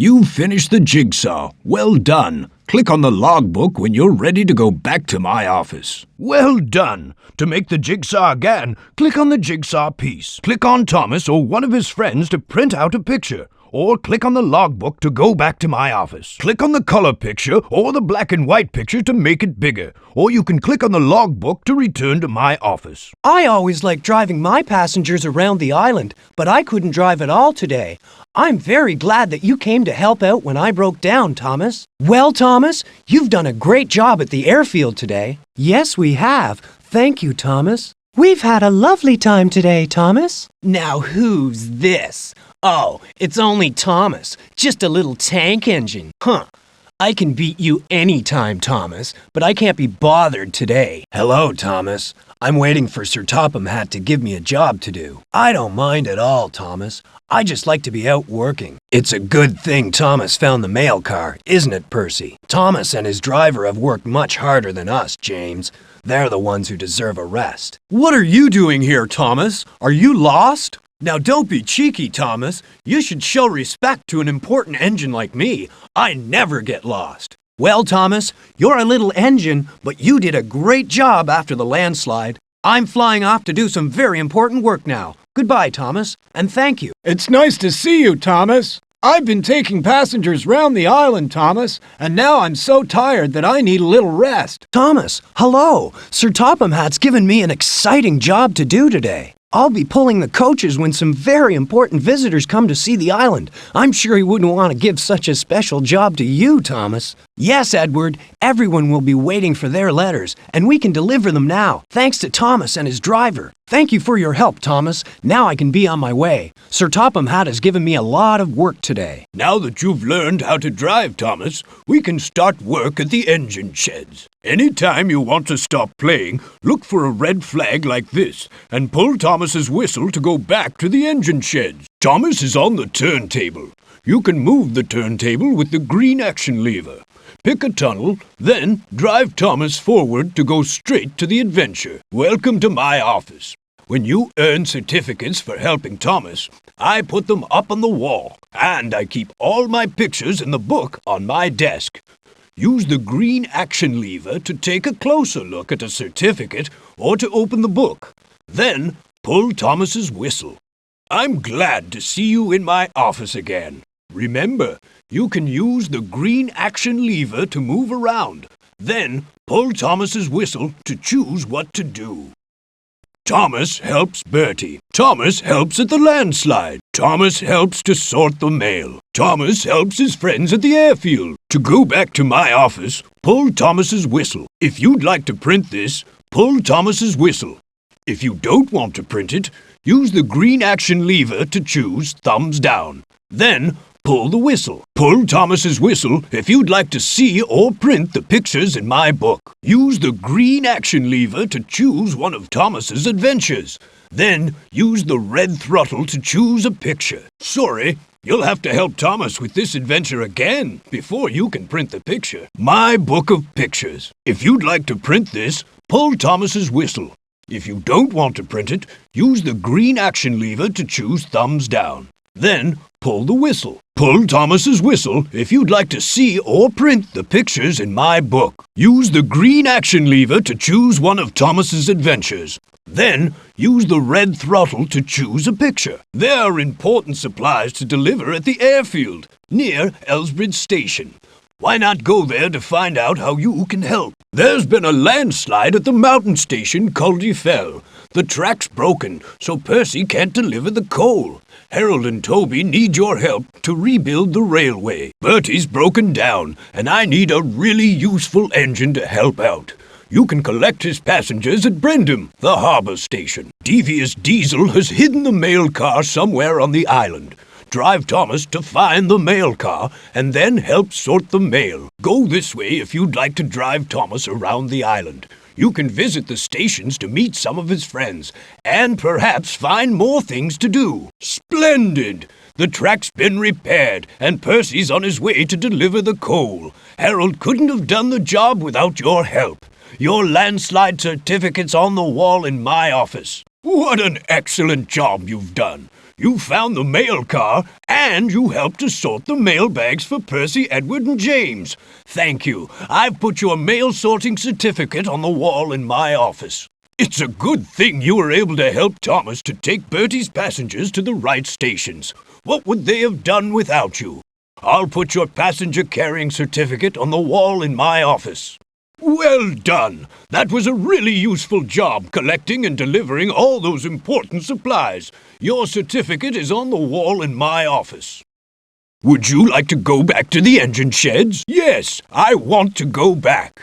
You finished the jigsaw. Well done. Click on the logbook when you're ready to go back to my office. Well done. To make the jigsaw again, click on the jigsaw piece. Click on Thomas or one of his friends to print out a picture. Or click on the logbook to go back to my office. Click on the color picture or the black and white picture to make it bigger. Or you can click on the logbook to return to my office. I always like driving my passengers around the island, but I couldn't drive at all today. I'm very glad that you came to help out when I broke down, Thomas. Well, Thomas, you've done a great job at the airfield today. Yes, we have. Thank you, Thomas. We've had a lovely time today, Thomas. Now who's this? Oh, it's only Thomas. Just a little tank engine. Huh. I can beat you anytime, Thomas, but I can't be bothered today. Hello, Thomas. I'm waiting for Sir Topham Hatt to give me a job to do. I don't mind at all, Thomas. I just like to be out working. It's a good thing Thomas found the mail car, isn't it, Percy? Thomas and his driver have worked much harder than us, James. They're the ones who deserve a rest. What are you doing here, Thomas? Are you lost? Now don't be cheeky, Thomas. You should show respect to an important engine like me. I never get lost. Well, Thomas, you're a little engine, but you did a great job after the landslide. I'm flying off to do some very important work now. Goodbye, Thomas, and thank you. It's nice to see you, Thomas. I've been taking passengers round the island, Thomas, and now I'm so tired that I need a little rest. Thomas, hello. Sir Topham Hatt's given me an exciting job to do today. I'll be pulling the coaches when some very important visitors come to see the island. I'm sure he wouldn't want to give such a special job to you, Thomas. Yes, Edward, everyone will be waiting for their letters, and we can deliver them now, thanks to Thomas and his driver. Thank you for your help, Thomas. Now I can be on my way. Sir Topham Hatt has given me a lot of work today. Now that you've learned how to drive, Thomas, we can start work at the engine sheds. Anytime you want to stop playing, look for a red flag like this and pull Thomas's whistle to go back to the engine sheds. Thomas is on the turntable. You can move the turntable with the green action lever. Pick a tunnel, then drive Thomas forward to go straight to the adventure. Welcome to my office. When you earn certificates for helping Thomas, I put them up on the wall, and I keep all my pictures in the book on my desk. Use the green action lever to take a closer look at a certificate or to open the book. Then pull Thomas's whistle. I'm glad to see you in my office again. Remember, you can use the green action lever to move around. Then pull Thomas's whistle to choose what to do. Thomas helps Bertie. Thomas helps at the landslide. Thomas helps to sort the mail. Thomas helps his friends at the airfield. To go back to my office, pull Thomas's whistle. If you'd like to print this, pull Thomas's whistle. If you don't want to print it, use the green action lever to choose thumbs down. Then pull the whistle. Pull Thomas's whistle if you'd like to see or print the pictures in my book. Use the green action lever to choose one of Thomas's adventures. Then use the red throttle to choose a picture. Sorry, you'll have to help Thomas with this adventure again before you can print the picture. My book of pictures. If you'd like to print this, pull Thomas's whistle. If you don't want to print it, use the green action lever to choose thumbs down. Then pull the whistle. Pull Thomas's whistle if you'd like to see or print the pictures in my book. Use the green action lever to choose one of Thomas's adventures. Then use the red throttle to choose a picture. There are important supplies to deliver at the airfield near Elsbridge Station. Why not go there to find out how you can help? There's been a landslide at the mountain station Culdee Fell. The track's broken, so Percy can't deliver the coal. Harold and Toby need your help to rebuild the railway. Bertie's broken down, and I need a really useful engine to help out. You can collect his passengers at Brendam, the harbour station. Devious Diesel has hidden the mail car somewhere on the island. Drive Thomas to find the mail car, and then help sort the mail. Go this way if you'd like to drive Thomas around the island. You can visit the stations to meet some of his friends, and perhaps find more things to do. Splendid! The track's been repaired, and Percy's on his way to deliver the coal. Harold couldn't have done the job without your help. Your landslide certificate's on the wall in my office. What an excellent job you've done. You found the mail car, and you helped to sort the mail bags for Percy, Edward, and James. Thank you. I've put your mail sorting certificate on the wall in my office. It's a good thing you were able to help Thomas to take Bertie's passengers to the right stations. What would they have done without you? I'll put your passenger carrying certificate on the wall in my office. Well done! That was a really useful job collecting and delivering all those important supplies. Your certificate is on the wall in my office. Would you like to go back to the engine sheds? Yes, I want to go back.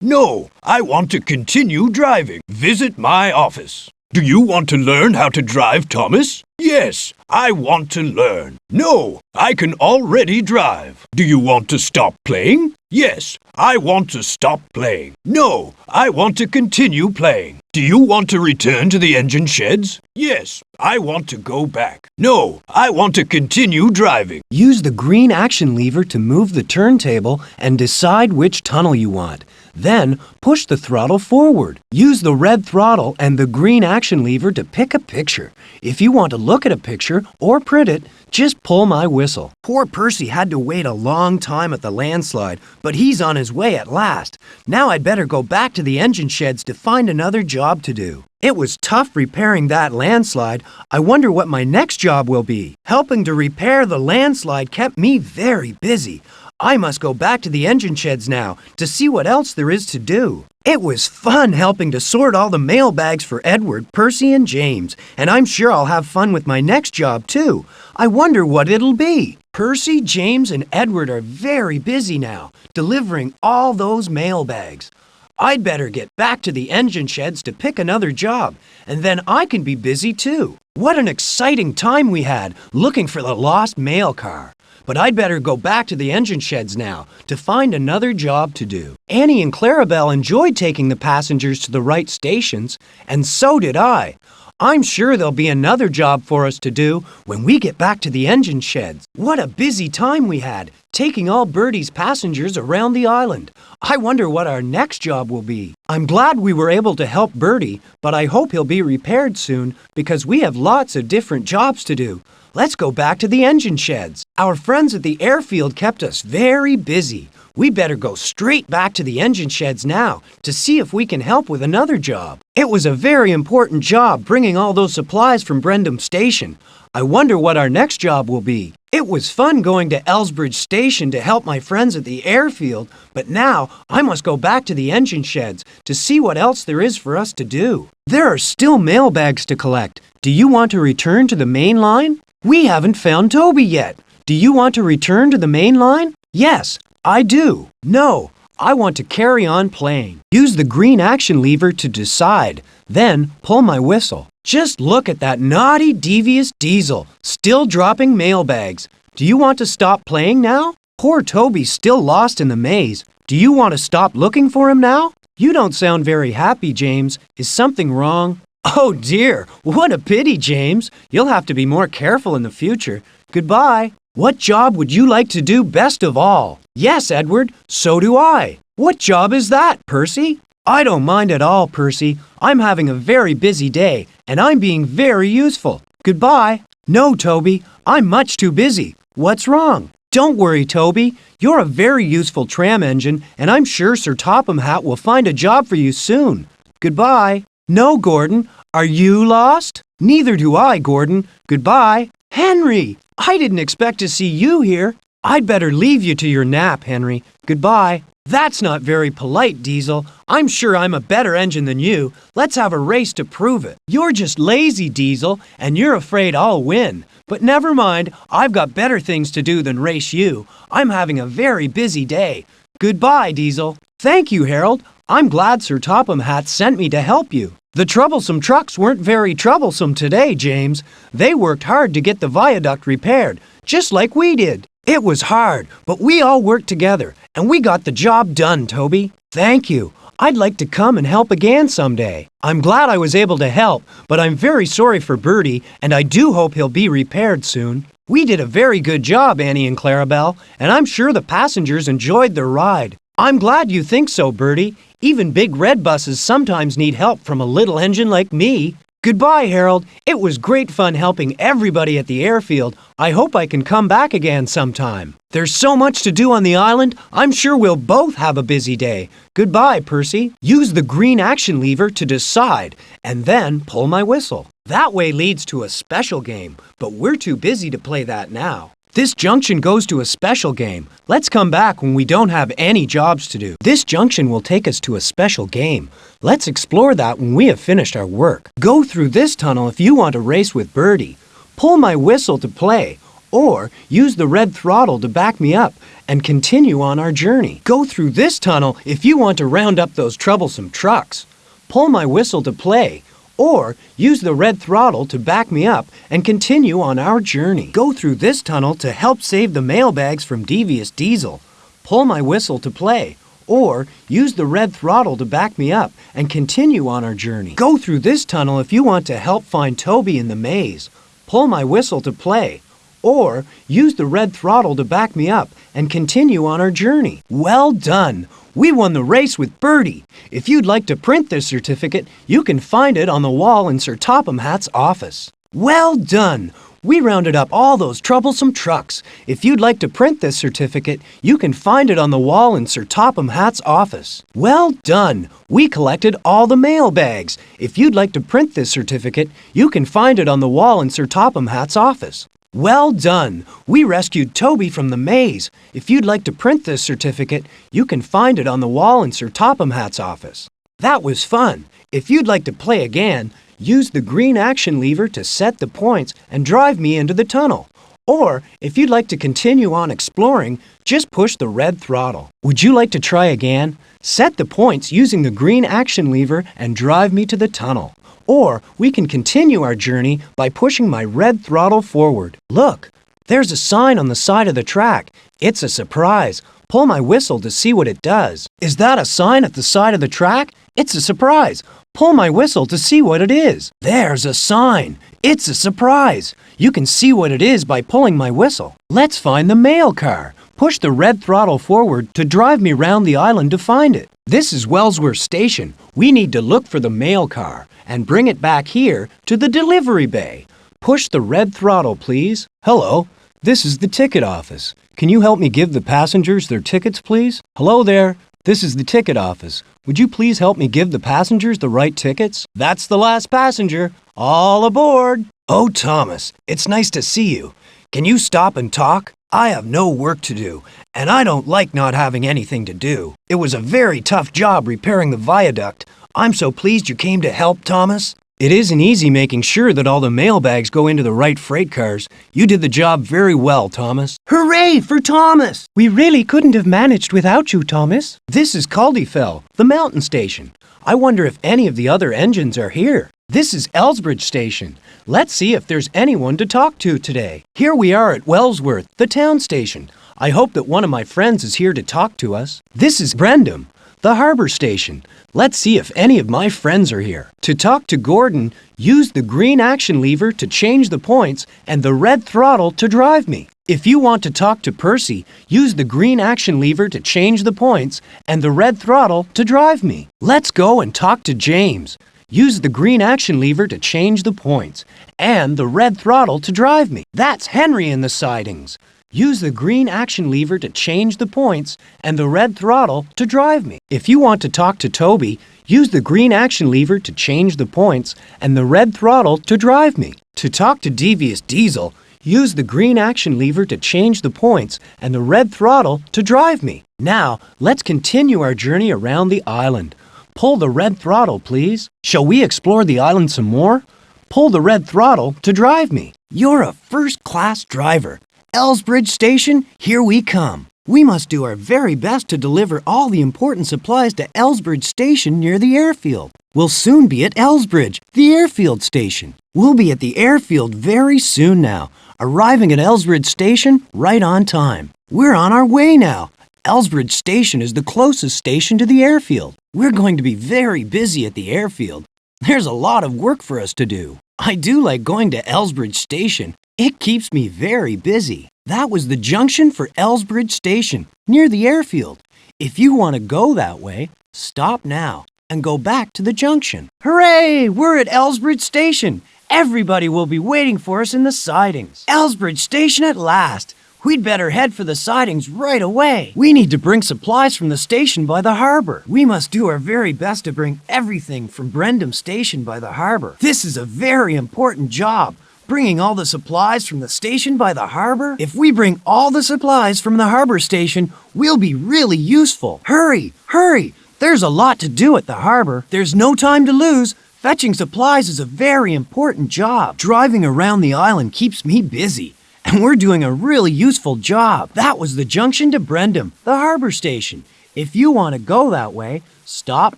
No, I want to continue driving. Visit my office. Do you want to learn how to drive, Thomas? Yes, I want to learn. No, I can already drive. Do you want to stop playing? Yes, I want to stop playing. No, I want to continue playing. Do you want to return to the engine sheds? Yes, I want to go back. No, I want to continue driving. Use the green action lever to move the turntable and decide which tunnel you want. Then, push the throttle forward. Use the red throttle and the green action lever to pick a picture. If you want to look at a picture or print it, just pull my whistle. Poor Percy had to wait a long time at the landslide, but he's on his way at last. Now I'd better go back to the engine sheds to find another job to do. It was tough repairing that landslide. I wonder what my next job will be. Helping to repair the landslide kept me very busy. I must go back to the engine sheds now to see what else there is to do. It was fun helping to sort all the mail bags for Edward, Percy, and James, and I'm sure I'll have fun with my next job too. I wonder what it'll be. Percy, James, and Edward are very busy now, delivering all those mail bags. I'd better get back to the engine sheds to pick another job, and then I can be busy too. What an exciting time we had looking for the lost mail car. But I'd better go back to the engine sheds now to find another job to do. Annie and Clarabelle enjoyed taking the passengers to the right stations, and so did I. I'm sure there'll be another job for us to do when we get back to the engine sheds. What a busy time we had, taking all Bertie's passengers around the island. I wonder what our next job will be. I'm glad we were able to help Bertie, but I hope he'll be repaired soon because we have lots of different jobs to do. Let's go back to the engine sheds. Our friends at the airfield kept us very busy. We better go straight back to the engine sheds now to see if we can help with another job. It was a very important job bringing all those supplies from Brendam Station. I wonder what our next job will be. It was fun going to Elsbridge Station to help my friends at the airfield, but now I must go back to the engine sheds to see what else there is for us to do. There are still mail bags to collect. Do you want to return to the main line? We haven't found Toby yet. Do you want to return to the main line? Yes, I do. No, I want to carry on playing. Use the green action lever to decide. Then pull my whistle. Just look at that naughty, devious Diesel, still dropping mail bags. Do you want to stop playing now? Poor Toby's still lost in the maze. Do you want to stop looking for him now? You don't sound very happy, James. Is something wrong? Oh dear, what a pity, James. You'll have to be more careful in the future. Goodbye. What job would you like to do best of all? Yes, Edward, so do I. What job is that, Percy? I don't mind at all, Percy. I'm having a very busy day, and I'm being very useful. Goodbye. No, Toby, I'm much too busy. What's wrong? Don't worry, Toby. You're a very useful tram engine, and I'm sure Sir Topham Hatt will find a job for you soon. Goodbye. No, Gordon. Are you lost? Neither do I, Gordon. Goodbye. Henry, I didn't expect to see you here. I'd better leave you to your nap, Henry. Goodbye. That's not very polite, Diesel. I'm sure I'm a better engine than you. Let's have a race to prove it. You're just lazy, Diesel, and you're afraid I'll win. But never mind, I've got better things to do than race you. I'm having a very busy day. Goodbye, Diesel. Thank you, Harold. I'm glad Sir Topham Hatt sent me to help you. The troublesome trucks weren't very troublesome today, James. They worked hard to get the viaduct repaired, just like we did. It was hard, but we all worked together, and we got the job done, Toby. Thank you. I'd like to come and help again someday. I'm glad I was able to help, but I'm very sorry for Bertie, and I do hope he'll be repaired soon. We did a very good job, Annie and Clarabelle, and I'm sure the passengers enjoyed their ride. I'm glad you think so, Bertie. Even big red buses sometimes need help from a little engine like me. Goodbye, Harold. It was great fun helping everybody at the airfield. I hope I can come back again sometime. There's so much to do on the island, I'm sure we'll both have a busy day. Goodbye, Percy. Use the green action lever to decide, and then pull my whistle. That way leads to a special game, but we're too busy to play that now. This junction goes to a special game. Let's come back when we don't have any jobs to do. This junction will take us to a special game. Let's explore that when we have finished our work. Go through this tunnel if you want to race with Birdie. Pull my whistle to play, or use the red throttle to back me up and continue on our journey. Go through this tunnel if you want to round up those troublesome trucks. Pull my whistle to play, or use the red throttle to back me up and continue on our journey. Go through this tunnel to help save the mailbags from Devious Diesel. Pull my whistle to play, or use the red throttle to back me up and continue on our journey. Go through this tunnel if you want to help find Toby in the maze. Pull my whistle to play, or use the red throttle to back me up and continue on our journey. Well done! We won the race with Birdie. If you'd like to print this certificate, you can find it on the wall in Sir Topham Hatt's office. Well done! We rounded up all those troublesome trucks. If you'd like to print this certificate, you can find it on the wall in Sir Topham Hatt's office. Well done! We collected all the mail bags. If you'd like to print this certificate, you can find it on the wall in Sir Topham Hatt's office. Well done! We rescued Toby from the maze. If you'd like to print this certificate, you can find it on the wall in Sir Topham Hatt's office. That was fun. If you'd like to play again, use the green action lever to set the points and drive me into the tunnel. Or, if you'd like to continue on exploring, just push the red throttle. Would you like to try again? Set the points using the green action lever and drive me to the tunnel. Or we can continue our journey by pushing my red throttle forward. Look, there's a sign on the side of the track. It's a surprise. Pull my whistle to see what it does. Is that a sign at the side of the track? It's a surprise. Pull my whistle to see what it is. There's a sign. It's a surprise. You can see what it is by pulling my whistle. Let's find the mail car. Push the red throttle forward to drive me round the island to find it. This is Wellsworth Station. We need to look for the mail car and bring it back here to the delivery bay. Push the red throttle, please. Hello, this is the ticket office. Can you help me give the passengers their tickets, please? Hello there, this is the ticket office. Would you please help me give the passengers the right tickets? That's the last passenger. All aboard! Oh, Thomas, it's nice to see you. Can you stop and talk? I have no work to do, and I don't like not having anything to do. It was a very tough job repairing the viaduct. I'm so pleased you came to help, Thomas. It isn't easy making sure that all the mail bags go into the right freight cars. You did the job very well, Thomas. Hooray for Thomas! We really couldn't have managed without you, Thomas. This is Caldyfell, the mountain station. I wonder if any of the other engines are here. This is Elsbridge Station. Let's see if there's anyone to talk to today. Here we are at Wellsworth, the town station. I hope that one of my friends is here to talk to us. This is Brendam, the harbor station. Let's see if any of my friends are here. To talk to Gordon, use the green action lever to change the points and the red throttle to drive me. If you want to talk to Percy, use the green action lever to change the points and the red throttle to drive me. Let's go and talk to James. Use the green action lever to change the points and the red throttle to drive me. That's Henry in the sidings. Use the green action lever to change the points and the red throttle to drive me. If you want to talk to Toby, use the green action lever to change the points and the red throttle to drive me. To talk to Devious Diesel, use the green action lever to change the points and the red throttle to drive me. Now, let's continue our journey around the island. Pull the red throttle, please. Shall we explore the island some more? Pull the red throttle to drive me. You're a first-class driver. Elsbridge Station, here we come. We must do our very best to deliver all the important supplies to Elsbridge Station near the airfield. We'll soon be at Elsbridge, the airfield station. We'll be at the airfield very soon now, arriving at Elsbridge Station right on time. We're on our way now. Elsbridge Station is the closest station to the airfield. We're going to be very busy at the airfield. There's a lot of work for us to do. I do like going to Elsbridge Station. It keeps me very busy. That was the junction for Elsbridge Station, near the airfield. If you want to go that way, stop now. and go back to the junction. Hooray! We're at Elsbridge Station. Everybody will be waiting for us in the sidings. Elsbridge Station at last. We'd better head for the sidings right away. We need to bring supplies from the station by the harbor. We must do our very best to bring everything from Brendam Station by the harbor. This is a very important job. Bringing all the supplies from the station by the harbor? If we bring all the supplies from the harbor station, we'll be really useful. Hurry, hurry! There's a lot to do at the harbor. There's no time to lose. Fetching supplies is a very important job. Driving around the island keeps me busy, and we're doing a really useful job. That was the junction to Brendam, the harbor station. If you want to go that way, stop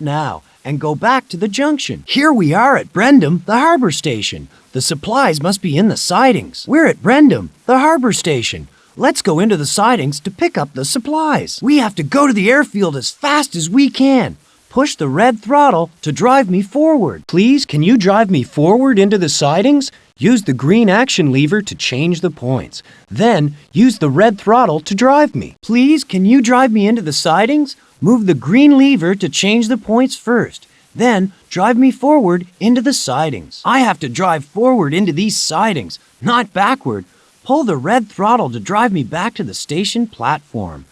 now and go back to the junction. Here we are at Brendam, the harbor station. The supplies must be in the sidings. We're at Brendam, the harbor station. Let's go into the sidings to pick up the supplies. We have to go to the airfield as fast as we can. Push the red throttle to drive me forward. Please, can you drive me forward into the sidings? Use the green action lever to change the points. Then, use the red throttle to drive me. Please, can you drive me into the sidings? Move the green lever to change the points first. Then, drive me forward into the sidings. I have to drive forward into these sidings, not backward. Pull the red throttle to drive me back to the station platform.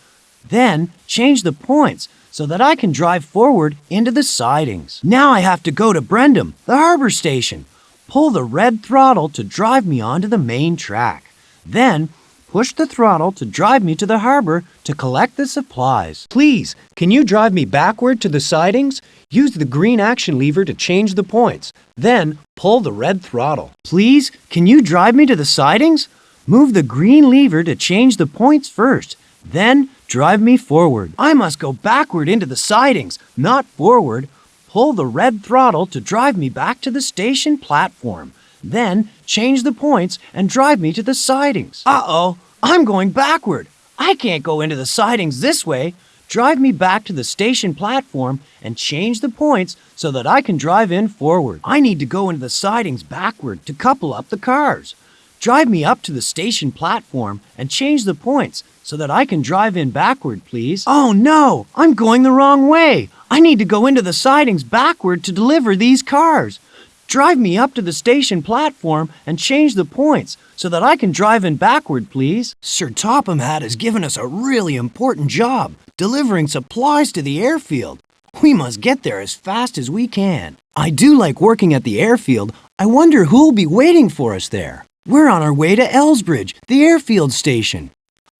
Then, change the points so that I can drive forward into the sidings. Now I have to go to Brendam, the harbor station. Pull the red throttle to drive me onto the main track. Then, push the throttle to drive me to the harbor to collect the supplies. Please, can you drive me backward to the sidings? Use the green action lever to change the points. Then, pull the red throttle. Please, can you drive me to the sidings? Move the green lever to change the points first. Then, drive me forward. I must go backward into the sidings, not forward. Pull the red throttle to drive me back to the station platform. Then, change the points and drive me to the sidings. Uh-oh, I'm going backward. I can't go into the sidings this way. Drive me back to the station platform and change the points so that I can drive in forward. I need to go into the sidings backward to couple up the cars. Drive me up to the station platform and change the points so that I can drive in backward, please. Oh no, I'm going the wrong way. I need to go into the sidings backward to deliver these cars. Drive me up to the station platform and change the points so that I can drive in backward, please. Sir Topham Hatt has given us a really important job, delivering supplies to the airfield. We must get there as fast as we can. I do like working at the airfield. I wonder who'll be waiting for us there. We're on our way to Elsbridge, the airfield station.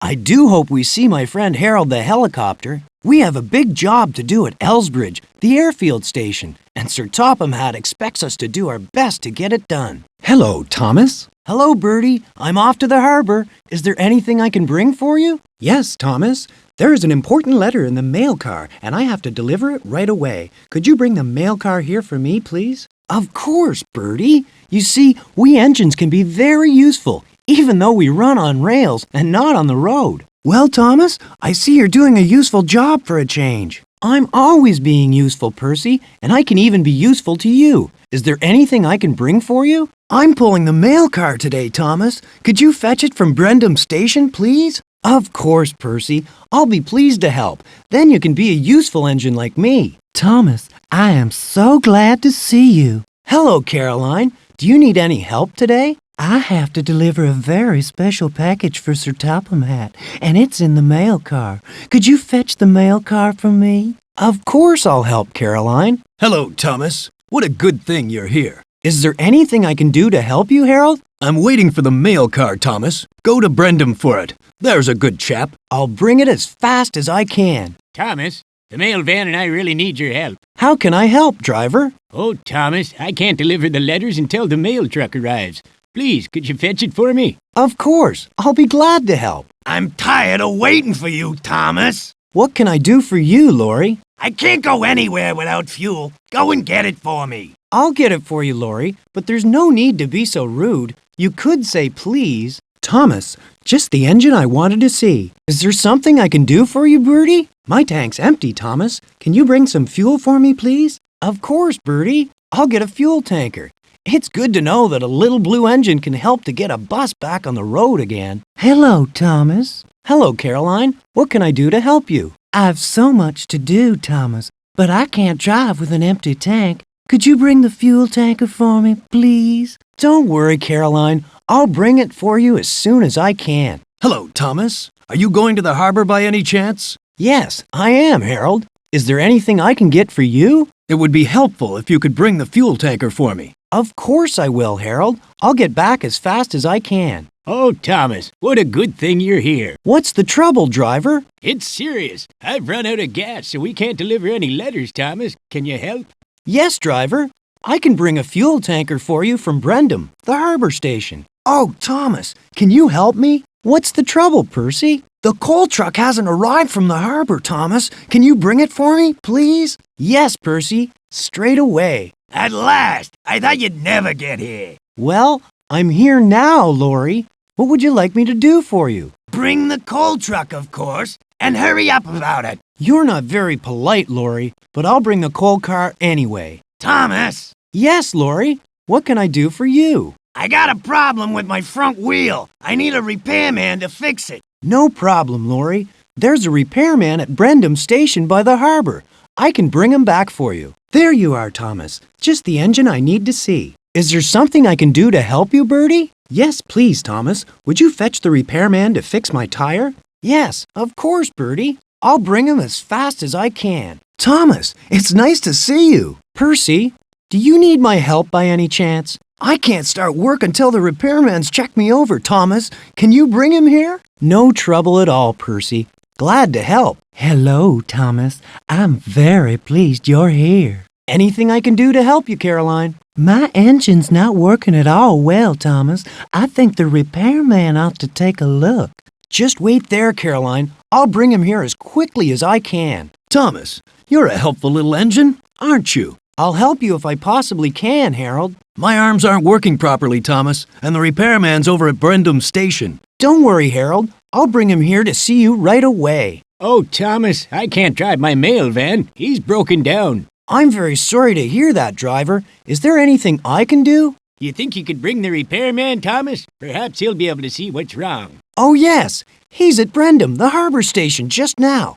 I do hope we see my friend Harold the helicopter. We have a big job to do at Elsbridge, the airfield station, and Sir Topham Hatt expects us to do our best to get it done. Hello, Thomas. Hello, Bertie. I'm off to the harbor. Is there anything I can bring for you? Yes, Thomas. There is an important letter in the mail car, and I have to deliver it right away. Could you bring the mail car here for me, please? Of course, Bertie. You see, we engines can be very useful, even though we run on rails and not on the road. Well, Thomas, I see you're doing a useful job for a change. I'm always being useful, Percy, and I can even be useful to you. Is there anything I can bring for you? I'm pulling the mail car today, Thomas. Could you fetch it from Brendam Station, please? Of course, Percy. I'll be pleased to help. Then you can be a useful engine like me. Thomas, I am so glad to see you. Hello, Caroline. Do you need any help today? I have to deliver a very special package for Sir Topham Hatt, and it's in the mail car. Could you fetch the mail car for me? Of course I'll help, Caroline. Hello, Thomas. What a good thing you're here. Is there anything I can do to help you, Harold? I'm waiting for the mail car, Thomas. Go to Brendam for it. There's a good chap. I'll bring it as fast as I can. Thomas, the mail van and I really need your help. How can I help, driver? Oh, Thomas, I can't deliver the letters until the mail truck arrives. Please, could you fetch it for me? Of course. I'll be glad to help. I'm tired of waiting for you, Thomas. What can I do for you, Laurie? I can't go anywhere without fuel. Go and get it for me. I'll get it for you, Laurie, but there's no need to be so rude. You could say please. Thomas, just the engine I wanted to see. Is there something I can do for you, Bertie? My tank's empty, Thomas. Can you bring some fuel for me, please? Of course, Bertie. I'll get a fuel tanker. It's good to know that a little blue engine can help to get a bus back on the road again. Hello, Thomas. Hello, Caroline. What can I do to help you? I've so much to do, Thomas. but I can't drive with an empty tank. Could you bring the fuel tanker for me, please? Don't worry, Caroline. I'll bring it for you as soon as I can. Hello, Thomas. Are you going to the harbor by any chance? Yes, I am, Harold. Is there anything I can get for you? It would be helpful if you could bring the fuel tanker for me. Of course I will, Harold. I'll get back as fast as I can. Oh, Thomas, what a good thing you're here. What's the trouble, driver? It's serious. I've run out of gas, so we can't deliver any letters, Thomas. Can you help? Yes, driver. I can bring a fuel tanker for you from Brendam, the harbor station. Oh, Thomas, can you help me? What's the trouble, Percy? The coal truck hasn't arrived from the harbor, Thomas. Can you bring it for me, please? Yes, Percy. Straight away. At last! I thought you'd never get here. Well, I'm here now, Laurie. What would you like me to do for you? Bring the coal truck, of course, and hurry up about it. You're not very polite, Laurie, but I'll bring the coal car anyway. Thomas! Yes, Laurie. What can I do for you? I got a problem with my front wheel. I need a repairman to fix it. No problem, Laurie. There's a repairman at Brendam Station by the harbor. I can bring him back for you. There you are, Thomas. Just the engine I need to see. Is there something I can do to help you, Bertie? Yes, please, Thomas. Would you fetch the repairman to fix my tire? Yes, of course, Bertie. I'll bring him as fast as I can. Thomas, it's nice to see you. Percy, do you need my help by any chance? I can't start work until the repairman's checked me over, Thomas. Can you bring him here? No trouble at all, Percy. Glad to help. Hello, Thomas. I'm very pleased you're here. Anything I can do to help you, Caroline? My engine's not working at all well, Thomas. I think the repairman ought to take a look. Just wait there, Caroline. I'll bring him here as quickly as I can. Thomas, you're a helpful little engine, aren't you? I'll help you if I possibly can, Harold. My arms aren't working properly, Thomas, and the repairman's over at Brendam Station. Don't worry, Harold. I'll bring him here to see you right away. Oh, Thomas, I can't drive my mail van. He's broken down. I'm very sorry to hear that, driver. Is there anything I can do? You think you could bring the repairman, Thomas? Perhaps he'll be able to see what's wrong. Oh, yes. He's at Brendam, the harbor station, just now.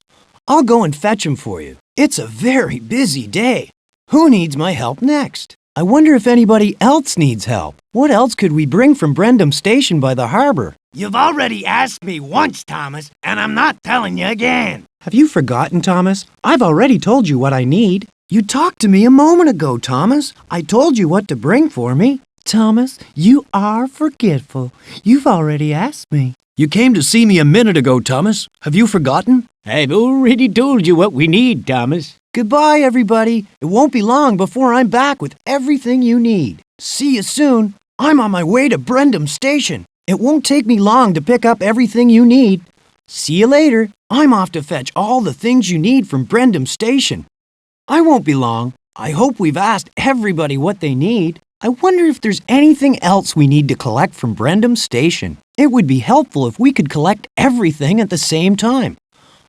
I'll go and fetch him for you. It's a very busy day. Who needs my help next? I wonder if anybody else needs help. What else could we bring from Brendam Station by the harbor? You've already asked me once, Thomas, and I'm not telling you again. Have you forgotten, Thomas? I've already told you what I need. You talked to me a moment ago, Thomas. I told you what to bring for me. Thomas, you are forgetful. You've already asked me. You came to see me a minute ago, Thomas. Have you forgotten? I've already told you what we need, Thomas. Goodbye, everybody. It won't be long before I'm back with everything you need. See you soon. I'm on my way to Brendam Station. It won't take me long to pick up everything you need. See you later. I'm off to fetch all the things you need from Brendam Station. I won't be long. I hope we've asked everybody what they need. I wonder if there's anything else we need to collect from Brendam Station. It would be helpful if we could collect everything at the same time.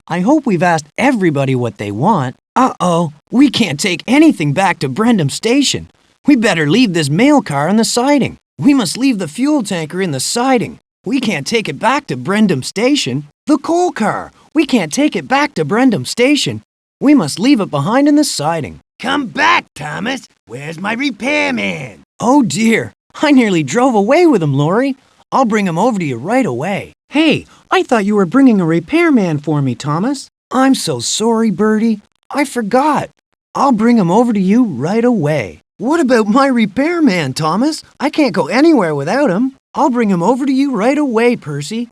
I hope we've asked everybody what they want. Uh-oh, we can't take anything back to Brendam Station. We better leave this mail car in the siding. We must leave the fuel tanker in the siding. We can't take it back to Brendam Station. The coal car. We can't take it back to Brendam Station. We must leave it behind in the siding. Come back, Thomas. Where's my repairman? Oh dear, I nearly drove away with him, Laurie. I'll bring him over to you right away. Hey, I thought you were bringing a repairman for me, Thomas. I'm so sorry, Bertie. I forgot. I'll bring him over to you right away. What about my repairman, Thomas? I can't go anywhere without him. I'll bring him over to you right away, Percy.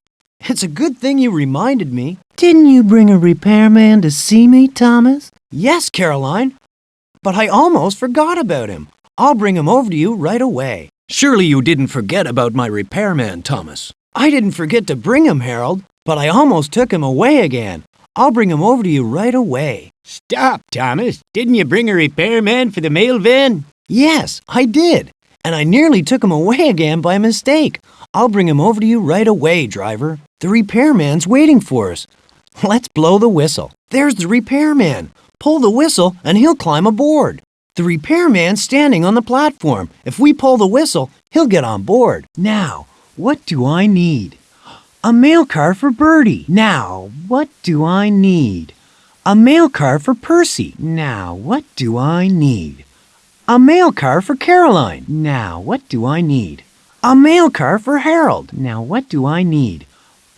It's a good thing you reminded me. Didn't you bring a repairman to see me, Thomas? Yes, Caroline. But I almost forgot about him. I'll bring him over to you right away. Surely you didn't forget about my repairman, Thomas. I didn't forget to bring him, Harold, but I almost took him away again. I'll bring him over to you right away. Stop, Thomas. Didn't you bring a repairman for the mail van? Yes, I did. And I nearly took him away again by mistake. I'll bring him over to you right away, driver. The repairman's waiting for us. Let's blow the whistle. There's the repairman. Pull the whistle and he'll climb aboard. The repairman's standing on the platform. If we pull the whistle, he'll get on board. Now, what do I need? A mail car for Bertie. Now, what do I need? A mail car for Percy. Now, what do I need? A mail car for Caroline. Now, what do I need? A mail car for Harold. Now, what do I need?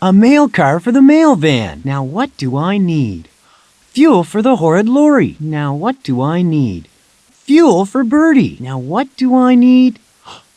A mail car for the mail van. Now, what do I need? Fuel for the horrid lorry. Now, what do I need? Fuel for Bertie. Now, what do I need?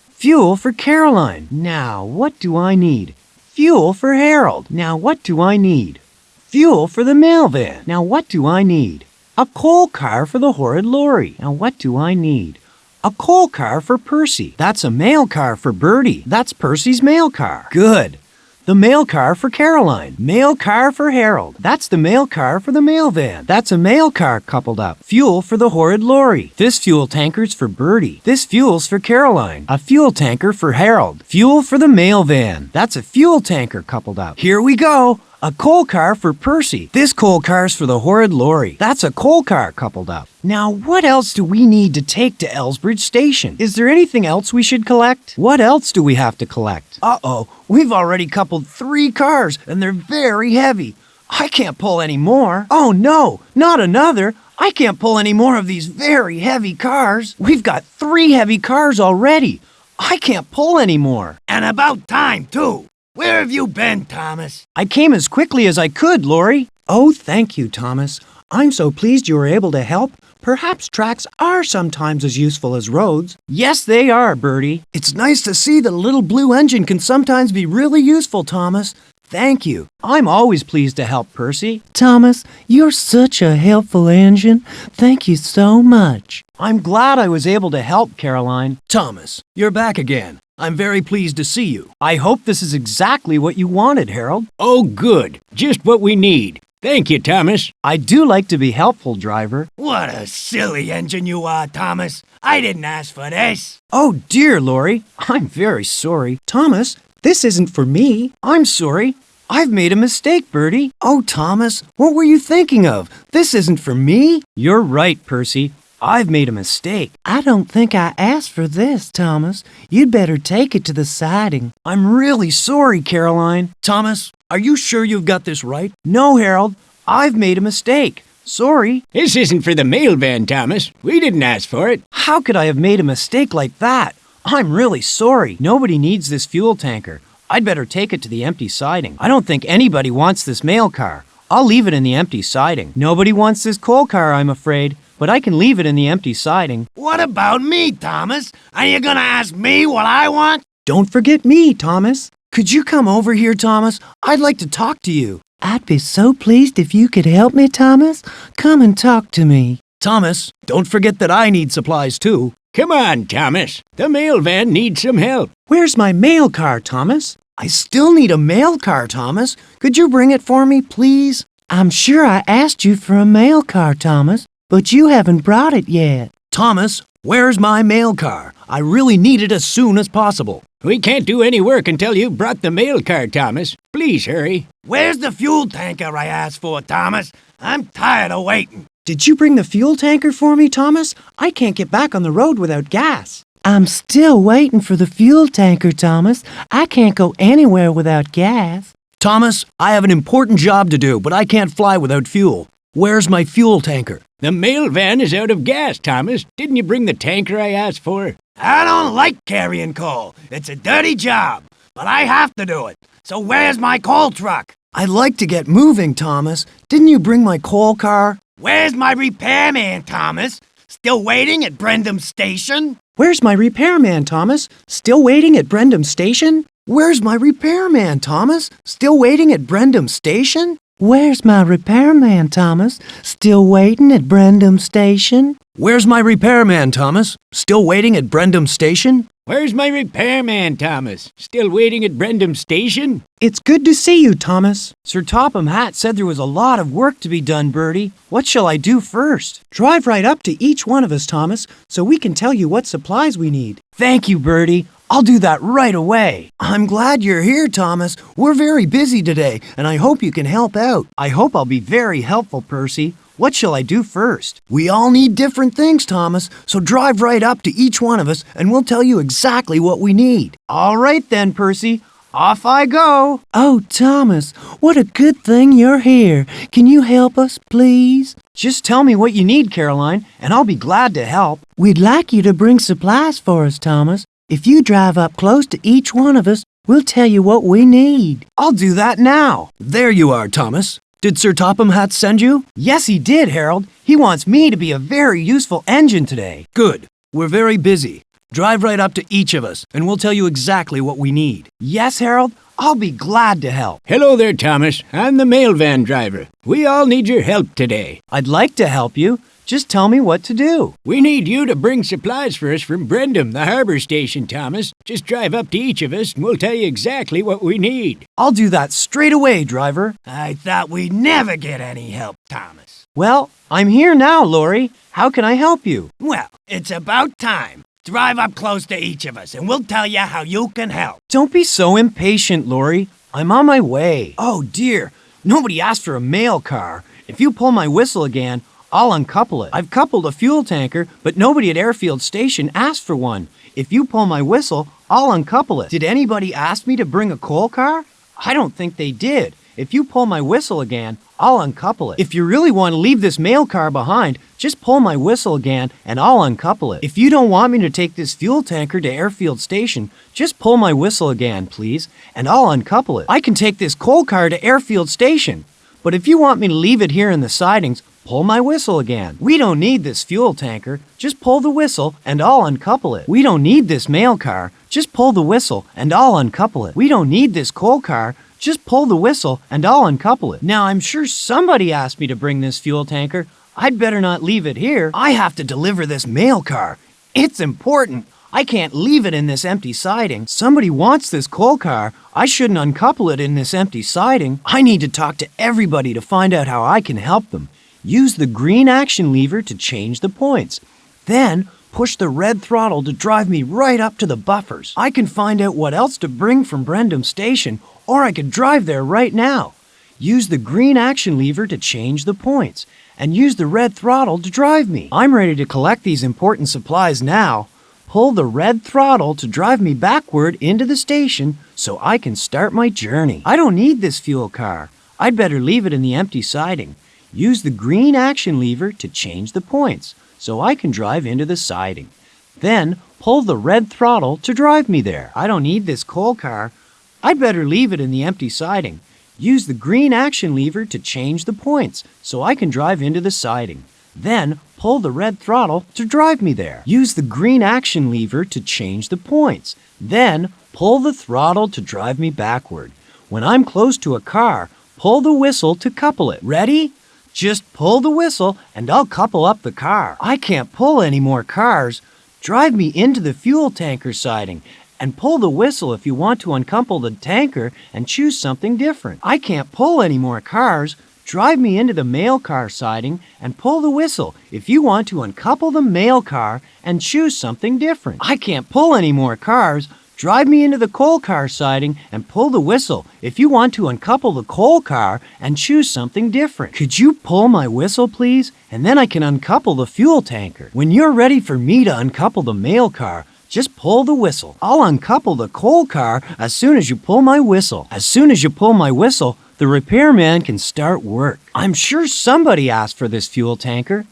Fuel for Caroline. Now, what do I need? Fuel for Harold. Now, what do I need? Fuel for the mail van. Now, what do I need? A coal car for the horrid lorry. Now, what do I need? A coal car for Percy. That's a mail car for Bertie. That's Percy's mail car. Good. The mail car for Caroline. Mail car for Harold. That's the mail car for the mail van. That's a mail car coupled up. Fuel for the horrid lorry. This fuel tanker's for Bertie. This fuel's for Caroline. A fuel tanker for Harold. Fuel for the mail van. That's a fuel tanker coupled up. Here we go. A coal car for Percy. This coal car's for the horrid lorry. That's a coal car coupled up. Now, what else do we need to take to Elsbridge Station? Is there anything else we should collect? What else do we have to collect? Uh-oh, we've already coupled 3 cars, and they're very heavy. I can't pull any more. Oh no, not another. I can't pull any more of these very heavy cars. We've got 3 heavy cars already. I can't pull any more. And about time, too. Where have you been, Thomas? I came as quickly as I could, Laurie. Oh, thank you, Thomas. I'm so pleased you were able to help. Perhaps tracks are sometimes as useful as roads. Yes, they are, Bertie. It's nice to see that a little blue engine can sometimes be really useful, Thomas. Thank you. I'm always pleased to help, Percy. Thomas, you're such a helpful engine. Thank you so much. I'm glad I was able to help, Caroline. Thomas, you're back again. I'm very pleased to see you. I hope this is exactly what you wanted, Harold. Oh, good. Just what we need. Thank you, Thomas. I do like to be helpful, driver. What a silly engine you are, Thomas. I didn't ask for this. Oh, dear, Laurie. I'm very sorry. Thomas, this isn't for me. I'm sorry. I've made a mistake, Bertie. Oh, Thomas, what were you thinking of? This isn't for me. You're right, Percy. I've made a mistake. I don't think I asked for this, Thomas. You'd better take it to the siding. I'm really sorry, Caroline. Thomas, are you sure you've got this right? No, Harold. I've made a mistake. Sorry. This isn't for the mail van, Thomas. We didn't ask for it. How could I have made a mistake like that? I'm really sorry. Nobody needs this fuel tanker. I'd better take it to the empty siding. I don't think anybody wants this mail car. I'll leave it in the empty siding. Nobody wants this coal car, I'm afraid, but I can leave it in the empty siding. What about me, Thomas? Are you gonna ask me what I want? Don't forget me, Thomas. Could you come over here, Thomas? I'd like to talk to you. I'd be so pleased if you could help me, Thomas. Come and talk to me. Thomas, don't forget that I need supplies too. Come on, Thomas. The mail van needs some help. Where's my mail car, Thomas? I still need a mail car, Thomas. Could you bring it for me, please? I'm sure I asked you for a mail car, Thomas, but you haven't brought it yet. Thomas, where's my mail car? I really need it as soon as possible. We can't do any work until you've brought the mail car, Thomas. Please hurry. Where's the fuel tanker I asked for, Thomas? I'm tired of waiting. Did you bring the fuel tanker for me, Thomas? I can't get back on the road without gas. I'm still waiting for the fuel tanker, Thomas. I can't go anywhere without gas. Thomas, I have an important job to do, but I can't fly without fuel. Where's my fuel tanker? The mail van is out of gas, Thomas. Didn't you bring the tanker I asked for? I don't like carrying coal. It's a dirty job, but I have to do it. So where's my coal truck? I'd like to get moving, Thomas. Didn't you bring my coal car? Where's my repairman, Thomas? Still waiting at Brendam Station? Where's my repairman, Thomas? Still waiting at Brendam Station? Where's my repairman, Thomas? Still waiting at Brendam Station? Where's my repairman, Thomas? Still waiting at Brendam Station? Where's my repairman, Thomas? Still waiting at Brendam Station? Where's my repairman, Thomas? Still waiting at Brendam Station? It's good to see you, Thomas. Sir Topham Hatt said there was a lot of work to be done, Bertie. What shall I do first? Drive right up to each one of us, Thomas, so we can tell you what supplies we need. Thank you, Bertie. I'll do that right away. I'm glad you're here, Thomas. We're very busy today, and I hope you can help out. I hope I'll be very helpful, Percy. What shall I do first? We all need different things, Thomas, so drive right up to each one of us and we'll tell you exactly what we need. All right then, Percy. off I go. Oh, Thomas, what a good thing you're here. Can you help us, please? Just tell me what you need, Caroline, and I'll be glad to help. We'd like you to bring supplies for us, Thomas. If you drive up close to each one of us, we'll tell you what we need. I'll do that now. There you are, Thomas. Did Sir Topham Hatt send you? Yes, he did, Harold. He wants me to be a very useful engine today. Good. We're very busy. Drive right up to each of us, and we'll tell you exactly what we need. Yes, Harold, I'll be glad to help. Hello there, Thomas. I'm the mail van driver. We all need your help today. I'd like to help you. Just tell me what to do. We need you to bring supplies for us from Brendam, the harbor station, Thomas. Just drive up to each of us and we'll tell you exactly what we need. I'll do that straight away, driver. I thought we'd never get any help, Thomas. Well, I'm here now, Lori. How can I help you? Well, it's about time. Drive up close to each of us and we'll tell you how you can help. Don't be so impatient, Lori. I'm on my way. Oh, dear. Nobody asked for a mail car. If you pull my whistle again, I'll uncouple it. I've coupled a fuel tanker, but nobody at Airfield Station asked for one. If you pull my whistle, I'll uncouple it. Did anybody ask me to bring a coal car? I don't think they did. If you pull my whistle again, I'll uncouple it. If you really want to leave this mail car behind, just pull my whistle again and I'll uncouple it. If you don't want me to take this fuel tanker to Airfield Station, just pull my whistle again, please, and I'll uncouple it. I can take this coal car to Airfield Station. But if you want me to leave it here in the sidings, pull my whistle again. We don't need this fuel tanker. Just pull the whistle and I'll uncouple it. We don't need this mail car. Just pull the whistle and I'll uncouple it. We don't need this coal car. Just pull the whistle and I'll uncouple it. Now, I'm sure somebody asked me to bring this fuel tanker. I'd better not leave it here. I have to deliver this mail car. It's important. I can't leave it in this empty siding. Somebody wants this coal car. I shouldn't uncouple it in this empty siding. I need to talk to everybody to find out how I can help them. Use the green action lever to change the points. Then, push the red throttle to drive me right up to the buffers. I can find out what else to bring from Brendam Station, or I could drive there right now. Use the green action lever to change the points, and use the red throttle to drive me. I'm ready to collect these important supplies now. Pull the red throttle to drive me backward into the station so I can start my journey. I don't need this fuel car. I'd better leave it in the empty siding. Use the green action lever to change the points so I can drive into the siding. Then pull the red throttle to drive me there. I don't need this coal car. I'd better leave it in the empty siding. Use the green action lever to change the points so I can drive into the siding. Then pull the red throttle to drive me there. Use the green action lever to change the points. Then pull the throttle to drive me backward. When I'm close to a car, pull the whistle to couple it. Ready? Just pull the whistle and I'll couple up the car. I can't pull any more cars. Drive me into the fuel tanker siding and pull the whistle if you want to uncouple the tanker and choose something different. I can't pull any more cars. Drive me into the mail car siding and pull the whistle if you want to uncouple the mail car and choose something different. I can't pull any more cars. Drive me into the coal car siding and pull the whistle if you want to uncouple the coal car and choose something different. Could you pull my whistle, please? And then I can uncouple the fuel tanker. When you're ready for me to uncouple the mail car, just pull the whistle. I'll uncouple the coal car as soon as you pull my whistle. As soon as you pull my whistle, the repairman can start work. I'm sure somebody asked for this fuel tanker.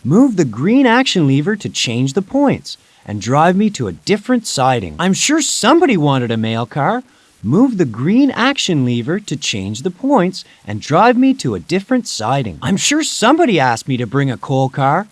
Move the green action lever to change the points and drive me to a different siding. I'm sure somebody wanted a mail car. Move the green action lever to change the points and drive me to a different siding. I'm sure somebody asked me to bring a coal car.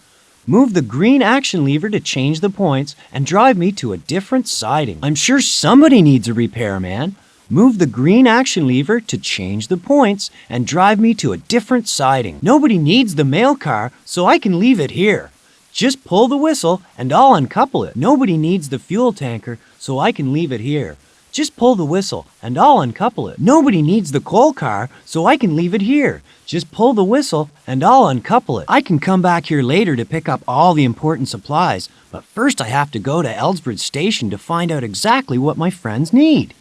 Move the green action lever to change the points and drive me to a different siding. I'm sure somebody needs a repairman. Move the green action lever to change the points and drive me to a different siding. Nobody needs the mail car, so I can leave it here. Just pull the whistle and I'll uncouple it. Nobody needs the fuel tanker, so I can leave it here. Just pull the whistle and I'll uncouple it. Nobody needs the coal car, so I can leave it here. Just pull the whistle and I'll uncouple it. I can come back here later to pick up all the important supplies, but first I have to go to Elsbridge Station to find out exactly what my friends need.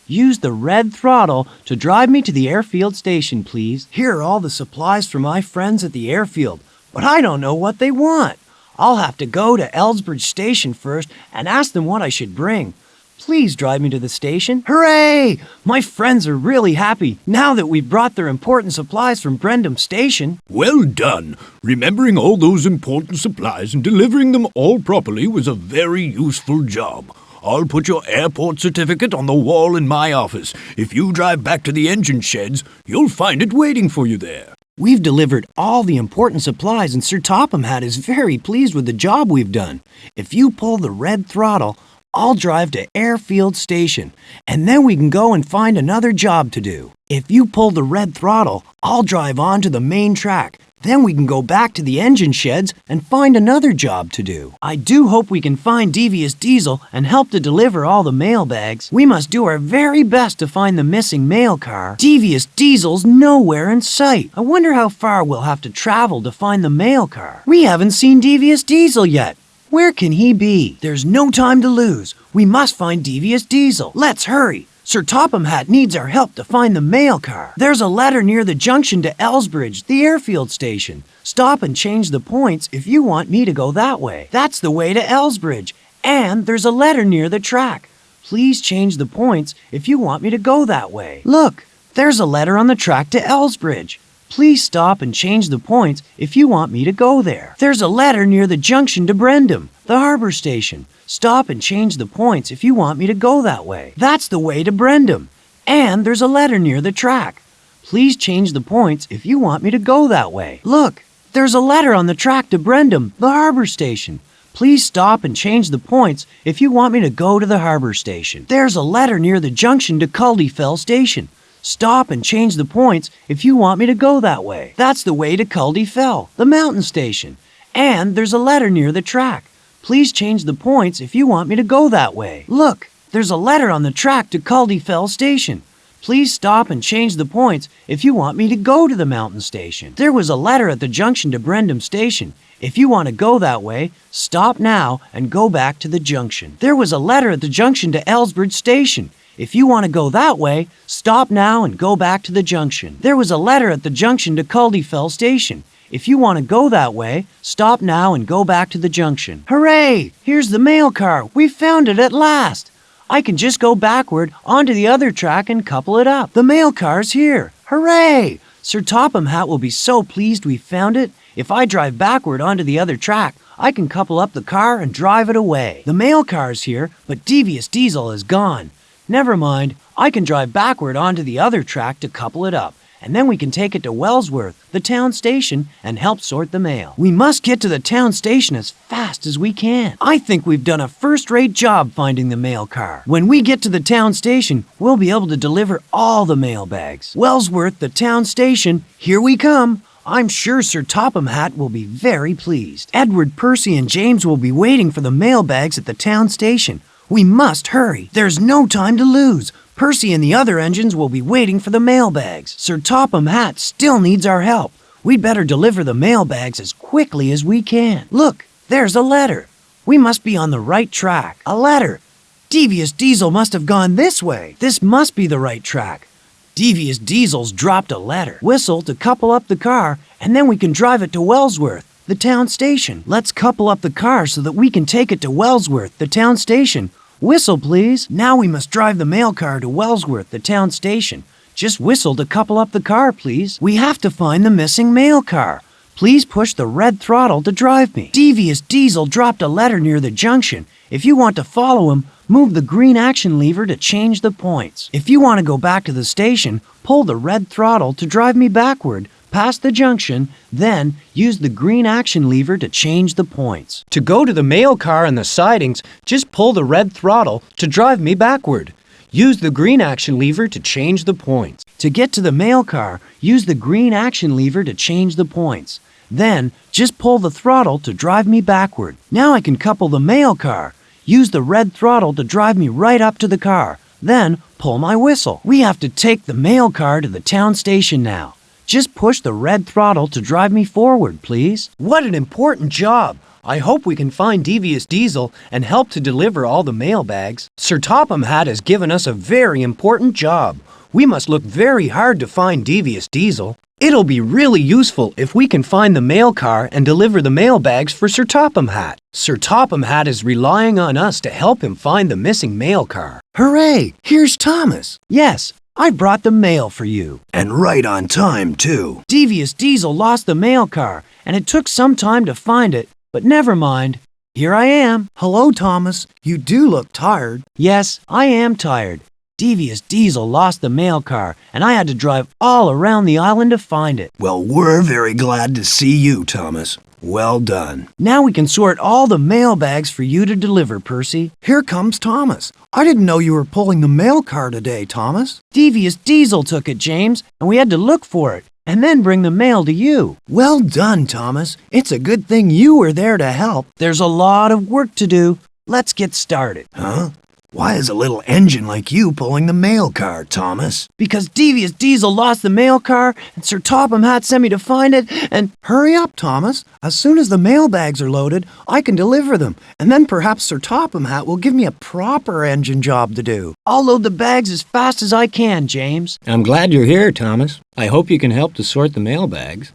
Use the red throttle to drive me to the airfield station, please. Here are all the supplies for my friends at the airfield, but I don't know what they want. I'll have to go to Elsbridge Station first and ask them what I should bring. Please drive me to the station. Hooray! My friends are really happy now that we've brought their important supplies from Brendam Station. Well done. Remembering all those important supplies and delivering them all properly was a very useful job. I'll put your airport certificate on the wall in my office. If you drive back to the engine sheds, you'll find it waiting for you there. We've delivered all the important supplies and Sir Topham Hatt is very pleased with the job we've done. If you pull the red throttle, I'll drive to Airfield Station, and then we can go and find another job to do. If you pull the red throttle, I'll drive on to the main track. Then we can go back to the engine sheds and find another job to do. I do hope we can find Devious Diesel and help to deliver all the mail bags. We must do our very best to find the missing mail car. Devious Diesel's nowhere in sight. I wonder how far we'll have to travel to find the mail car. We haven't seen Devious Diesel yet. Where can he be? There's no time to lose. We must find Devious Diesel. Let's hurry. Sir Topham Hatt needs our help to find the mail car. There's a letter near the junction to Elsbridge, the airfield station. Stop and change the points if you want me to go that way. That's the way to Elsbridge. And there's a letter near the track. Please change the points if you want me to go that way. Look, there's a letter on the track to Elsbridge. Please stop and change the points if you want me to go there. There's a letter near the junction to Brendam, the harbor station. Stop and change the points if you want me to go that way. That's the way to Brendam. And there's a letter near the track. Please change the points if you want me to go that way. Look, there's a letter on the track to Brendam, the harbor station. Please stop and change the points if you want me to go to the harbor station. There's a letter near the junction to Culdifell Station. Stop and change the points if you want me to go that way. That's the way to Culdifell, the mountain station. And there's a letter near the track. Please change the points if you want me to go that way. Look, there's a letter on the track to Culdifell Station. Please stop and change the points if you want me to go to the mountain station. There was a letter at the junction to Brendam Station. If you want to go that way, stop now and go back to the junction. There was a letter at the junction to Elsbridge Station. If you want to go that way, stop now and go back to the junction. There was a letter at the junction to Culdifell Station. If you want to go that way, stop now and go back to the junction. Hooray! Here's the mail car. We found it at last. I can just go backward onto the other track and couple it up. The mail car's here. Hooray! Sir Topham Hatt will be so pleased we found it. If I drive backward onto the other track, I can couple up the car and drive it away. The mail car's here, but Devious Diesel is gone. Never mind, I can drive backward onto the other track to couple it up, and then we can take it to Wellsworth, the town station, and help sort the mail. We must get to the town station as fast as we can. I think we've done a first-rate job finding the mail car. When we get to the town station, we'll be able to deliver all the mail bags. Wellsworth, the town station, here we come. I'm sure Sir Topham Hatt will be very pleased. Edward, Percy, and James will be waiting for the mail bags at the town station. We must hurry. There's no time to lose. Percy and the other engines will be waiting for the mail bags. Sir Topham Hatt still needs our help. We'd better deliver the mail bags as quickly as we can. Look, there's a letter. We must be on the right track. A letter. Devious Diesel must have gone this way. This must be the right track. Devious Diesel's dropped a letter. Whistle to couple up the car, and then we can drive it to Wellsworth, the town station. Let's couple up the car so that we can take it to Wellsworth, the town station. Whistle, please. Now we must drive the mail car to Wellsworth, the town station. Just whistle to couple up the car, please. We have to find the missing mail car. Please push the red throttle to drive me. Devious Diesel dropped a letter near the junction. If you want to follow him, move the green action lever to change the points. If you want to go back to the station, pull the red throttle to drive me backward, past the junction, then use the green action lever to change the points. To go to the mail car and the sidings, just pull the red throttle to drive me backward. Use the green action lever to change the points. To get to the mail car, use the green action lever to change the points. Then, just pull the throttle to drive me backward. Now I can couple the mail car. Use the red throttle to drive me right up to the car. Then, pull my whistle. We have to take the mail car to the town station now. Just push the red throttle to drive me forward, please. What an important job! I hope we can find Devious Diesel and help to deliver all the mail bags. Sir Topham Hatt has given us a very important job. We must look very hard to find Devious Diesel. It'll be really useful if we can find the mail car and deliver the mail bags for Sir Topham Hatt. Sir Topham Hatt is relying on us to help him find the missing mail car. Hooray! Here's Thomas. Yes, I brought the mail for you. And right on time, too. Devious Diesel lost the mail car, and it took some time to find it, but never mind. Here I am. Hello, Thomas. You do look tired. Yes, I am tired. Devious Diesel lost the mail car, and I had to drive all around the island to find it. Well, we're very glad to see you, Thomas. Well done. Now we can sort all the mail bags for you to deliver, Percy. Here comes Thomas. I didn't know you were pulling the mail car today, Thomas. Devious Diesel took it, James, and we had to look for it, and then bring the mail to you. Well done, Thomas. It's a good thing you were there to help. There's a lot of work to do. Let's get started. Huh? Why is a little engine like you pulling the mail car, Thomas? Because Devious Diesel lost the mail car, and Sir Topham Hatt sent me to find it, and... Hurry up, Thomas. As soon as the mail bags are loaded, I can deliver them, and then perhaps Sir Topham Hatt will give me a proper engine job to do. I'll load the bags as fast as I can, James. I'm glad you're here, Thomas. I hope you can help to sort the mail bags.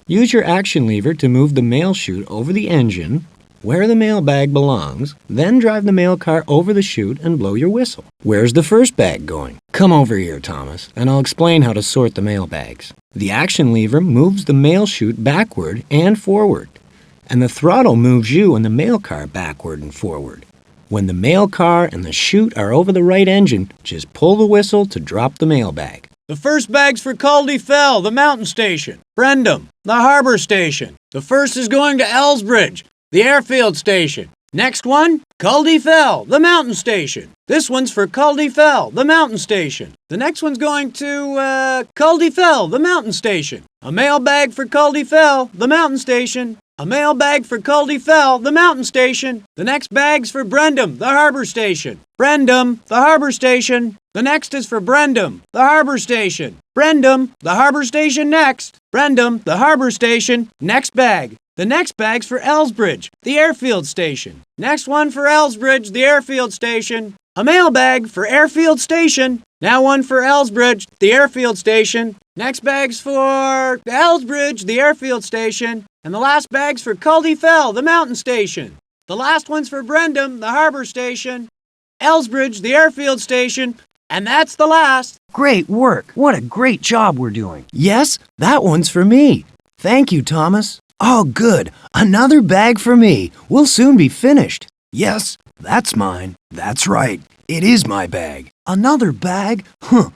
Use your action lever to move the mail chute over the engine, where the mail bag belongs, then drive the mail car over the chute and blow your whistle. Where's the first bag going? Come over here, Thomas, and I'll explain how to sort the mail bags. The action lever moves the mail chute backward and forward, and the throttle moves you and the mail car backward and forward. When the mail car and the chute are over the right engine, just pull the whistle to drop the mail bag. The first bag's for Culdee Fell, the mountain station. Brendam, the harbor station. The first is going to Elsbridge, the airfield station. Next one, Culdee Fell, the mountain station. This one's for Culdee Fell, the mountain station. The next one's going to, Culdee Fell, the mountain station. A mail bag for Culdee Fell, the mountain station. A mail bag for Culdee Fell, the mountain station. The next bag's for Brendam, the harbor station. Brendam, the harbor station. The next is for Brendam, the harbor station. Brendam, the harbor station next. Brendam, the harbor station. Next bag. The next bag's for Elsbridge, the airfield station. Next one for Elsbridge, the airfield station. A mail bag for airfield station. Now one for Elsbridge, the airfield station. Next bag's for Elsbridge, the airfield station. And the last bag's for Culdee Fell, the mountain station. The last one's for Brendam, the harbor station. Elsbridge, the airfield station. And that's the last. Great work. What a great job we're doing. Yes, that one's for me. Thank you, Thomas. Oh, good. Another bag for me. We'll soon be finished. Yes, that's mine. That's right. It is my bag. Another bag? Huh.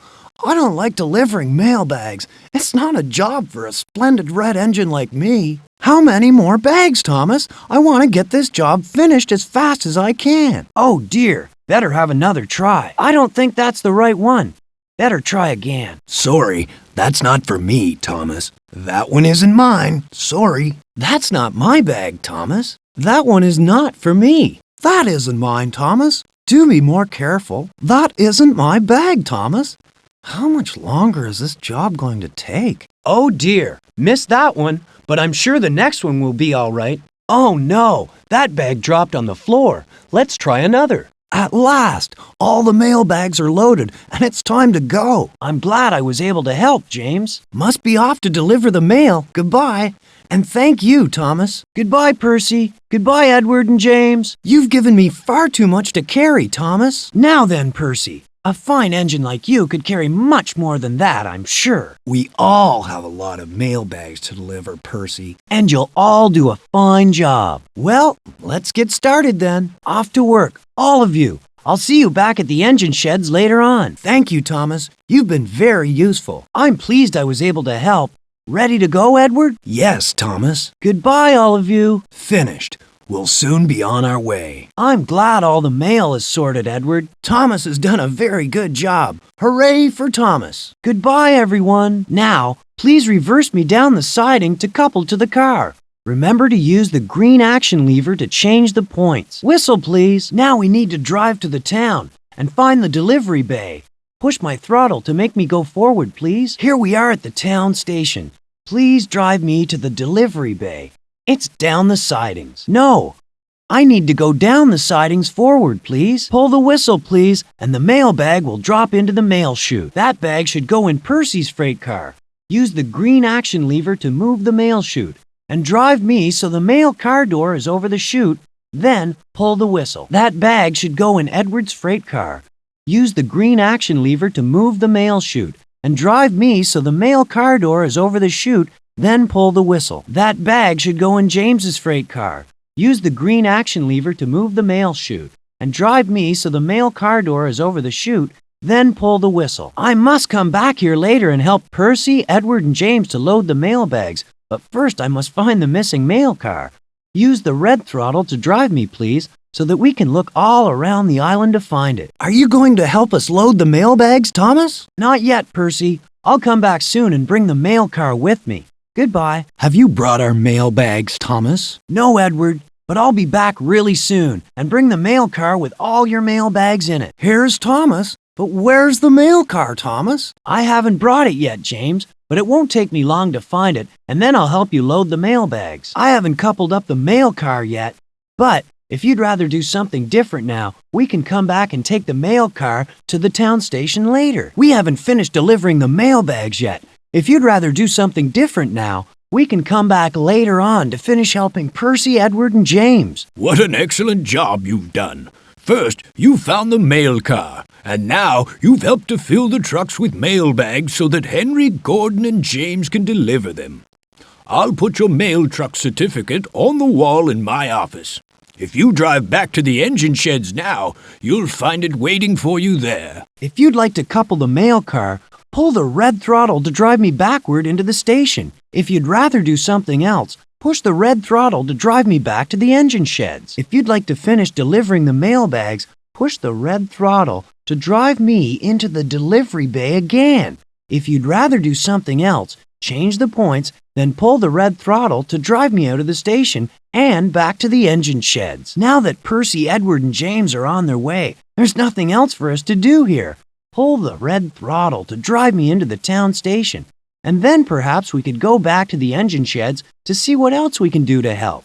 I don't like delivering mail bags. It's not a job for a splendid red engine like me. How many more bags, Thomas? I want to get this job finished as fast as I can. Oh dear, better have another try. I don't think that's the right one. Better try again. Sorry, that's not for me, Thomas. That one isn't mine. Sorry. That's not my bag, Thomas. That one is not for me. That isn't mine, Thomas. Do be more careful. That isn't my bag, Thomas. How much longer is this job going to take? Oh dear, missed that one, but I'm sure the next one will be all right. Oh no, that bag dropped on the floor. Let's try another. At last, all the mail bags are loaded, and it's time to go. I'm glad I was able to help, James. Must be off to deliver the mail. Goodbye. And thank you, Thomas. Goodbye, Percy. Goodbye, Edward and James. You've given me far too much to carry, Thomas. Now then, Percy. A fine engine like you could carry much more than that, I'm sure. We all have a lot of mail bags to deliver, Percy. And you'll all do a fine job. Well, let's get started then. Off to work, all of you. I'll see you back at the engine sheds later on. Thank you, Thomas. You've been very useful. I'm pleased I was able to help. Ready to go, Edward? Yes, Thomas. Goodbye, all of you. Finished. We'll soon be on our way. I'm glad all the mail is sorted, Edward. Thomas has done a very good job. Hooray for Thomas. Goodbye, everyone. Now, please reverse me down the siding to couple to the car. Remember to use the green action lever to change the points. Whistle, please. Now we need to drive to the town and find the delivery bay. Push my throttle to make me go forward, please. Here we are at the town station. Please drive me to the delivery bay. It's down the sidings. No, I need to go down the sidings forward, please. Pull the whistle, please, and the mail bag will drop into the mail chute. That bag should go in Percy's freight car. Use the green action lever to move the mail chute and drive me so the mail car door is over the chute, then pull the whistle. That bag should go in Edward's freight car. Use the green action lever to move the mail chute and drive me so the mail car door is over the chute, then pull the whistle. That bag should go in James's freight car. Use the green action lever to move the mail chute and drive me so the mail car door is over the chute, then pull the whistle. I must come back here later and help Percy, Edward, and James to load the mail bags, but first I must find the missing mail car. Use the red throttle to drive me, please, so that we can look all around the island to find it. Are you going to help us load the mail bags, Thomas? Not yet, Percy. I'll come back soon and bring the mail car with me. Goodbye. Have you brought our mail bags, Thomas? No, Edward, but I'll be back really soon and bring the mail car with all your mail bags in it. Here's Thomas. But where's the mail car, Thomas? I haven't brought it yet, James, but it won't take me long to find it, and then I'll help you load the mail bags. I haven't coupled up the mail car yet, but if you'd rather do something different now, we can come back and take the mail car to the town station later. We haven't finished delivering the mail bags yet. If you'd rather do something different now, we can come back later on to finish helping Percy, Edward, and James. What an excellent job you've done. First, you found the mail car, and now you've helped to fill the trucks with mail bags so that Henry, Gordon, and James can deliver them. I'll put your mail truck certificate on the wall in my office. If you drive back to the engine sheds now, you'll find it waiting for you there. If you'd like to couple the mail car, pull the red throttle to drive me backward into the station. If you'd rather do something else, push the red throttle to drive me back to the engine sheds. If you'd like to finish delivering the mail bags, push the red throttle to drive me into the delivery bay again. If you'd rather do something else, change the points, then pull the red throttle to drive me out of the station and back to the engine sheds. Now that Percy, Edward, and James are on their way, there's nothing else for us to do here. Pull the red throttle to drive me into the town station, and then perhaps we could go back to the engine sheds to see what else we can do to help.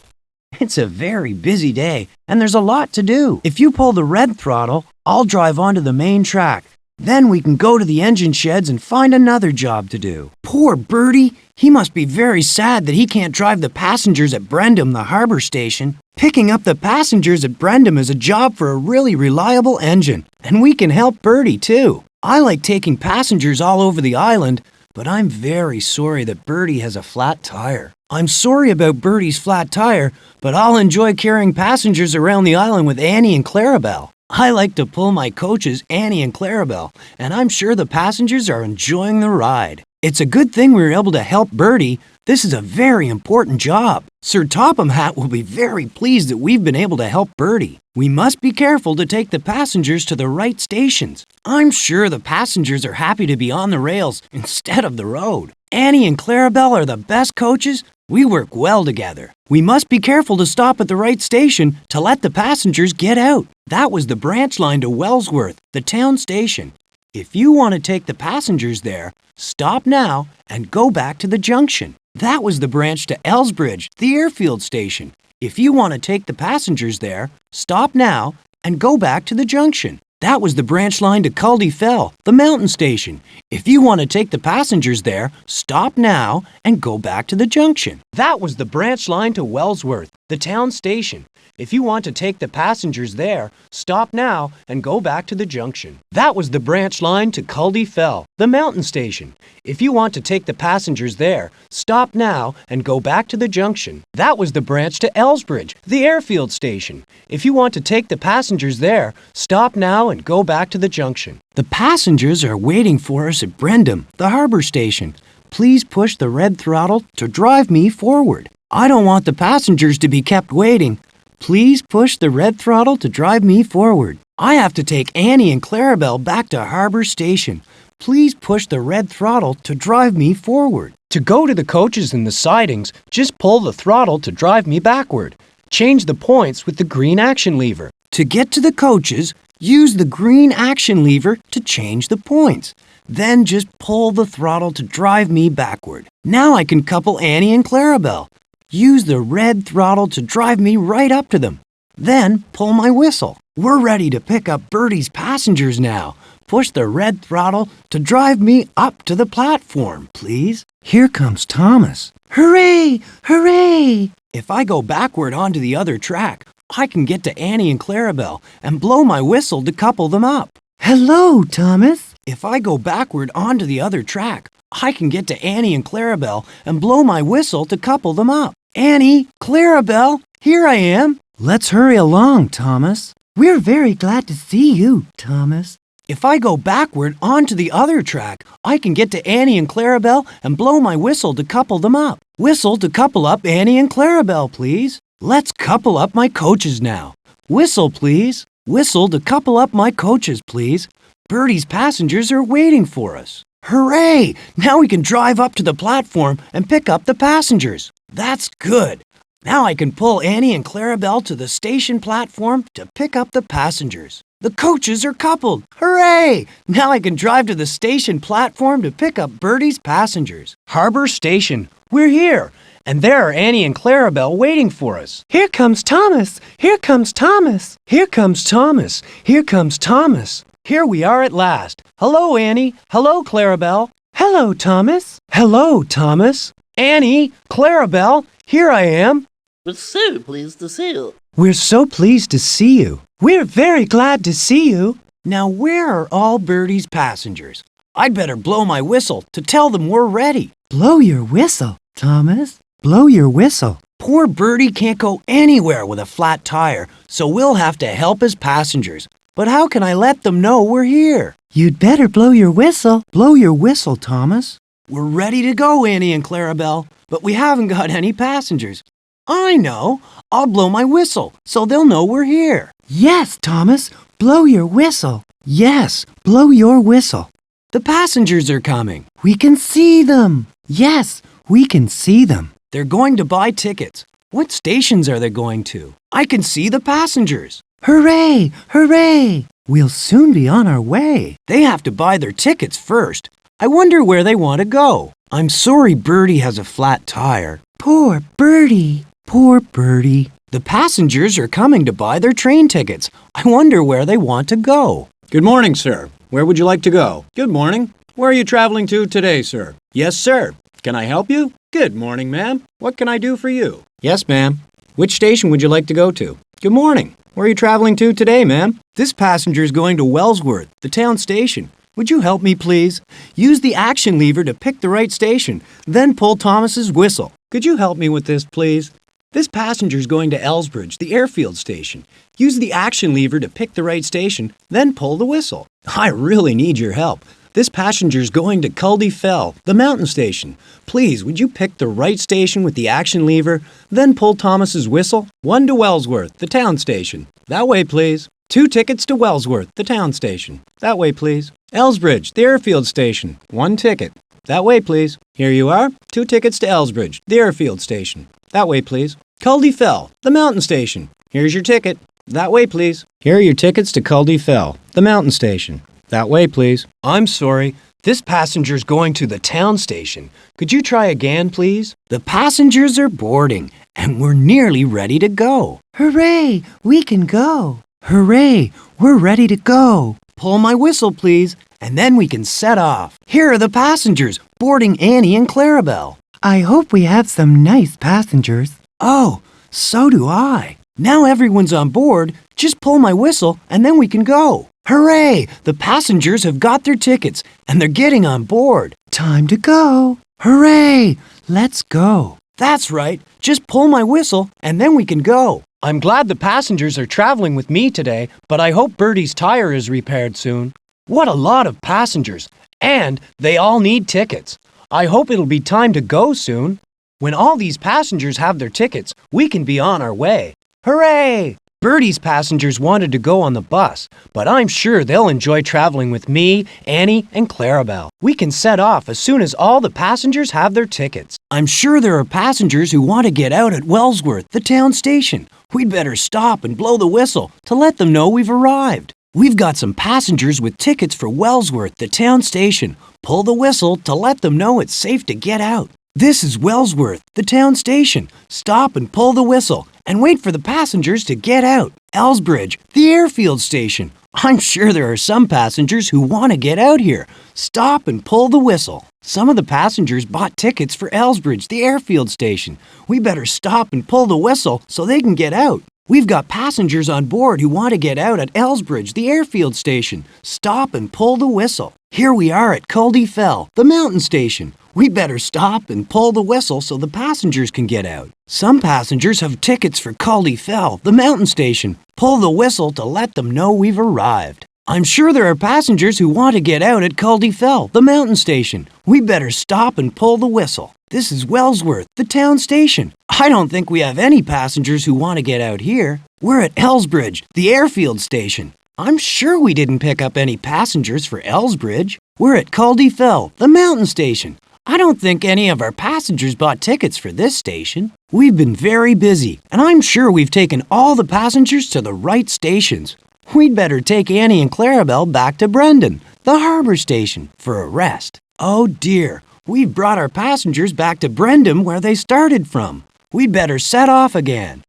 It's a very busy day, and there's a lot to do. If you pull the red throttle, I'll drive onto the main track. Then we can go to the engine sheds and find another job to do. Poor Bertie. He must be very sad that he can't drive the passengers at Brendam, the harbor station. Picking up the passengers at Brendam is a job for a really reliable engine, and we can help Bertie too. I like taking passengers all over the island, but I'm very sorry that Bertie has a flat tire. I'm sorry about Bertie's flat tire, but I'll enjoy carrying passengers around the island with Annie and Clarabelle. I like to pull my coaches, Annie and Clarabelle, and I'm sure the passengers are enjoying the ride. It's a good thing we were able to help Bertie. This is a very important job. Sir Topham Hatt will be very pleased that we've been able to help Bertie. We must be careful to take the passengers to the right stations. I'm sure the passengers are happy to be on the rails instead of the road. Annie and Clarabelle are the best coaches. We work well together. We must be careful to stop at the right station to let the passengers get out. That was the branch line to Wellsworth, the town station. If you want to take the passengers there, stop now and go back to the junction. That was the branch to Elsbridge, the airfield station. If you want to take the passengers there, stop now and go back to the junction. That was the branch line to Culdee Fell, the mountain station. If you want to take the passengers there, stop now and go back to the junction. That was the branch line to Wellsworth, the town station. If you want to take the passengers there, stop now and go back to the junction. That was the branch line to Culdee Fell, the mountain station. If you want to take the passengers there, stop now and go back to the junction. That was the branch to Elsbridge, the airfield station. If you want to take the passengers there, stop now and go back to the junction. The passengers are waiting for us at Brendam, the harbor station. Please push the red throttle to drive me forward. I don't want the passengers to be kept waiting. Please push the red throttle to drive me forward. I have to take Annie and Clarabelle back to Harbor Station. Please push the red throttle to drive me forward. To go to the coaches and the sidings, just pull the throttle to drive me backward. Change the points with the green action lever. To get to the coaches, use the green action lever to change the points. Then just pull the throttle to drive me backward. Now I can couple Annie and Clarabelle. Use the red throttle to drive me right up to them. Then pull my whistle. We're ready to pick up Bertie's passengers now. push the red throttle to drive me up to the platform, please. Here comes Thomas. Hooray! Hooray! If I go backward onto the other track, I can get to Annie and Clarabelle and blow my whistle to couple them up. Hello, Thomas. If I go backward onto the other track, I can get to Annie and Clarabelle and blow my whistle to couple them up. Annie, Clarabelle, here I am. Let's hurry along, Thomas. We're very glad to see you, Thomas. If I go backward onto the other track, I can get to Annie and Clarabelle and blow my whistle to couple them up. Whistle to couple up Annie and Clarabelle, please. Let's couple up my coaches now. Whistle, please. Whistle to couple up my coaches, please. Birdie's passengers are waiting for us. Hooray! Now we can drive up to the platform and pick up the passengers. That's good. Now I can pull Annie and Clarabelle to the station platform to pick up the passengers. The coaches are coupled. Hooray! Now I can drive to the station platform to pick up Birdie's passengers. Harbor Station, we're here. And there are Annie and Clarabelle waiting for us. Here comes Thomas. Here comes Thomas. Here comes Thomas. Here comes Thomas. Here we are at last. Hello, Annie. Hello, Clarabelle. Hello, Thomas. Hello, Thomas. Annie, Clarabelle, here I am. We're so pleased to see you. We're so pleased to see you. We're very glad to see you. Now where are all Birdie's passengers? I'd better blow my whistle to tell them we're ready. Blow your whistle, Thomas. Blow your whistle. Poor Birdie can't go anywhere with a flat tire, so we'll have to help his passengers. But how can I let them know we're here? You'd better blow your whistle. Blow your whistle, Thomas. We're ready to go, Annie and Clarabelle, but we haven't got any passengers. I know. I'll blow my whistle so they'll know we're here. Yes, Thomas. Blow your whistle. Yes, Blow your whistle. the passengers are coming. We can see them. Yes, we can see them. They're going to buy tickets. What stations are they going to? I can see the passengers. Hooray! Hooray! We'll soon be on our way. They have to buy their tickets first. I wonder where they want to go. I'm sorry Birdie has a flat tire. Poor Birdie. Poor Birdie. The passengers are coming to buy their train tickets. I wonder where they want to go. Good morning, sir. Where would you like to go? Good morning. Where are you traveling to today, sir? Yes, sir. Can I help you? Good morning, ma'am. What can I do for you? Yes, ma'am. Which station would you like to go to? Good morning. Where are you traveling to today, ma'am? This passenger is going to Wellsworth, the town station. Would you help me, please? Use the action lever to pick the right station, then pull Thomas's whistle. Could you help me with this, please? This passenger is going to Elsbridge, the airfield station. Use the action lever to pick the right station, then pull the whistle. I really need your help. This passenger is going to Culdy Fell, the mountain station. Please, would you pick the right station with the action lever, then pull Thomas's whistle? 1 to Wellsworth, the town station. That way, please. 2 tickets to Wellsworth, the town station. That way, please. Elsbridge, the airfield station. 1 ticket. That way, please. Here you are. 2 tickets to Elsbridge, the airfield station. That way, please. Culdy Fell, the mountain station. Here's your ticket. That way, please. Here are your tickets to Culdy Fell, the mountain station. That way, please. I'm sorry. This passenger's going to the town station. Could you try again, please? The passengers are boarding, and we're nearly ready to go. Hooray! We can go. Hooray! We're ready to go. Pull my whistle, please, and then we can set off. Here are the passengers boarding Annie and Clarabelle. I hope we have some nice passengers. Oh, so do I. Now everyone's on board. Just pull my whistle, and then we can go. Hooray! The passengers have got their tickets, and they're getting on board. Time to go. Hooray! Let's go. That's right. Just pull my whistle, and then we can go. I'm glad the passengers are traveling with me today, but I hope Birdie's tire is repaired soon. What a lot of passengers, and they all need tickets. I hope it'll be time to go soon. When all these passengers have their tickets, we can be on our way. Hooray! Birdie's passengers wanted to go on the bus, but I'm sure they'll enjoy traveling with me, Annie, and Clarabelle. We can set off as soon as all the passengers have their tickets. I'm sure there are passengers who want to get out at Wellsworth, the town station. We'd better stop and blow the whistle to let them know we've arrived. We've got some passengers with tickets for Wellsworth, the town station. Pull the whistle to let them know it's safe to get out. This is Wellsworth, the town station. Stop and pull the whistle, and wait for the passengers to get out. Elsbridge, the airfield station. I'm sure there are some passengers who want to get out here. Stop and pull the whistle. Some of the passengers bought tickets for Elsbridge, the airfield station. We better stop and pull the whistle so they can get out. We've got passengers on board who want to get out at Elsbridge, the airfield station. Stop and pull the whistle. Here we are at Culdee Fell, the mountain station. We better stop and pull the whistle so the passengers can get out. Some passengers have tickets for Culdee Fell, the mountain station. Pull the whistle to let them know we've arrived. I'm sure there are passengers who want to get out at Culdee Fell, the mountain station. We better stop and pull the whistle. This is Wellsworth, the town station. I don't think we have any passengers who want to get out here. We're at Elsbridge, the airfield station. I'm sure we didn't pick up any passengers for Elsbridge. We're at Culdee Fell, the mountain station. I don't think any of our passengers bought tickets for this station. We've been very busy, and I'm sure we've taken all the passengers to the right stations. We'd better take Annie and Clarabelle back to Brendan, the harbor station, for a rest. Oh dear, we've brought our passengers back to Brendan where they started from. We'd better set off again.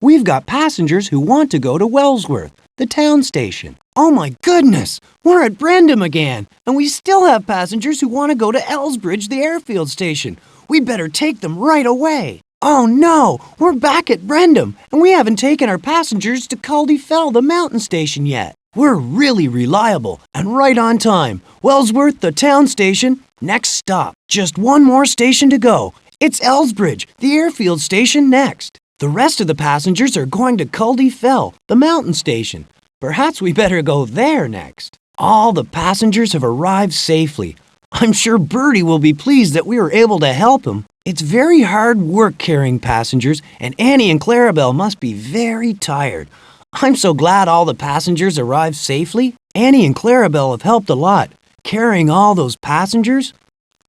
We've got passengers who want to go to Wellsworth, the town station. Oh my goodness, we're at Brendan again, and we still have passengers who want to go to Elsbridge, the airfield station. We'd better take them right away. Oh no, we're back at Brendan, and we haven't taken our passengers to Culdee Fell, the mountain station yet. We're really reliable and right on time. Wellsworth, the town station. Next stop. Just one more station to go. It's Elsbridge, the airfield station next. The rest of the passengers are going to Culdee Fell, the mountain station. Perhaps we better go there next. All the passengers have arrived safely. I'm sure Bertie will be pleased that we were able to help him. It's very hard work carrying passengers, and Annie and Clarabelle must be very tired. I'm so glad all the passengers arrived safely. Annie and Clarabelle have helped a lot, carrying all those passengers.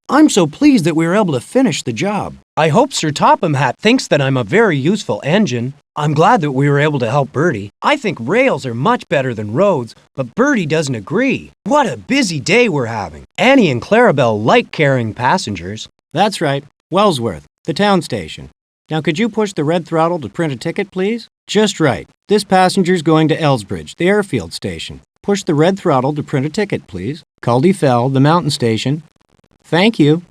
I'm so pleased that we were able to finish the job. I hope Sir Topham Hatt thinks that I'm a very useful engine. I'm glad that we were able to help Bertie. I think rails are much better than roads, but Bertie doesn't agree. What a busy day we're having. Annie and Clarabelle like carrying passengers. That's right, Wellsworth, the town station. Now could you push the red throttle to print a ticket, please? Just right. This passenger's going to Elsbridge, the airfield station. Push the red throttle to print a ticket, please. Culdee Fell, the mountain station. Thank you.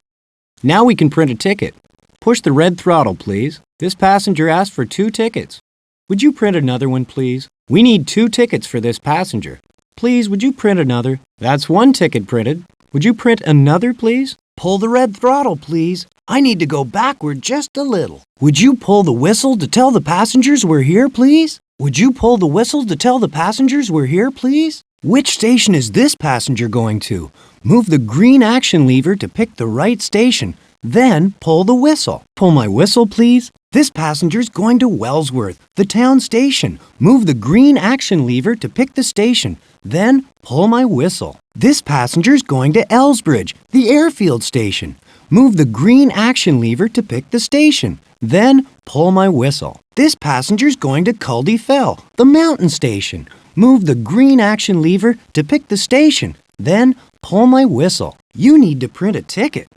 Now we can print a ticket. Push the red throttle, please. This passenger asked for 2 tickets. Would you print another one, please? We need 2 tickets for this passenger. Please, would you print another? That's 1 ticket printed. Would you print another, please? Pull the red throttle, please. I need to go backward just a little. Would you pull the whistle to tell the passengers we're here, please? Would you pull the whistle to tell the passengers we're here, please? Which station is this passenger going to? Move the green action lever to pick the right station. Then pull the whistle. Pull my whistle, please. This passenger's going to Wellsworth, the town station. Move the green action lever to pick the station. Then pull my whistle. This passenger's going to Elsbridge, the airfield station. Move the green action lever to pick the station. Then pull my whistle. This passenger's going to Culdee Fell, the mountain station. Move the green action lever to pick the station. Then pull my whistle. You need to print a ticket.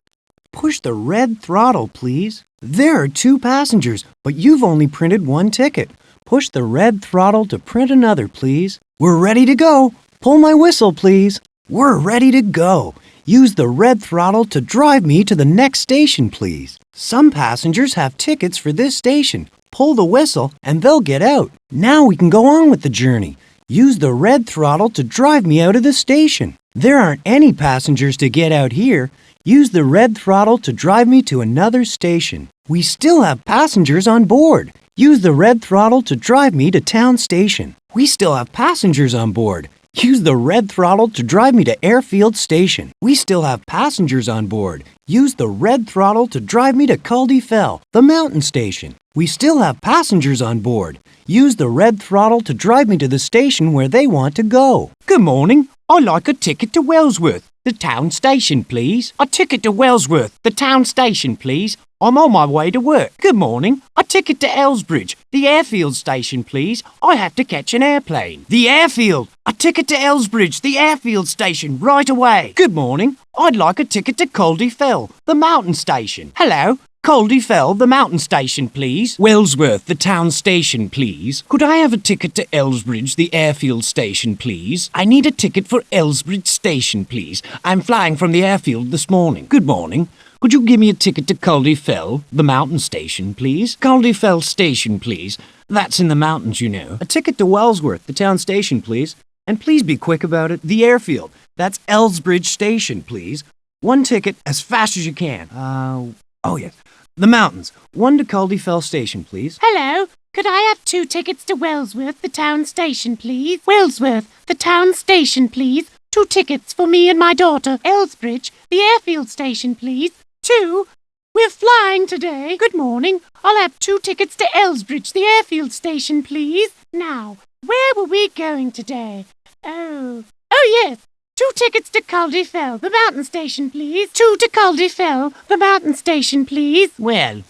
Push the red throttle, please. There are 2 passengers, but you've only printed 1 ticket. Push the red throttle to print another, please. We're ready to go. Pull my whistle, please. We're ready to go. Use the red throttle to drive me to the next station, please. Some passengers have tickets for this station. Pull the whistle and they'll get out. Now we can go on with the journey. Use the red throttle to drive me out of the station. There aren't any passengers to get out here. Use the red throttle to drive me to another station. We still have passengers on board. Use the red throttle to drive me to town station. We still have passengers on board. Use the red throttle to drive me to airfield station. We still have passengers on board. Use the red throttle to drive me to Culdee Fell, the mountain station. We still have passengers on board. Use the red throttle to drive me to the station where they want to go. Good morning. I'd like a ticket to Wellsworth, the town station, please. A ticket to Wellsworth, the town station, please. I'm on my way to work. Good morning. A ticket to Elsbridge, the airfield station, please. I have to catch an airplane. The airfield. A ticket to Elsbridge, the airfield station, right away. Good morning. I'd like a ticket to Culdee Fell, the mountain station. Hello. Caldy Fell, the mountain station, please. Wellsworth, the town station, please. Could I have a ticket to Elsbridge, the airfield station, please? I need a ticket for Elsbridge station, please. I'm flying from the airfield this morning. Good morning. Could you give me a ticket to Caldy Fell, the mountain station, please? Caldy Fell station, please. That's in the mountains, you know. A ticket to Wellsworth, the town station, please. And please be quick about it. The airfield. That's Elsbridge station, please. One ticket as fast as you can. Oh yes. The mountains. One to Caldy Fell station, please. Hello. Could I have 2 tickets to Wellsworth, the town station, please? Wellsworth, the town station, please. 2 tickets for me and my daughter. Elsbridge, the airfield station, please. 2. We're flying today. Good morning. I'll have 2 tickets to Elsbridge, the airfield station, please. Now, where were we going today? Oh yes. 2 tickets to Caldy Fell, the mountain station, please. 2 to Caldy Fell, the mountain station, please. Well,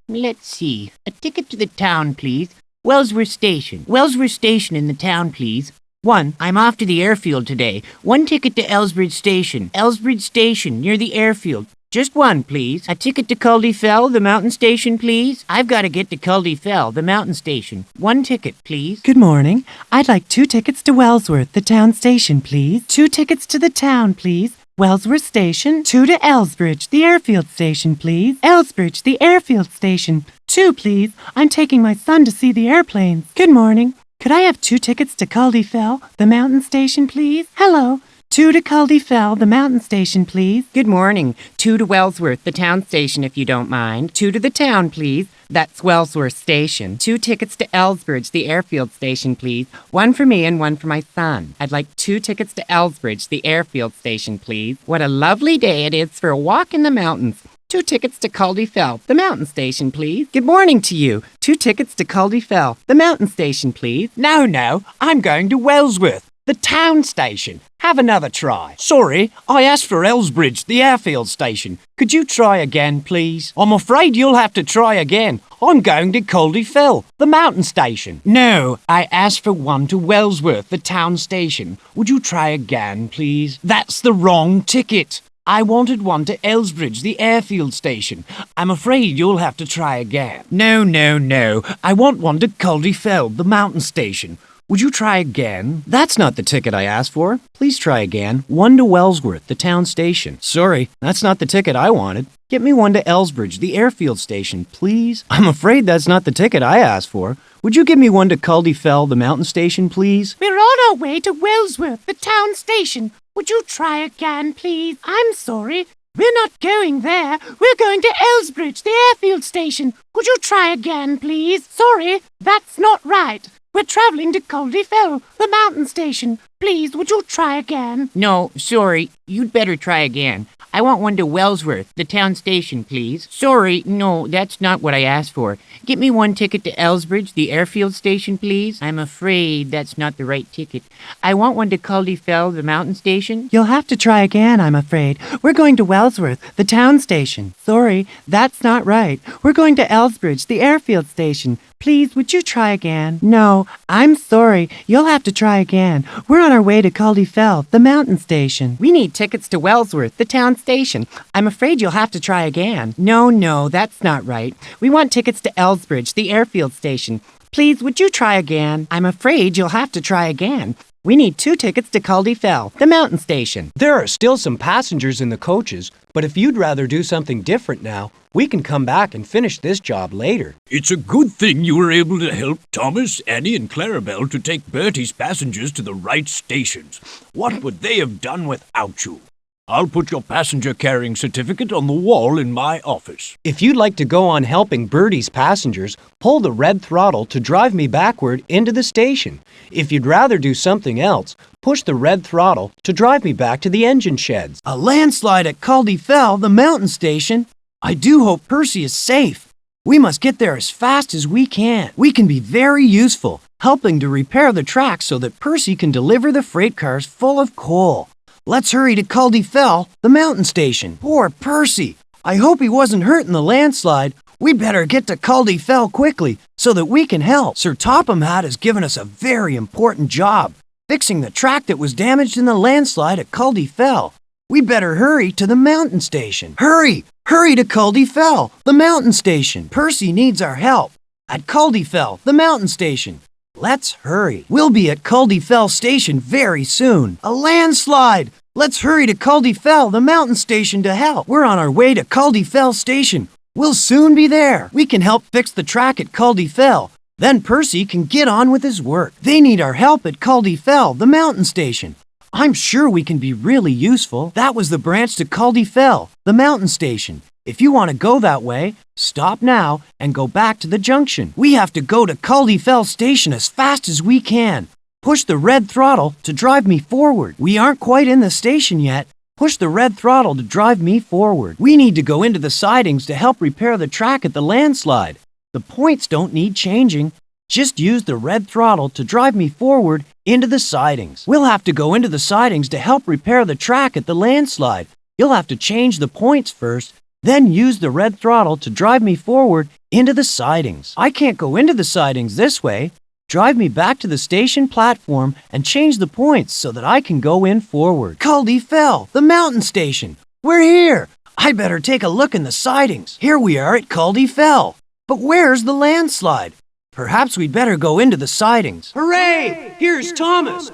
let's see. A ticket to the town, please. Wellsworth Station. Wellsworth Station in the town, please. 1. I'm off to the airfield today. 1 ticket to Elsbridge Station. Elsbridge Station, near the airfield. Just 1, please. A ticket to Caldy Fell, the mountain station, please. I've got to get to Caldy Fell, the mountain station. 1 ticket, please. Good morning. I'd like 2 tickets to Wellsworth, the town station, please. 2 tickets to the town, please. Wellsworth Station. 2 to Elsbridge, the airfield station, please. Elsbridge, the airfield station. 2, please. I'm taking my son to see the airplanes. Good morning. Could I have 2 tickets to Caldy Fell, the mountain station, please? Hello. 2 to Caldy Fell, the mountain station, please. Good morning. 2 to Wellsworth, the town station, if you don't mind. 2 to the town, please. That's Wellsworth Station. 2 tickets to Elsbridge, the airfield station, please. 1 for me and 1 for my son. I'd like 2 tickets to Elsbridge, the airfield station, please. What a lovely day it is for a walk in the mountains. 2 tickets to Caldy Fell, the mountain station, please. Good morning to you. 2 tickets to Caldy Fell, the mountain station, please. No, I'm going to Wellsworth, the town station. Have another try. Sorry, I asked for Elsbridge, the airfield station. Could you try again, please? I'm afraid you'll have to try again. I'm going to Caldy Fell, the mountain station. No, I asked for 1 to Wellsworth, the town station. Would you try again, please? That's the wrong ticket. I wanted 1 to Elsbridge, the airfield station. I'm afraid you'll have to try again. No. I want 1 to Caldy Fell, the mountain station. Would you try again? That's not the ticket I asked for. Please try again. 1 to Wellsworth, the town station. Sorry, that's not the ticket I wanted. Get me 1 to Elsbridge, the airfield station, please. I'm afraid that's not the ticket I asked for. Would you give me 1 to Caldy Fell, the mountain station, please? We're on our way to Wellsworth, the town station. Would you try again, please? I'm sorry. We're not going there. We're going to Elsbridge, the airfield station. Would you try again, please? Sorry, that's not right. We're traveling to Caldy Fell, the mountain station. Please, would you try again? No, sorry. You'd better try again. I want 1 to Wellsworth, the town station, please. Sorry, no, that's not what I asked for. Get me 1 ticket to Elsbridge, the airfield station, please. I'm afraid that's not the right ticket. I want 1 to Caldy Fell, the mountain station. You'll have to try again, I'm afraid. We're going to Wellsworth, the town station. Sorry, that's not right. We're going to Elsbridge, the airfield station. Please, would you try again? No, I'm sorry. You'll have to try again. We're on our way to Caldy Fell, the mountain station. We need tickets to Wellsworth, the town station. I'm afraid you'll have to try again. No, that's not right. We want tickets to Elsbridge, the airfield station. Please, would you try again? I'm afraid you'll have to try again. We need 2 tickets to Caldy Fell, the mountain station. There are still some passengers in the coaches, but if you'd rather do something different now, we can come back and finish this job later. It's a good thing you were able to help Thomas, Annie, and Clarabelle to take Bertie's passengers to the right stations. What would they have done without you? I'll put your passenger carrying certificate on the wall in my office. If you'd like to go on helping Bertie's passengers, pull the red throttle to drive me backward into the station. If you'd rather do something else, push the red throttle to drive me back to the engine sheds. A landslide at Caldy Fell, the mountain station. I do hope Percy is safe. We must get there as fast as we can. We can be very useful, helping to repair the tracks so that Percy can deliver the freight cars full of coal. Let's hurry to Caldy Fell, the mountain station. Poor Percy. I hope he wasn't hurt in the landslide. We'd better get to Caldy Fell quickly so that we can help. Sir Topham Hatt has given us a very important job, fixing the track that was damaged in the landslide at Caldy Fell. We better hurry to the mountain station. Hurry! Hurry to Culdee Fell, the mountain station. Percy needs our help. At Culdee Fell, the mountain station. Let's hurry. We'll be at Culdee Fell station very soon. A landslide! Let's hurry to Culdee Fell, the mountain station to help. We're on our way to Culdee Fell station. We'll soon be there. We can help fix the track at Culdee Fell. Then Percy can get on with his work. They need our help at Culdee Fell, the mountain station. I'm sure we can be really useful. That was the branch to Culdee Fell, the mountain station. If you want to go that way, stop now and go back to the junction. We have to go to Culdee Fell station as fast as we can. Push the red throttle to drive me forward. We aren't quite in the station yet. Push the red throttle to drive me forward. We need to go into the sidings to help repair the track at the landslide. The points don't need changing. Just use the red throttle to drive me forward into the sidings. We'll have to go into the sidings to help repair the track at the landslide. You'll have to change the points first, then use the red throttle to drive me forward into the sidings. I can't go into the sidings this way. Drive me back to the station platform and change the points so that I can go in forward. Culdee Fell, the mountain station. We're here. I better take a look in the sidings. Here we are at Culdee Fell. But where's the landslide? Perhaps we'd better go into the sidings. Hooray! Here's Thomas.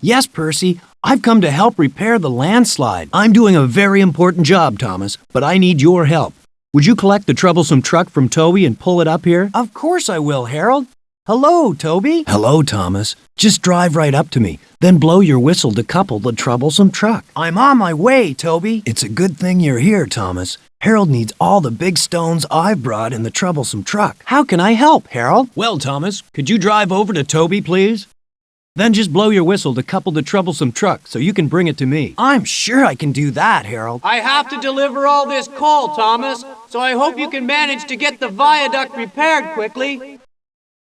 Yes, Percy. I've come to help repair the landslide. I'm doing a very important job, Thomas, but I need your help. Would you collect the troublesome truck from Toby and pull it up here? Of course I will, Harold. Hello, Toby. Hello, Thomas. Just drive right up to me, then blow your whistle to couple the troublesome truck. I'm on my way, Toby. It's a good thing you're here, Thomas. Harold needs all the big stones I've brought in the troublesome truck. How can I help, Harold? Well, Thomas, could you drive over to Toby, please? Then just blow your whistle to couple the troublesome truck so you can bring it to me. I'm sure I can do that, Harold. I have to deliver all this coal, Thomas, so I hope you can manage to get the viaduct repaired quickly.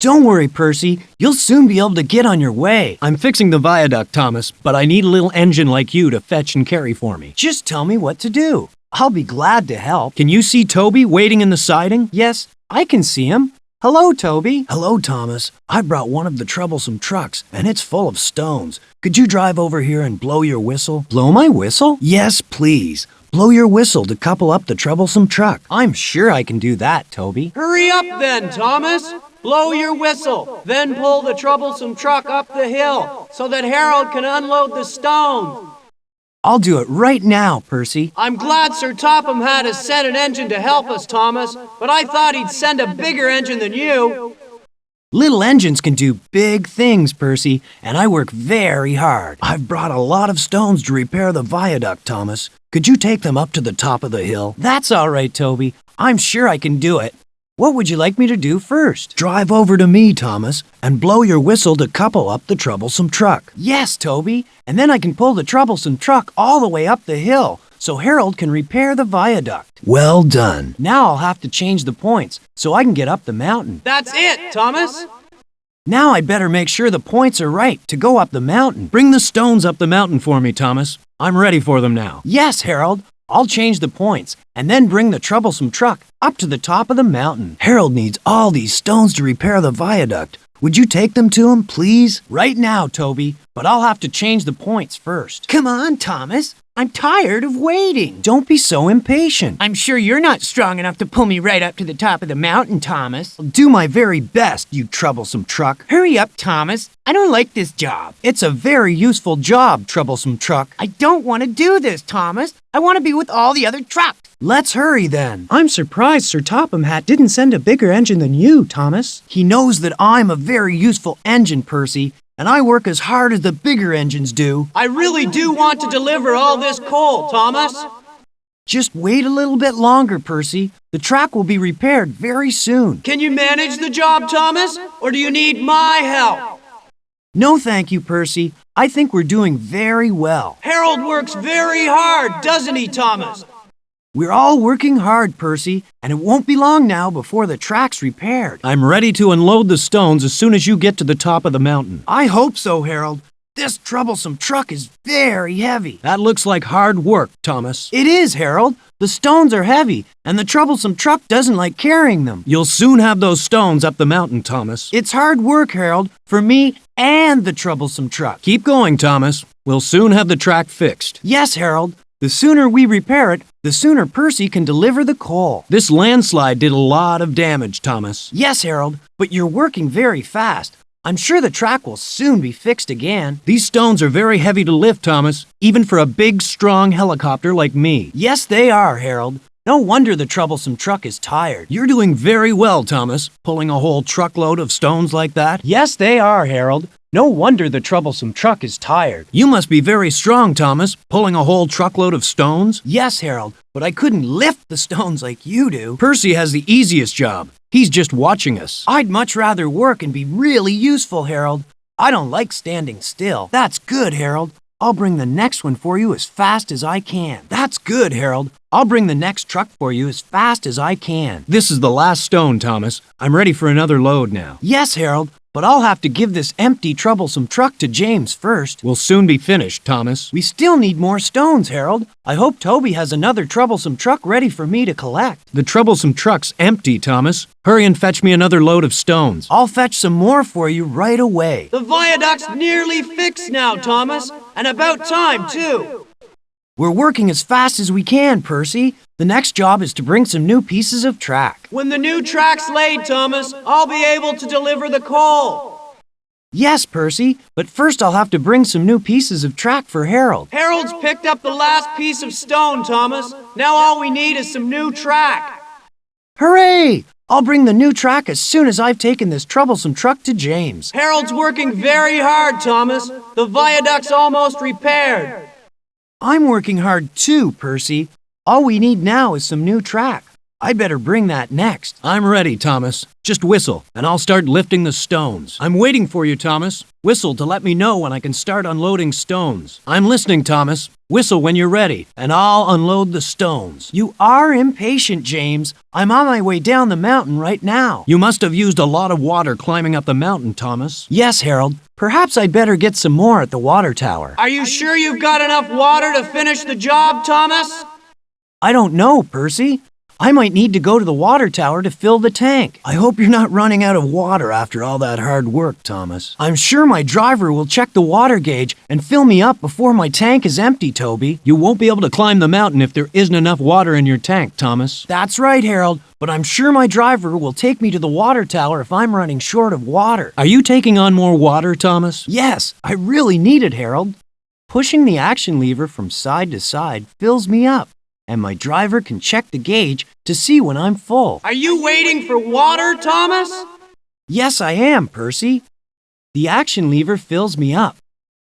Don't worry, Percy. You'll soon be able to get on your way. I'm fixing the viaduct, Thomas, but I need a little engine like you to fetch and carry for me. Just tell me what to do. I'll be glad to help. Can you see Toby waiting in the siding? Yes, I can see him. Hello, Toby. Hello, Thomas. I brought one of the troublesome trucks, and it's full of stones. Could you drive over here and blow your whistle? Blow my whistle? Yes, please. Blow your whistle to couple up the troublesome truck. I'm sure I can do that, Toby. Hurry up then, Thomas. Blow your whistle, then pull the troublesome truck up the hill so that Harold can unload the stone. I'll do it right now, Percy. I'm glad Sir Topham had us send an engine to help us, Thomas, but I thought he'd send a bigger engine than you. Little engines can do big things, Percy, and I work very hard. I've brought a lot of stones to repair the viaduct, Thomas. Could you take them up to the top of the hill? That's all right, Toby. I'm sure I can do it. What would you like me to do first? Drive over to me, Thomas, and blow your whistle to couple up the troublesome truck. Yes, Toby, and then I can pull the troublesome truck all the way up the hill so Harold can repair the viaduct. Well done. Now I'll have to change the points so I can get up the mountain. That's it, Thomas. Now I'd better make sure the points are right to go up the mountain. Bring the stones up the mountain for me, Thomas. I'm ready for them now. Yes, Harold. I'll change the points and then bring the troublesome truck up to the top of the mountain. Harold needs all these stones to repair the viaduct. Would you take them to him, please? Right now, Toby, but I'll have to change the points first. Come on, Thomas. I'm tired of waiting. Don't be so impatient. I'm sure you're not strong enough to pull me right up to the top of the mountain, Thomas. I'll do my very best, you troublesome truck. Hurry up, Thomas. I don't like this job. It's a very useful job, troublesome truck. I don't want to do this, Thomas. I want to be with all the other trucks. Let's hurry then. I'm surprised Sir Topham Hatt didn't send a bigger engine than you, Thomas. He knows that I'm a very useful engine, Percy, and I work as hard as the bigger engines do. I really do want to deliver all this coal, Thomas. Just wait a little bit longer, Percy. The track will be repaired very soon. Can you manage the job, Thomas, or do you need my help? No, thank you, Percy. I think we're doing very well. Harold works very hard, doesn't he, Thomas? We're all working hard, Percy, and it won't be long now before the track's repaired. I'm ready to unload the stones as soon as you get to the top of the mountain. I hope so, Harold. This troublesome truck is very heavy. That looks like hard work, Thomas. It is, Harold. The stones are heavy, and the troublesome truck doesn't like carrying them. You'll soon have those stones up the mountain, Thomas. It's hard work, Harold, for me and the troublesome truck. Keep going, Thomas. We'll soon have the track fixed. Yes, Harold. The sooner we repair it, the sooner Percy can deliver the coal. This landslide did a lot of damage, Thomas. Yes, Harold, but you're working very fast. I'm sure the track will soon be fixed again. These stones are very heavy to lift, Thomas, even for a big, strong helicopter like me. Yes, they are, Harold. No wonder the troublesome truck is tired. You're doing very well, Thomas, pulling a whole truckload of stones like that. Yes, they are, Harold. No wonder the troublesome truck is tired. You must be very strong, Thomas, pulling a whole truckload of stones. Yes, Harold, but I couldn't lift the stones like you do. Percy has the easiest job. He's just watching us. I'd much rather work and be really useful, Harold. I don't like standing still. That's good, Harold. I'll bring the next one for you as fast as I can. That's good, Harold. I'll bring the next truck for you as fast as I can. This is the last stone, Thomas. I'm ready for another load now. Yes, Harold, but I'll have to give this empty, troublesome truck to James first. We'll soon be finished, Thomas. We still need more stones, Harold. I hope Toby has another troublesome truck ready for me to collect. The troublesome truck's empty, Thomas. Hurry and fetch me another load of stones. I'll fetch some more for you right away. The viaduct's nearly fixed now, Thomas, and about time, too. We're working as fast as we can, Percy. The next job is to bring some new pieces of track. When the new track's laid, Thomas, I'll be able to deliver the coal. Yes, Percy, but first I'll have to bring some new pieces of track for Harold. Harold's picked up the last piece of stone, Thomas. Now all we need is some new track. Hooray! I'll bring the new track as soon as I've taken this troublesome truck to James. Harold's working very hard, Thomas. The viaduct's almost repaired. I'm working hard too, Percy. All we need now is some new track. I'd better bring that next. I'm ready, Thomas. Just whistle, and I'll start lifting the stones. I'm waiting for you, Thomas. Whistle to let me know when I can start unloading stones. I'm listening, Thomas. Whistle when you're ready, and I'll unload the stones. You are impatient, James. I'm on my way down the mountain right now. You must have used a lot of water climbing up the mountain, Thomas. Yes, Harold. Perhaps I'd better get some more at the water tower. Are you sure you've got enough water to finish the job, Thomas? I don't know, Percy. I might need to go to the water tower to fill the tank. I hope you're not running out of water after all that hard work, Thomas. I'm sure my driver will check the water gauge and fill me up before my tank is empty, Toby. You won't be able to climb the mountain if there isn't enough water in your tank, Thomas. That's right, Harold, but I'm sure my driver will take me to the water tower if I'm running short of water. Are you taking on more water, Thomas? Yes, I really need it, Harold. Pushing the action lever from side to side fills me up, and my driver can check the gauge to see when I'm full. Are you waiting for water, Thomas? Yes, I am, Percy. The action lever fills me up,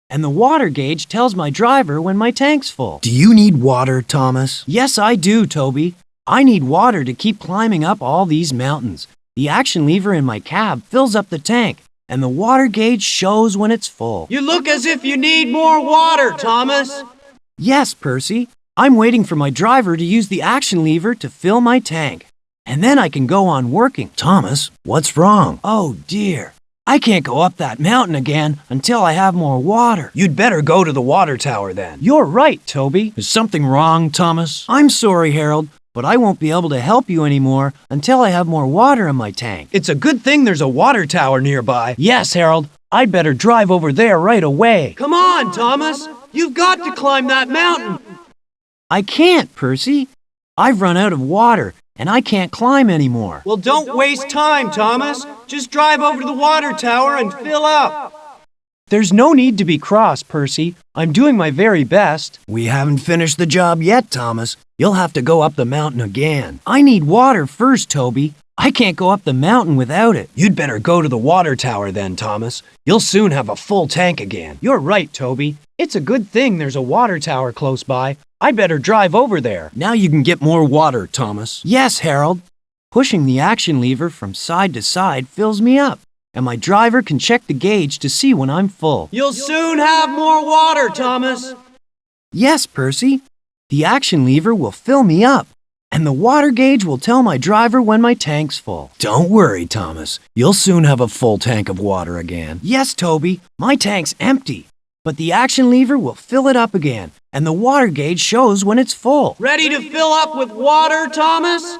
and the water gauge tells my driver when my tank's full. Do you need water, Thomas? Yes, I do, Toby. I need water to keep climbing up all these mountains. The action lever in my cab fills up the tank, and the water gauge shows when it's full. You look as if you need more water, Thomas. Yes, Percy. I'm waiting for my driver to use the action lever to fill my tank, and then I can go on working. Thomas, what's wrong? Oh dear, I can't go up that mountain again until I have more water. You'd better go to the water tower then. You're right, Toby. Is something wrong, Thomas? I'm sorry, Harold, but I won't be able to help you anymore until I have more water in my tank. It's a good thing there's a water tower nearby. Yes, Harold, I'd better drive over there right away. Come on, Thomas. You've got to climb that mountain. I can't, Percy. I've run out of water, and I can't climb anymore. Well, don't waste time, Thomas. Just drive over to the water tower and fill up. There's no need to be cross, Percy. I'm doing my very best. We haven't finished the job yet, Thomas. You'll have to go up the mountain again. I need water first, Toby. I can't go up the mountain without it. You'd better go to the water tower then, Thomas. You'll soon have a full tank again. You're right, Toby. It's a good thing there's a water tower close by. I'd better drive over there. Now you can get more water, Thomas. Yes, Harold. Pushing the action lever from side to side fills me up, and my driver can check the gauge to see when I'm full. You'll soon have more water, Thomas. Yes, Percy. The action lever will fill me up, and the water gauge will tell my driver when my tank's full. Don't worry, Thomas. You'll soon have a full tank of water again. Yes, Toby. My tank's empty, but the action lever will fill it up again, and the water gauge shows when it's full. Ready to fill up with water, Thomas?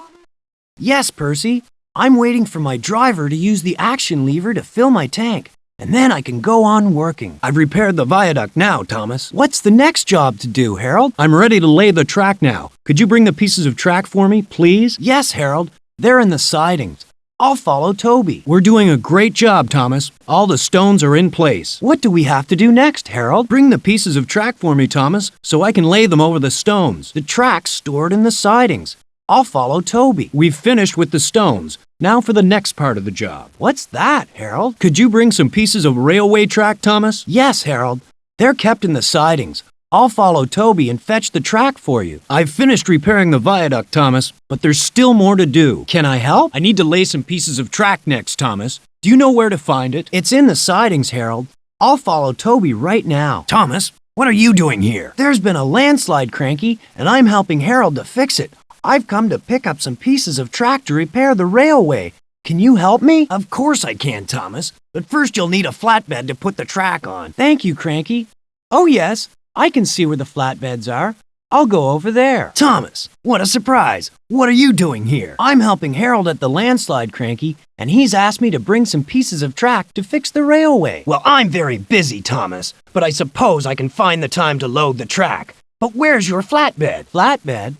Yes, Percy. I'm waiting for my driver to use the action lever to fill my tank, and then I can go on working. I've repaired the viaduct now, Thomas. What's the next job to do, Harold? I'm ready to lay the track now. Could you bring the pieces of track for me, please? Yes, Harold. They're in the sidings. I'll follow Toby. We're doing a great job, Thomas. All the stones are in place. What do we have to do next, Harold? Bring the pieces of track for me, Thomas, so I can lay them over the stones. The track's stored in the sidings. I'll follow Toby. We've finished with the stones. Now for the next part of the job. What's that, Harold? Could you bring some pieces of railway track, Thomas? Yes, Harold. They're kept in the sidings. I'll follow Toby and fetch the track for you. I've finished repairing the viaduct, Thomas, but there's still more to do. Can I help? I need to lay some pieces of track next, Thomas. Do you know where to find it? It's in the sidings, Harold. I'll follow Toby right now. Thomas, what are you doing here? There's been a landslide, Cranky, and I'm helping Harold to fix it. I've come to pick up some pieces of track to repair the railway. Can you help me? Of course I can, Thomas. But first you'll need a flatbed to put the track on. Thank you, Cranky. Oh, yes. I can see where the flatbeds are. I'll go over there. Thomas, what a surprise. What are you doing here? I'm helping Harold at the landslide, Cranky, and he's asked me to bring some pieces of track to fix the railway. Well, I'm very busy, Thomas, but I suppose I can find the time to load the track. But where's your flatbed? Flatbed?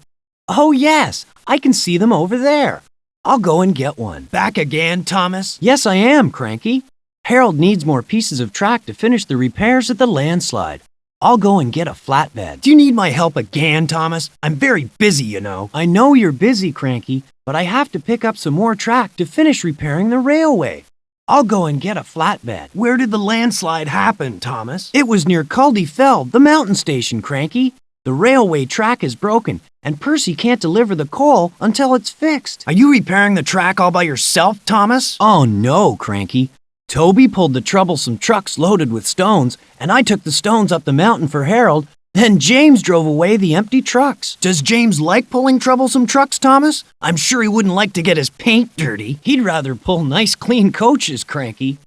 Oh, yes. I can see them over there. I'll go and get one. Back again, Thomas? Yes, I am, Cranky. Harold needs more pieces of track to finish the repairs at the landslide. I'll go and get a flatbed. Do you need my help again, Thomas? I'm very busy, you know. I know you're busy, Cranky, but I have to pick up some more track to finish repairing the railway. I'll go and get a flatbed. Where did the landslide happen, Thomas? It was near Culdee Fell, the mountain station, Cranky. The railway track is broken, and Percy can't deliver the coal until it's fixed. Are you repairing the track all by yourself, Thomas? Oh no, Cranky. Toby pulled the troublesome trucks loaded with stones, and I took the stones up the mountain for Harold. Then James drove away the empty trucks. Does James like pulling troublesome trucks, Thomas? I'm sure he wouldn't like to get his paint dirty. He'd rather pull nice, clean coaches, Cranky.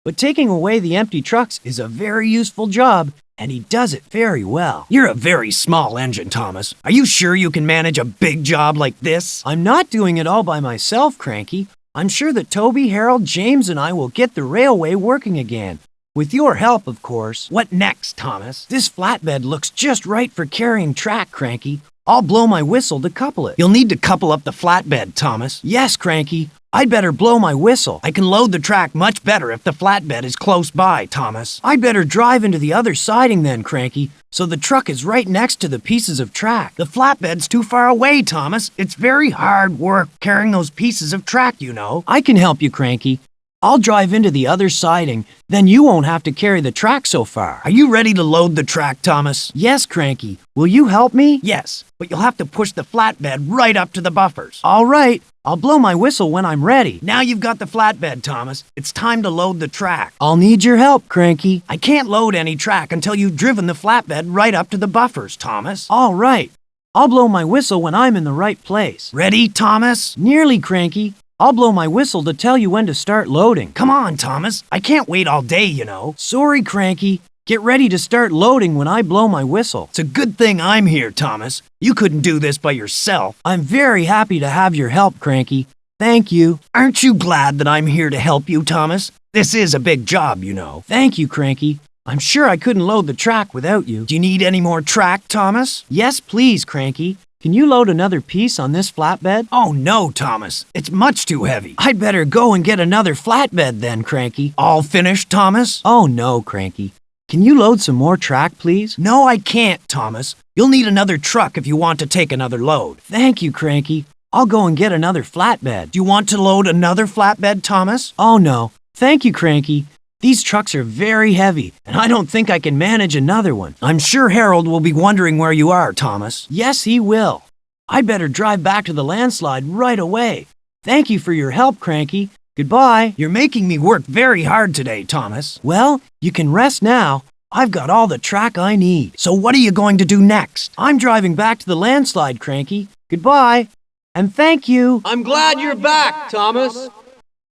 But taking away the empty trucks is a very useful job, and he does it very well. You're a very small engine, Thomas. Are you sure you can manage a big job like this? I'm not doing it all by myself, Cranky. I'm sure that Toby, Harold, James, and I will get the railway working again. With your help, of course. What next, Thomas? This flatbed looks just right for carrying track, Cranky. I'll blow my whistle to couple it. You'll need to couple up the flatbed, Thomas. Yes, Cranky. I'd better blow my whistle. I can load the track much better if the flatbed is close by, Thomas. I'd better drive into the other siding then, Cranky, so the truck is right next to the pieces of track. The flatbed's too far away, Thomas. It's very hard work carrying those pieces of track, you know. I can help you, Cranky. I'll drive into the other siding, then you won't have to carry the track so far. Are you ready to load the track, Thomas? Yes, Cranky. Will you help me? Yes, but you'll have to push the flatbed right up to the buffers. All right. I'll blow my whistle when I'm ready. Now you've got the flatbed, Thomas. It's time to load the track. I'll need your help, Cranky. I can't load any track until you've driven the flatbed right up to the buffers, Thomas. All right. I'll blow my whistle when I'm in the right place. Ready, Thomas? Nearly, Cranky. I'll blow my whistle to tell you when to start loading. Come on, Thomas. I can't wait all day, you know. Sorry, Cranky. Get ready to start loading when I blow my whistle. It's a good thing I'm here, Thomas. You couldn't do this by yourself. I'm very happy to have your help, Cranky. Thank you. Aren't you glad that I'm here to help you, Thomas? This is a big job, you know. Thank you, Cranky. I'm sure I couldn't load the track without you. Do you need any more track, Thomas? Yes, please, Cranky. Can you load another piece on this flatbed? Oh, no, Thomas. It's much too heavy. I'd better go and get another flatbed then, Cranky. All finished, Thomas? Oh, no, Cranky. Can you load some more track, please? No, I can't, Thomas. You'll need another truck if you want to take another load. Thank you, Cranky. I'll go and get another flatbed. Do you want to load another flatbed, Thomas? Oh, no. Thank you, Cranky. These trucks are very heavy, and I don't think I can manage another one. I'm sure Harold will be wondering where you are, Thomas. Yes, he will. I'd better drive back to the landslide right away. Thank you for your help, Cranky. Goodbye. You're making me work very hard today, Thomas. Well, you can rest now. I've got all the track I need. So what are you going to do next? I'm driving back to the landslide, Cranky. Goodbye. And thank you. I'm glad you're back, Thomas.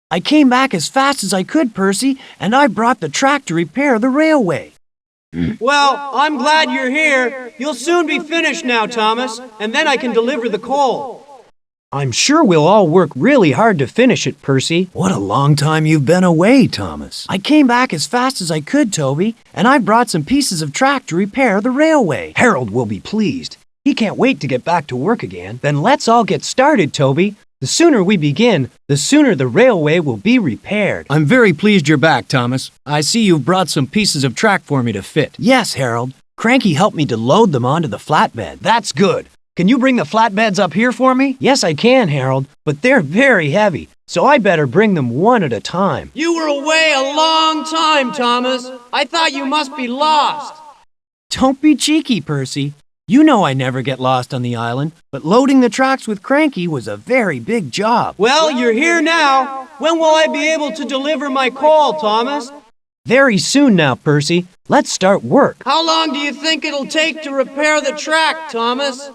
I came back as fast as I could, Percy, and I brought the track to repair the railway. Well, I'm glad you're here. You'll soon be finished now, Thomas, and then I can deliver the coal. I'm sure we'll all work really hard to finish it, Percy. What a long time you've been away, Thomas. I came back as fast as I could, Toby, and I brought some pieces of track to repair the railway. Harold will be pleased. He can't wait to get back to work again. Then let's all get started, Toby. The sooner we begin, the sooner the railway will be repaired. I'm very pleased you're back, Thomas. I see you've brought some pieces of track for me to fit. Yes, Harold. Cranky helped me to load them onto the flatbed. That's good. Can you bring the flatbeds up here for me? Yes, I can, Harold, but they're very heavy, so I better bring them one at a time. You were away a long time, Thomas. I thought you must be lost. Don't be cheeky, Percy. You know I never get lost on the island, but loading the tracks with Cranky was a very big job. Well, you're here now. When will I be able to deliver my coal, Thomas? Very soon now, Percy. Let's start work. How long do you think it'll take to repair the track, Thomas?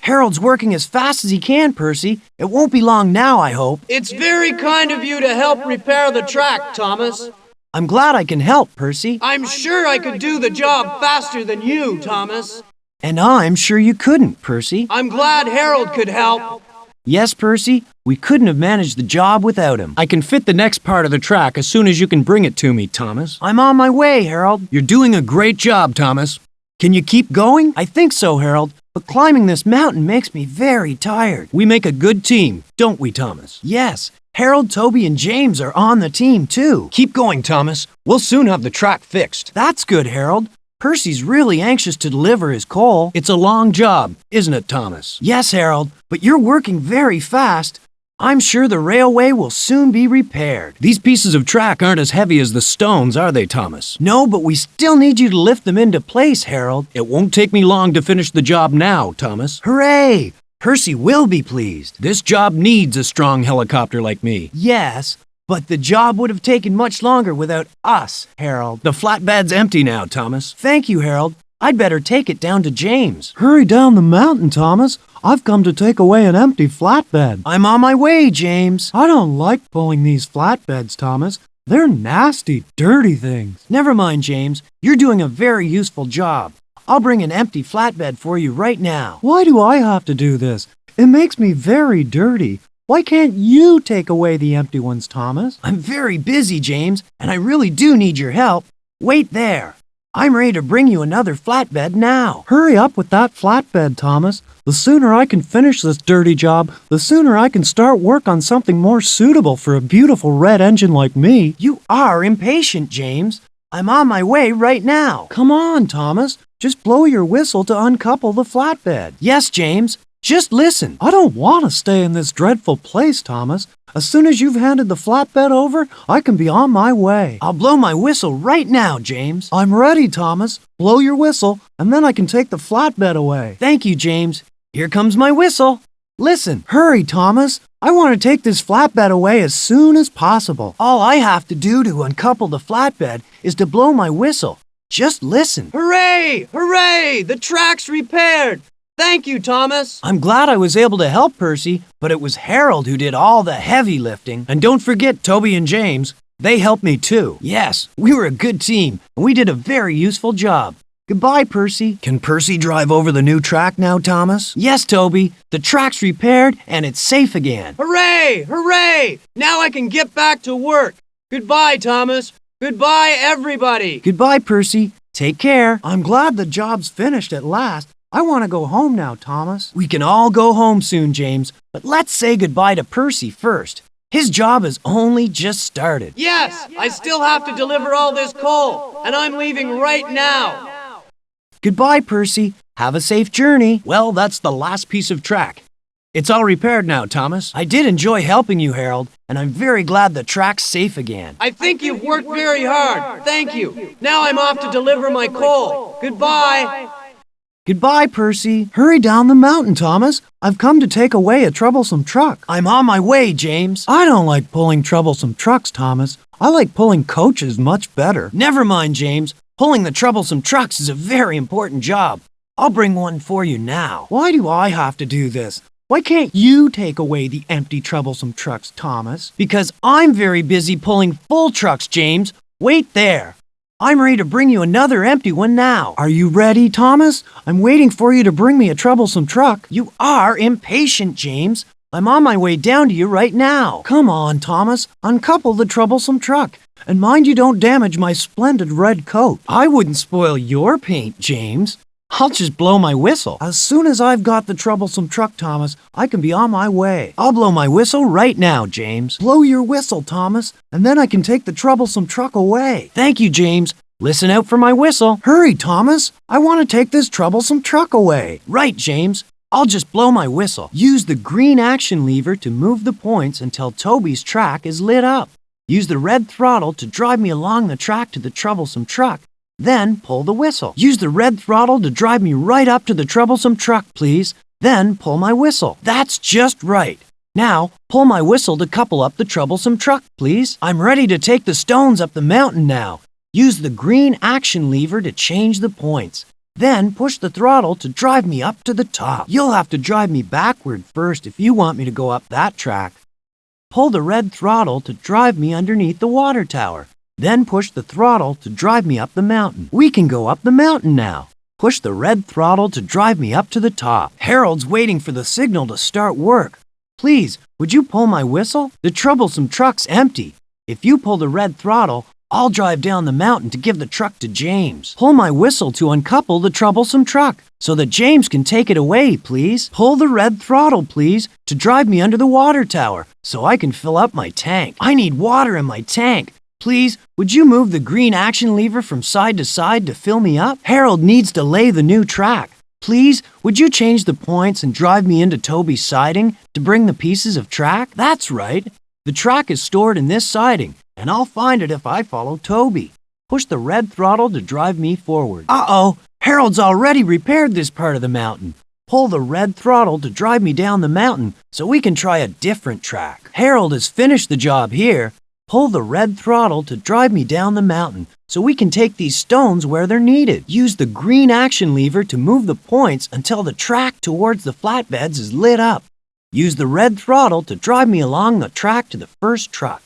Harold's working as fast as he can, Percy. It won't be long now, I hope. It's very kind of you to help repair the track, Thomas. I'm glad I can help, Percy. I'm sure I could do the job faster than you, Thomas. And I'm sure you couldn't, Percy. I'm glad Harold could help. Yes, Percy, we couldn't have managed the job without him. I can fit the next part of the track as soon as you can bring it to me, Thomas. I'm on my way, Harold. You're doing a great job, Thomas. Can you keep going? I think so, Harold, but climbing this mountain makes me very tired. We make a good team, don't we, Thomas? Yes, Harold, Toby, and James are on the team, too. Keep going, Thomas. We'll soon have the track fixed. That's good, Harold. Percy's really anxious to deliver his coal. It's a long job, isn't it, Thomas? Yes, Harold, but you're working very fast. I'm sure the railway will soon be repaired. These pieces of track aren't as heavy as the stones, are they, Thomas? No, but we still need you to lift them into place, Harold. It won't take me long to finish the job now, Thomas. Hooray! Percy will be pleased. This job needs a strong helicopter like me. Yes, but the job would have taken much longer without us, Harold. The flatbed's empty now, Thomas. Thank you, Harold. I'd better take it down to James. Hurry down the mountain, Thomas. I've come to take away an empty flatbed. I'm on my way, James. I don't like pulling these flatbeds, Thomas. They're nasty, dirty things. Never mind, James. You're doing a very useful job. I'll bring an empty flatbed for you right now. Why do I have to do this? It makes me very dirty. Why can't you take away the empty ones, Thomas? I'm very busy, James, and I really do need your help. Wait there. I'm ready to bring you another flatbed now. Hurry up with that flatbed, Thomas. The sooner I can finish this dirty job, the sooner I can start work on something more suitable for a beautiful red engine like me. You are impatient, James. I'm on my way right now. Come on, Thomas. Just blow your whistle to uncouple the flatbed. Yes, James. Just listen. I don't want to stay in this dreadful place, Thomas. As soon as you've handed the flatbed over, I can be on my way. I'll blow my whistle right now, James. I'm ready, Thomas. Blow your whistle, and then I can take the flatbed away. Thank you, James. Here comes my whistle. Listen. Hurry, Thomas. I want to take this flatbed away as soon as possible. All I have to do to uncouple the flatbed is to blow my whistle. Just listen. Hooray! Hooray! The track's repaired! Thank you, Thomas. I'm glad I was able to help Percy, but it was Harold who did all the heavy lifting. And don't forget Toby and James. They helped me too. Yes, we were a good team, and we did a very useful job. Goodbye, Percy. Can Percy drive over the new track now, Thomas? Yes, Toby. The track's repaired, and it's safe again. Hooray! Hooray! Now I can get back to work. Goodbye, Thomas. Goodbye, everybody. Goodbye, Percy. Take care. I'm glad the job's finished at last. I want to go home now, Thomas. We can all go home soon, James, but let's say goodbye to Percy first. His job has only just started. Yes, I still have to deliver all this coal, and I'm leaving right now. Goodbye, Percy. Have a safe journey. Well, that's the last piece of track. It's all repaired now, Thomas. I did enjoy helping you, Harold, and I'm very glad the track's safe again. I think you've worked very hard. Thank you. Now I'm off to deliver my coal. Goodbye. Goodbye, Percy. Hurry down the mountain, Thomas. I've come to take away a troublesome truck. I'm on my way, James. I don't like pulling troublesome trucks, Thomas. I like pulling coaches much better. Never mind, James. Pulling the troublesome trucks is a very important job. I'll bring one for you now. Why do I have to do this? Why can't you take away the empty troublesome trucks, Thomas? Because I'm very busy pulling full trucks, James. Wait there. I'm ready to bring you another empty one now. Are you ready, Thomas? I'm waiting for you to bring me a troublesome truck. You are impatient, James. I'm on my way down to you right now. Come on, Thomas, uncouple the troublesome truck. And mind you don't damage my splendid red coat. I wouldn't spoil your paint, James. I'll just blow my whistle. As soon as I've got the troublesome truck, Thomas, I can be on my way. I'll blow my whistle right now, James. Blow your whistle, Thomas, and then I can take the troublesome truck away. Thank you, James. Listen out for my whistle. Hurry, Thomas. I want to take this troublesome truck away. Right, James. I'll just blow my whistle. Use the green action lever to move the points until Toby's track is lit up. Use the red throttle to drive me along the track to the troublesome truck. Then pull the whistle. Use the red throttle to drive me right up to the troublesome truck, please. Then pull my whistle. That's just right. Now, pull my whistle to couple up the troublesome truck, please. I'm ready to take the stones up the mountain now. Use the green action lever to change the points. Then push the throttle to drive me up to the top. You'll have to drive me backward first if you want me to go up that track. Pull the red throttle to drive me underneath the water tower. Then push the throttle to drive me up the mountain. We can go up the mountain now. Push the red throttle to drive me up to the top. Harold's waiting for the signal to start work. Please, would you pull my whistle? The troublesome truck's empty. If you pull the red throttle, I'll drive down the mountain to give the truck to James. Pull my whistle to uncouple the troublesome truck so that James can take it away, please. Pull the red throttle, please, to drive me under the water tower so I can fill up my tank. I need water in my tank. Please, would you move the green action lever from side to side to fill me up? Harold needs to lay the new track. Please, would you change the points and drive me into Toby's siding to bring the pieces of track? That's right. The track is stored in this siding, and I'll find it if I follow Toby. Push the red throttle to drive me forward. Uh-oh, Harold's already repaired this part of the mountain. Pull the red throttle to drive me down the mountain so we can try a different track. Harold has finished the job here. Pull the red throttle to drive me down the mountain so we can take these stones where they're needed. Use the green action lever to move the points until the track towards the flatbeds is lit up. Use the red throttle to drive me along the track to the first truck.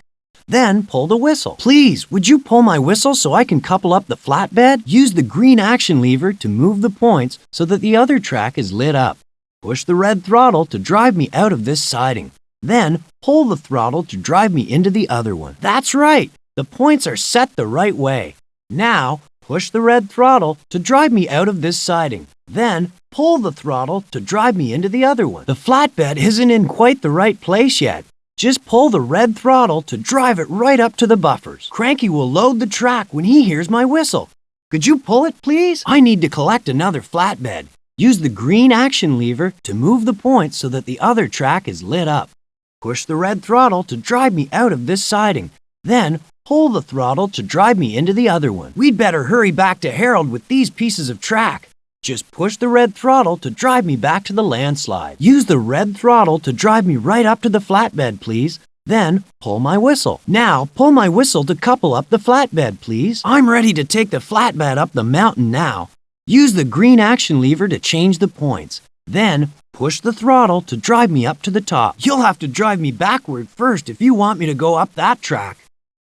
Then pull the whistle. Please, would you pull my whistle so I can couple up the flatbed? Use the green action lever to move the points so that the other track is lit up. Push the red throttle to drive me out of this siding. Then pull the throttle to drive me into the other one. That's right. The points are set the right way. Now, push the red throttle to drive me out of this siding. Then pull the throttle to drive me into the other one. The flatbed isn't in quite the right place yet. Just pull the red throttle to drive it right up to the buffers. Cranky will load the track when he hears my whistle. Could you pull it, please? I need to collect another flatbed. Use the green action lever to move the points so that the other track is lit up. Push the red throttle to drive me out of this siding. Then pull the throttle to drive me into the other one. We'd better hurry back to Harold with these pieces of track. Just push the red throttle to drive me back to the landslide. Use the red throttle to drive me right up to the flatbed, please. Then pull my whistle. Now pull my whistle to couple up the flatbed, please. I'm ready to take the flatbed up the mountain now. Use the green action lever to change the points. Then push the throttle to drive me up to the top. You'll have to drive me backward first if you want me to go up that track.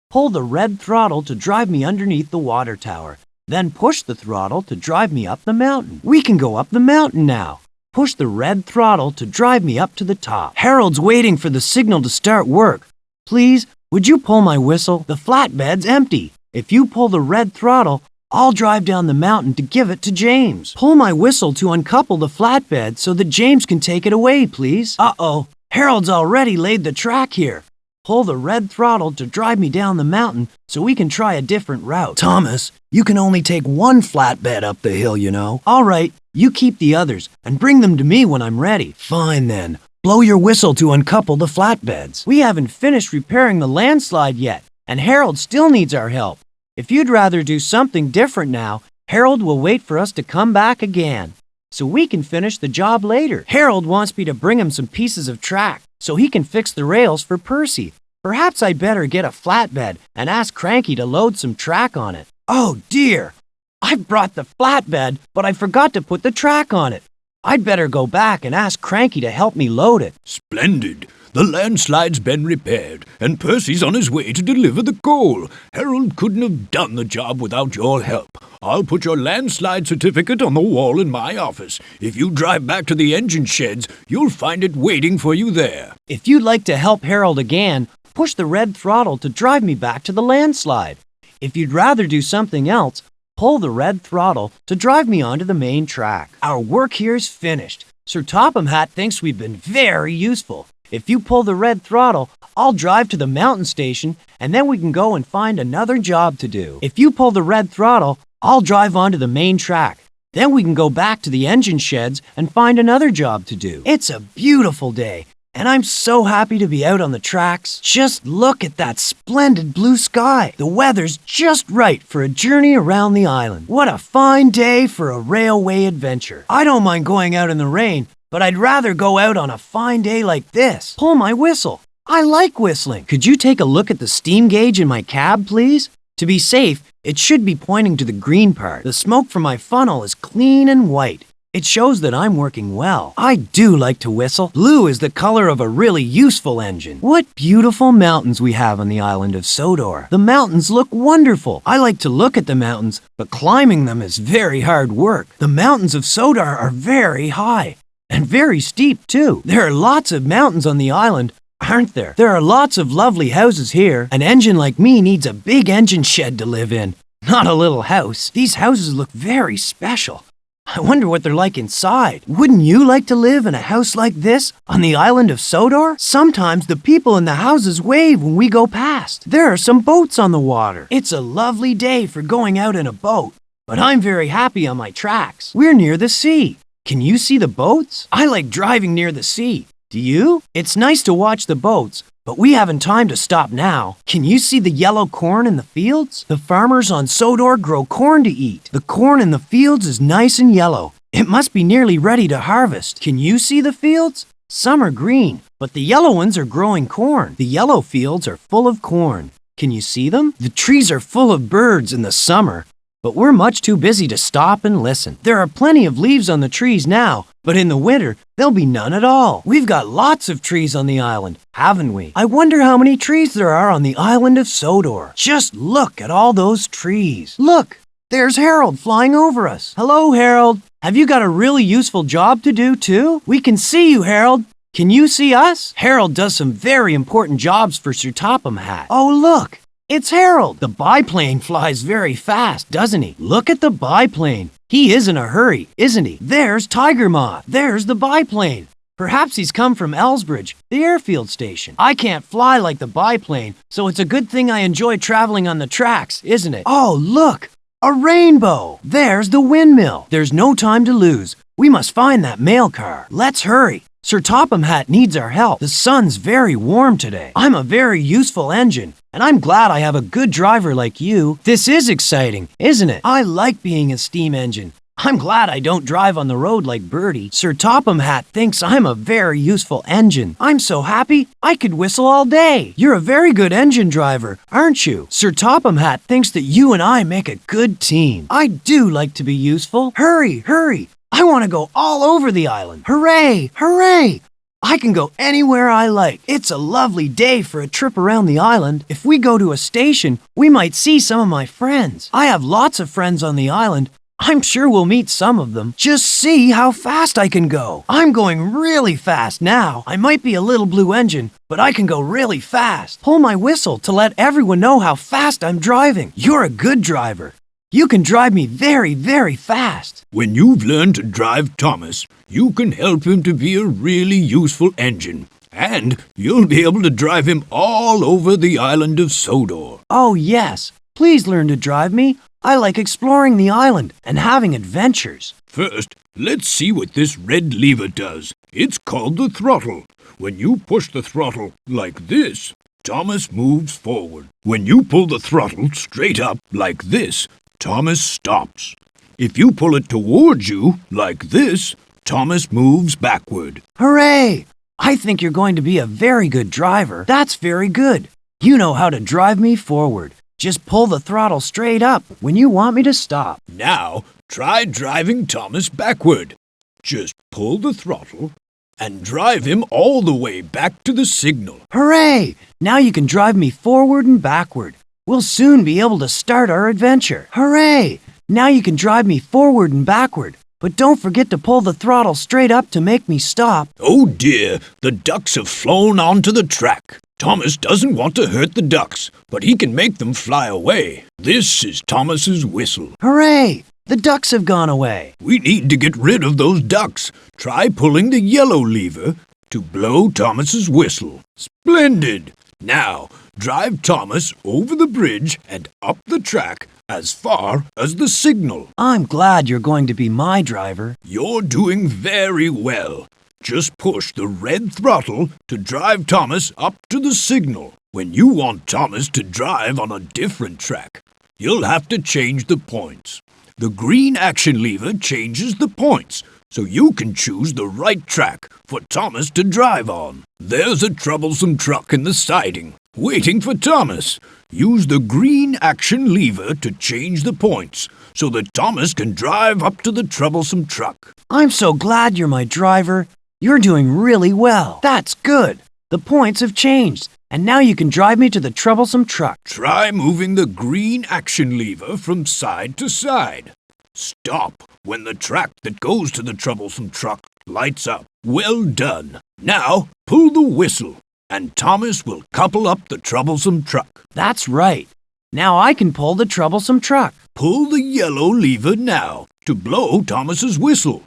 Pull the red throttle to drive me underneath the water tower. Then push the throttle to drive me up the mountain. We can go up the mountain now. Push the red throttle to drive me up to the top. Harold's waiting for the signal to start work. Please, would you pull my whistle? The flatbed's empty. If you pull the red throttle, I'll drive down the mountain to give it to James. Pull my whistle to uncouple the flatbed so that James can take it away, please. Uh-oh, Harold's already laid the track here. Pull the red throttle to drive me down the mountain so we can try a different route. Thomas, you can only take one flatbed up the hill, you know. All right, you keep the others and bring them to me when I'm ready. Fine then. Blow your whistle to uncouple the flatbeds. We haven't finished repairing the landslide yet, and Harold still needs our help. If you'd rather do something different now, Harold will wait for us to come back again, so we can finish the job later. Harold wants me to bring him some pieces of track so he can fix the rails for Percy. Perhaps I'd better get a flatbed and ask Cranky to load some track on it. Oh dear! I've brought the flatbed, but I forgot to put the track on it. I'd better go back and ask Cranky to help me load it. Splendid. The landslide's been repaired, and Percy's on his way to deliver the coal. Harold couldn't have done the job without your help. I'll put your landslide certificate on the wall in my office. If you drive back to the engine sheds, you'll find it waiting for you there. If you'd like to help Harold again, push the red throttle to drive me back to the landslide. If you'd rather do something else, pull the red throttle to drive me onto the main track. Our work here's finished. Sir Topham Hatt thinks we've been very useful. If you pull the red throttle, I'll drive to the mountain station, and then we can go and find another job to do. If you pull the red throttle, I'll drive onto the main track. Then we can go back to the engine sheds and find another job to do. It's a beautiful day, and I'm so happy to be out on the tracks. Just look at that splendid blue sky. The weather's just right for a journey around the island. What a fine day for a railway adventure. I don't mind going out in the rain, but I'd rather go out on a fine day like this. Pull my whistle. I like whistling. Could you take a look at the steam gauge in my cab, please? To be safe, it should be pointing to the green part. The smoke from my funnel is clean and white. It shows that I'm working well. I do like to whistle. Blue is the color of a really useful engine. What beautiful mountains we have on the island of Sodor. The mountains look wonderful. I like to look at the mountains, but climbing them is very hard work. The mountains of Sodor are very high. And very steep, too. There are lots of mountains on the island, aren't there? There are lots of lovely houses here. An engine like me needs a big engine shed to live in, not a little house. These houses look very special. I wonder what they're like inside. Wouldn't you like to live in a house like this on the island of Sodor? Sometimes the people in the houses wave when we go past. There are some boats on the water. It's a lovely day for going out in a boat, but I'm very happy on my tracks. We're near the sea. Can you see the boats? I like driving near the sea. Do you? It's nice to watch the boats, but we haven't time to stop now. Can you see the yellow corn in the fields? The farmers on Sodor grow corn to eat. The corn in the fields is nice and yellow. It must be nearly ready to harvest. Can you see the fields? Some are green, but the yellow ones are growing corn. The yellow fields are full of corn. Can you see them? The trees are full of birds in the summer, but we're much too busy to stop and listen. There are plenty of leaves on the trees now, but in the winter, there'll be none at all. We've got lots of trees on the island, haven't we? I wonder how many trees there are on the island of Sodor. Just look at all those trees. Look, there's Harold flying over us. Hello, Harold. Have you got a really useful job to do, too? We can see you, Harold. Can you see us? Harold does some very important jobs for Sir Topham Hatt. Oh, look. It's Harold. The biplane flies very fast, doesn't he? Look at the biplane. He is in a hurry, isn't he? There's Tiger Moth. There's the biplane. Perhaps he's come from Elsbridge, the airfield station. I can't fly like the biplane, so it's a good thing I enjoy traveling on the tracks, isn't it? Oh, look! A rainbow! There's the windmill. There's no time to lose. We must find that mail car. Let's hurry. Sir Topham Hatt needs our help. The sun's very warm today. I'm a very useful engine, and I'm glad I have a good driver like you. This is exciting, isn't it? I like being a steam engine. I'm glad I don't drive on the road like Bertie. Sir Topham Hatt thinks I'm a very useful engine. I'm so happy I could whistle all day. You're a very good engine driver, aren't you? Sir Topham Hatt thinks that you and I make a good team. I do like to be useful. Hurry, hurry. I want to go all over the island. Hooray! Hooray! I can go anywhere I like. It's a lovely day for a trip around the island. If we go to a station, we might see some of my friends. I have lots of friends on the island. I'm sure we'll meet some of them. Just see how fast I can go. I'm going really fast now. I might be a little blue engine, but I can go really fast. Pull my whistle to let everyone know how fast I'm driving. You're a good driver. You can drive me very, very fast. When you've learned to drive Thomas, you can help him to be a really useful engine. And you'll be able to drive him all over the island of Sodor. Oh, yes. Please learn to drive me. I like exploring the island and having adventures. First, let's see what this red lever does. It's called the throttle. When you push the throttle like this, Thomas moves forward. When you pull the throttle straight up like this, Thomas stops. If you pull it towards you, like this, Thomas moves backward. Hooray! I think you're going to be a very good driver. That's very good. You know how to drive me forward. Just pull the throttle straight up when you want me to stop. Now, try driving Thomas backward. Just pull the throttle and drive him all the way back to the signal. Hooray! Now you can drive me forward and backward. We'll soon be able to start our adventure. Hooray! Now you can drive me forward and backward. But don't forget to pull the throttle straight up to make me stop. Oh dear, the ducks have flown onto the track. Thomas doesn't want to hurt the ducks, but he can make them fly away. This is Thomas's whistle. Hooray! The ducks have gone away. We need to get rid of those ducks. Try pulling the yellow lever to blow Thomas's whistle. Splendid! Now, drive Thomas over the bridge and up the track as far as the signal. I'm glad you're going to be my driver. You're doing very well. Just push the red throttle to drive Thomas up to the signal. When you want Thomas to drive on a different track, you'll have to change the points. The green action lever changes the points, so you can choose the right track for Thomas to drive on. There's a troublesome truck in the siding, waiting for Thomas. Use the green action lever to change the points, so that Thomas can drive up to the troublesome truck. I'm so glad you're my driver. You're doing really well. That's good. The points have changed, and now you can drive me to the troublesome truck. Try moving the green action lever from side to side. Stop when the track that goes to the troublesome truck lights up. Well done. Now pull the whistle, and Thomas will couple up the troublesome truck. That's right. Now I can pull the troublesome truck. Pull the yellow lever now to blow Thomas's whistle.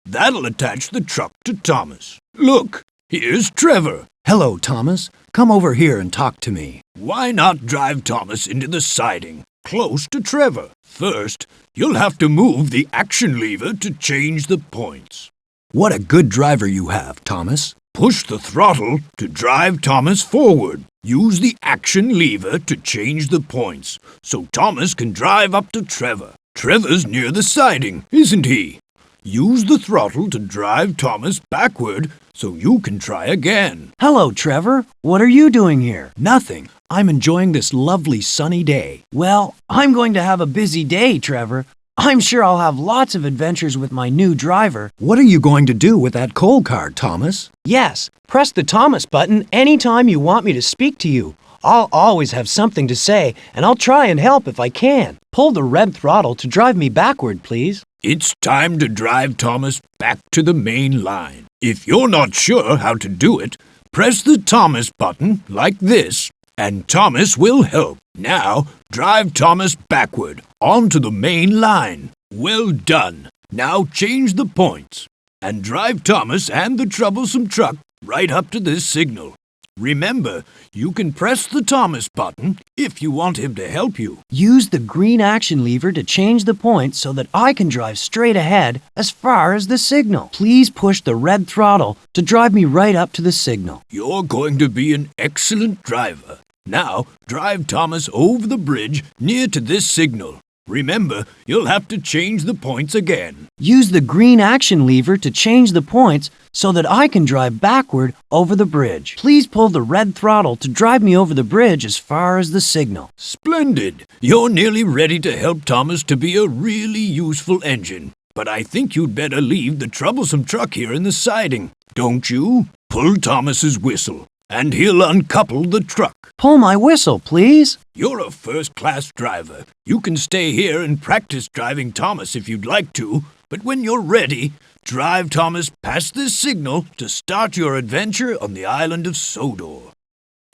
That'll attach the truck to Thomas. Look, here's Trevor. Hello, Thomas. Come over here and talk to me. Why not drive Thomas into the siding, close to Trevor? First, you'll have to move the action lever to change the points. What a good driver you have, Thomas. Push the throttle to drive Thomas forward. Use the action lever to change the points, so Thomas can drive up to Trevor. Trevor's near the siding, isn't he? Use the throttle to drive Thomas backward so you can try again. Hello, Trevor. What are you doing here? Nothing. I'm enjoying this lovely sunny day. Well, I'm going to have a busy day, Trevor. I'm sure I'll have lots of adventures with my new driver. What are you going to do with that coal car, Thomas? Yes, press the Thomas button anytime you want me to speak to you. I'll always have something to say, and I'll try and help if I can. Pull the red throttle to drive me backward, please. It's time to drive Thomas back to the main line. If you're not sure how to do it, press the Thomas button like this, and Thomas will help. Now, drive Thomas backward onto the main line. Well done. Now change the points and drive Thomas and the troublesome truck right up to this signal. Remember, you can press the Thomas button if you want him to help you. Use the green action lever to change the points so that I can drive straight ahead as far as the signal. Please push the red throttle to drive me right up to the signal. You're going to be an excellent driver. Now, drive Thomas over the bridge near to this signal. Remember, you'll have to change the points again. Use the green action lever to change the points so that I can drive backward over the bridge. Please pull the red throttle to drive me over the bridge as far as the signal. Splendid! You're nearly ready to help Thomas to be a really useful engine. But I think you'd better leave the troublesome truck here in the siding, don't you? Pull Thomas's whistle, and he'll uncouple the truck. Pull my whistle, please. You're a first-class driver. You can stay here and practice driving Thomas if you'd like to, but when you're ready, drive Thomas past this signal to start your adventure on the island of Sodor.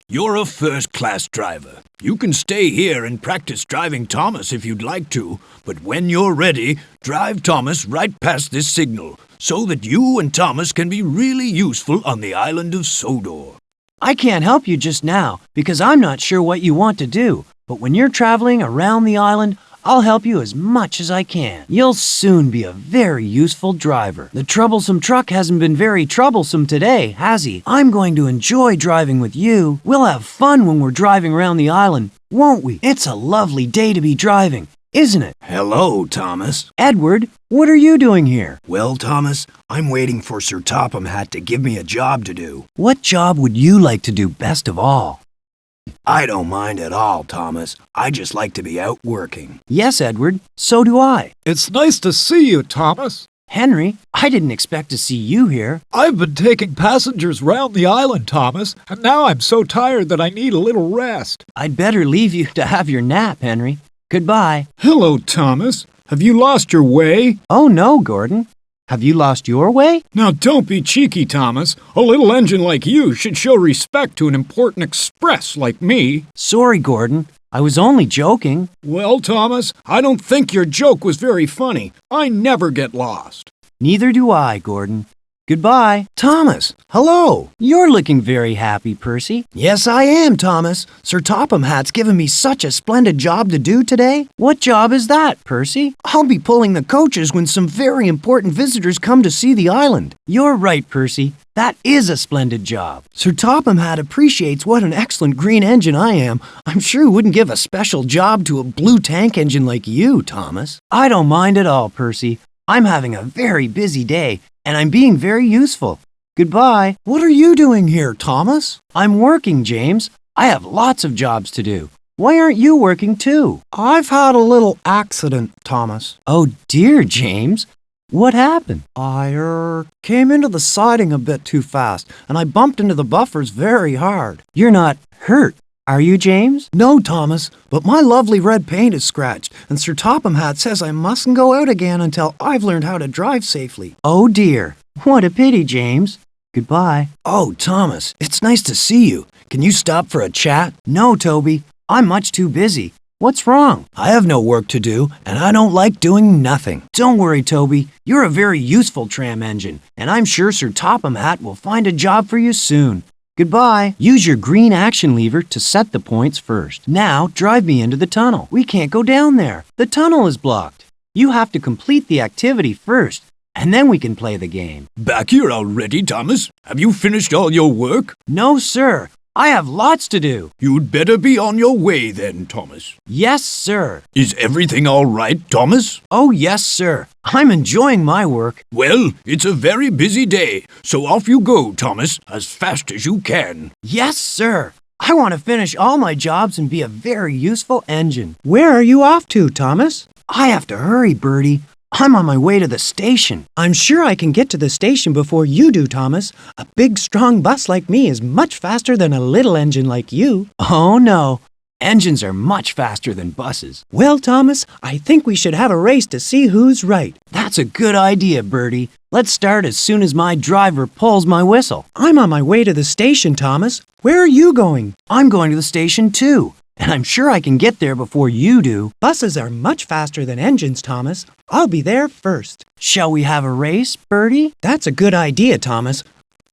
You're a first-class driver. You can stay here and practice driving Thomas if you'd like to, but when you're ready, drive Thomas right past this signal so that you and Thomas can be really useful on the island of Sodor. I can't help you just now because I'm not sure what you want to do, but when you're traveling around the island, I'll help you as much as I can. You'll soon be a very useful driver. The troublesome truck hasn't been very troublesome today, has he? I'm going to enjoy driving with you. We'll have fun when we're driving around the island, won't we? It's a lovely day to be driving, isn't it? Hello, Thomas. Edward, what are you doing here? Well, Thomas, I'm waiting for Sir Topham Hatt to give me a job to do. What job would you like to do best of all? I don't mind at all, Thomas. I just like to be out working. Yes, Edward, so do I. It's nice to see you, Thomas. Henry, I didn't expect to see you here. I've been taking passengers round the island, Thomas, and now I'm so tired that I need a little rest. I'd better leave you to have your nap, Henry. Goodbye. Hello, Thomas. Have you lost your way? Oh, no, Gordon. Have you lost your way? Now, don't be cheeky, Thomas. A little engine like you should show respect to an important express like me. Sorry, Gordon. I was only joking. Well, Thomas, I don't think your joke was very funny. I never get lost. Neither do I, Gordon. Goodbye. Thomas, hello. You're looking very happy, Percy. Yes, I am, Thomas. Sir Topham Hatt's given me such a splendid job to do today. What job is that, Percy? I'll be pulling the coaches when some very important visitors come to see the island. You're right, Percy. That is a splendid job. Sir Topham Hatt appreciates what an excellent green engine I am. I'm sure he wouldn't give a special job to a blue tank engine like you, Thomas. I don't mind at all, Percy. I'm having a very busy day, and I'm being very useful. Goodbye. What are you doing here, Thomas? I'm working, James. I have lots of jobs to do. Why aren't you working too? I've had a little accident, Thomas. Oh dear, James. What happened? I came into the siding a bit too fast, and I bumped into the buffers very hard. You're not hurt, are you, James? No, Thomas, but my lovely red paint is scratched, and Sir Topham Hatt says I mustn't go out again until I've learned how to drive safely. Oh dear. What a pity, James. Goodbye. Oh, Thomas, it's nice to see you. Can you stop for a chat? No, Toby. I'm much too busy. What's wrong? I have no work to do, and I don't like doing nothing. Don't worry, Toby. You're a very useful tram engine, and I'm sure Sir Topham Hatt will find a job for you soon. Goodbye. Use your green action lever to set the points first. Now, drive me into the tunnel. We can't go down there. The tunnel is blocked. You have to complete the activity first, and then we can play the game. Back here already, Thomas? Have you finished all your work? No, sir. I have lots to do. You'd better be on your way then, Thomas. Yes, sir. Is everything all right, Thomas? Oh, yes, sir. I'm enjoying my work. Well, it's a very busy day, so off you go, Thomas, as fast as you can. Yes, sir. I want to finish all my jobs and be a very useful engine. Where are you off to, Thomas? I have to hurry, Bertie. I'm on my way to the station. I'm sure I can get to the station before you do, Thomas. A big, strong bus like me is much faster than a little engine like you. Oh, no. Engines are much faster than buses. Well, Thomas, I think we should have a race to see who's right. That's a good idea, Bertie. Let's start as soon as my driver pulls my whistle. I'm on my way to the station, Thomas. Where are you going? I'm going to the station, too. And I'm sure I can get there before you do. Buses are much faster than engines, Thomas. I'll be there first. Shall we have a race, Bertie? That's a good idea, Thomas.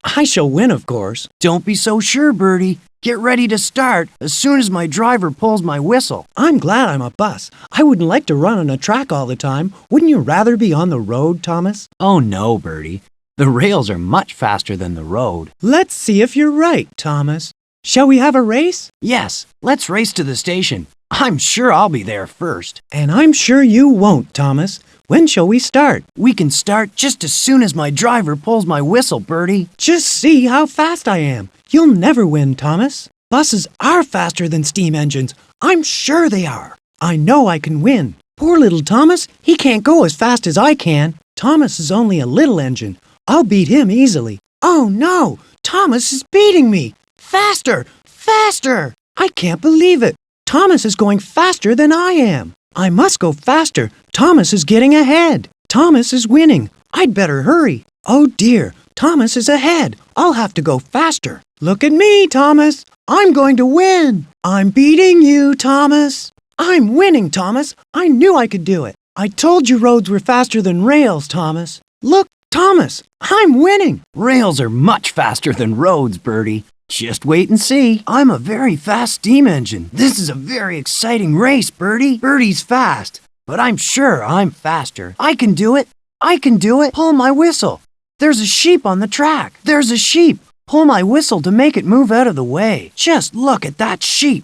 I shall win, of course. Don't be so sure, Bertie. Get ready to start as soon as my driver pulls my whistle. I'm glad I'm a bus. I wouldn't like to run on a track all the time. Wouldn't you rather be on the road, Thomas? Oh, no, Bertie. The rails are much faster than the road. Let's see if you're right, Thomas. Shall we have a race? Yes, let's race to the station. I'm sure I'll be there first. And I'm sure you won't, Thomas. When shall we start? We can start just as soon as my driver pulls my whistle, Bertie. Just see how fast I am. You'll never win, Thomas. Buses are faster than steam engines. I'm sure they are. I know I can win. Poor little Thomas, he can't go as fast as I can. Thomas is only a little engine. I'll beat him easily. Oh no, Thomas is beating me. Faster! Faster! I can't believe it. Thomas is going faster than I am. I must go faster. Thomas is getting ahead. Thomas is winning. I'd better hurry. Oh dear, Thomas is ahead. I'll have to go faster. Look at me, Thomas. I'm going to win. I'm beating you, Thomas. I'm winning, Thomas. I knew I could do it. I told you roads were faster than rails, Thomas. Look, Thomas, I'm winning. Rails are much faster than roads, Bertie. Just wait and see. I'm a very fast steam engine. This is a very exciting race, Bertie. Bertie's fast, but I'm sure I'm faster. I can do it. I can do it. Pull my whistle. There's a sheep on the track. There's a sheep. Pull my whistle to make it move out of the way. Just look at that sheep.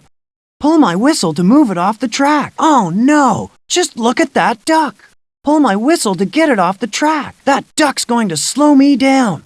Pull my whistle to move it off the track. Oh no, just look at that duck. Pull my whistle to get it off the track. That duck's going to slow me down.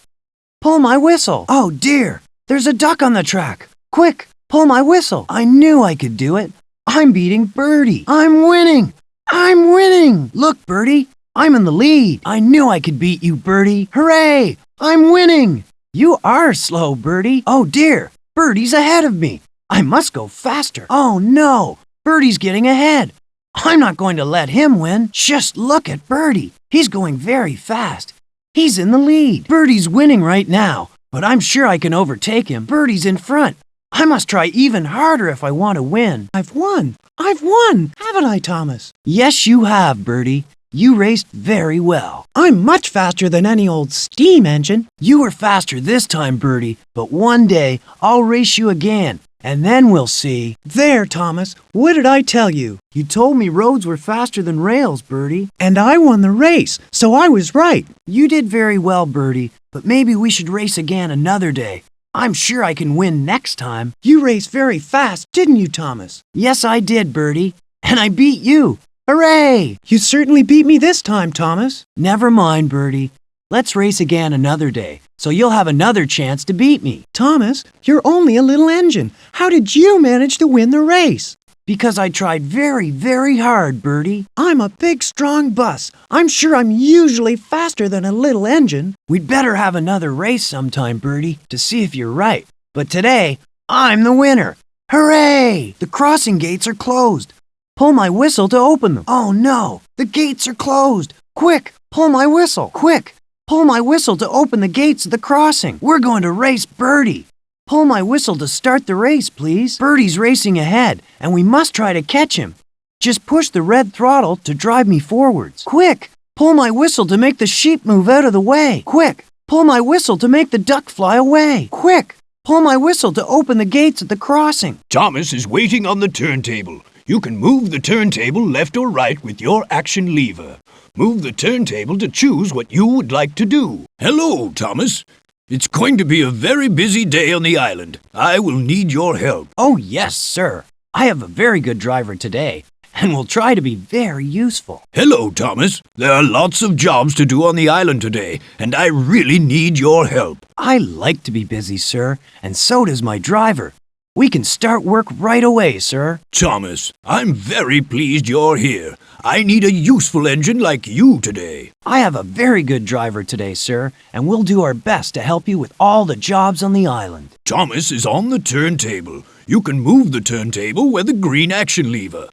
Pull my whistle. Oh dear. There's a duck on the track. Quick, pull my whistle. I knew I could do it. I'm beating Bertie. I'm winning. I'm winning. Look, Bertie, I'm in the lead. I knew I could beat you, Bertie. Hooray! I'm winning! You are slow, Bertie. Oh dear, Bertie's ahead of me. I must go faster. Oh no, Bertie's getting ahead. I'm not going to let him win. Just look at Bertie. He's going very fast. He's in the lead. Bertie's winning right now, but I'm sure I can overtake him. Bertie's in front. I must try even harder if I want to win. I've won! I've won! Haven't I, Thomas? Yes, you have, Bertie. You raced very well. I'm much faster than any old steam engine. You were faster this time, Bertie, but one day I'll race you again, and then we'll see. There, Thomas. What did I tell you? You told me roads were faster than rails, Bertie. And I won the race, so I was right. You did very well, Bertie, but maybe we should race again another day. I'm sure I can win next time. You raced very fast, didn't you, Thomas? Yes, I did, Bertie. And I beat you. Hooray! You certainly beat me this time, Thomas. Never mind, Bertie. Let's race again another day, so you'll have another chance to beat me. Thomas, you're only a little engine. How did you manage to win the race? Because I tried very, very hard, Bertie. I'm a big, strong bus. I'm sure I'm usually faster than a little engine. We'd better have another race sometime, Bertie, to see if you're right. But today, I'm the winner. Hooray! The crossing gates are closed. Pull my whistle to open them. Oh no, the gates are closed. Quick, pull my whistle. Quick, pull my whistle to open the gates of the crossing. We're going to race Bertie. Pull my whistle to start the race, please. Bertie's racing ahead, and we must try to catch him. Just push the red throttle to drive me forwards. Quick, pull my whistle to make the sheep move out of the way. Quick, pull my whistle to make the duck fly away. Quick, pull my whistle to open the gates at the crossing. Thomas is waiting on the turntable. You can move the turntable left or right with your action lever. Move the turntable to choose what you would like to do. Hello, Thomas. It's going to be a very busy day on the island. I will need your help. Oh, yes, sir. I have a very good driver today, and will try to be very useful. Hello, Thomas. There are lots of jobs to do on the island today, and I really need your help. I like to be busy, sir, and so does my driver. We can start work right away, sir. Thomas, I'm very pleased you're here. I need a useful engine like you today. I have a very good driver today, sir, and we'll do our best to help you with all the jobs on the island. Thomas is on the turntable. You can move the turntable with the green action lever.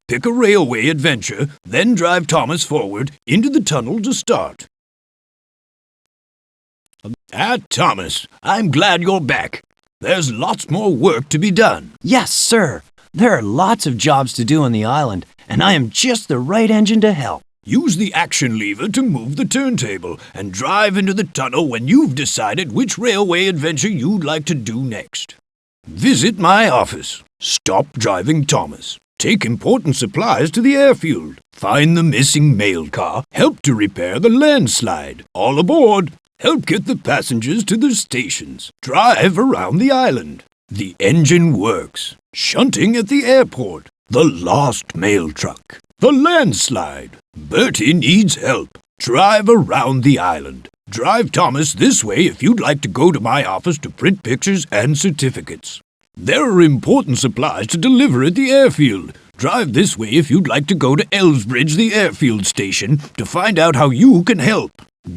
Pick a railway adventure, then drive Thomas forward into the tunnel to start. Thomas, I'm glad you're back. There's lots more work to be done. Yes, sir. There are lots of jobs to do on the island, and I am just the right engine to help. Use the action lever to move the turntable and drive into the tunnel when you've decided which railway adventure you'd like to do next. Visit my office. Stop driving Thomas. Take important supplies to the airfield. Find the missing mail car. Help to repair the landslide. All aboard. Help get the passengers to their stations. Drive around the island. The engine works. Shunting at the airport. The lost mail truck. The landslide. Bertie needs help. Drive around the island. Drive Thomas this way if you'd like to go to my office to print pictures and certificates. There are important supplies to deliver at the airfield. Drive this way if you'd like to go to Elsbridge, the airfield station, to find out how you can help.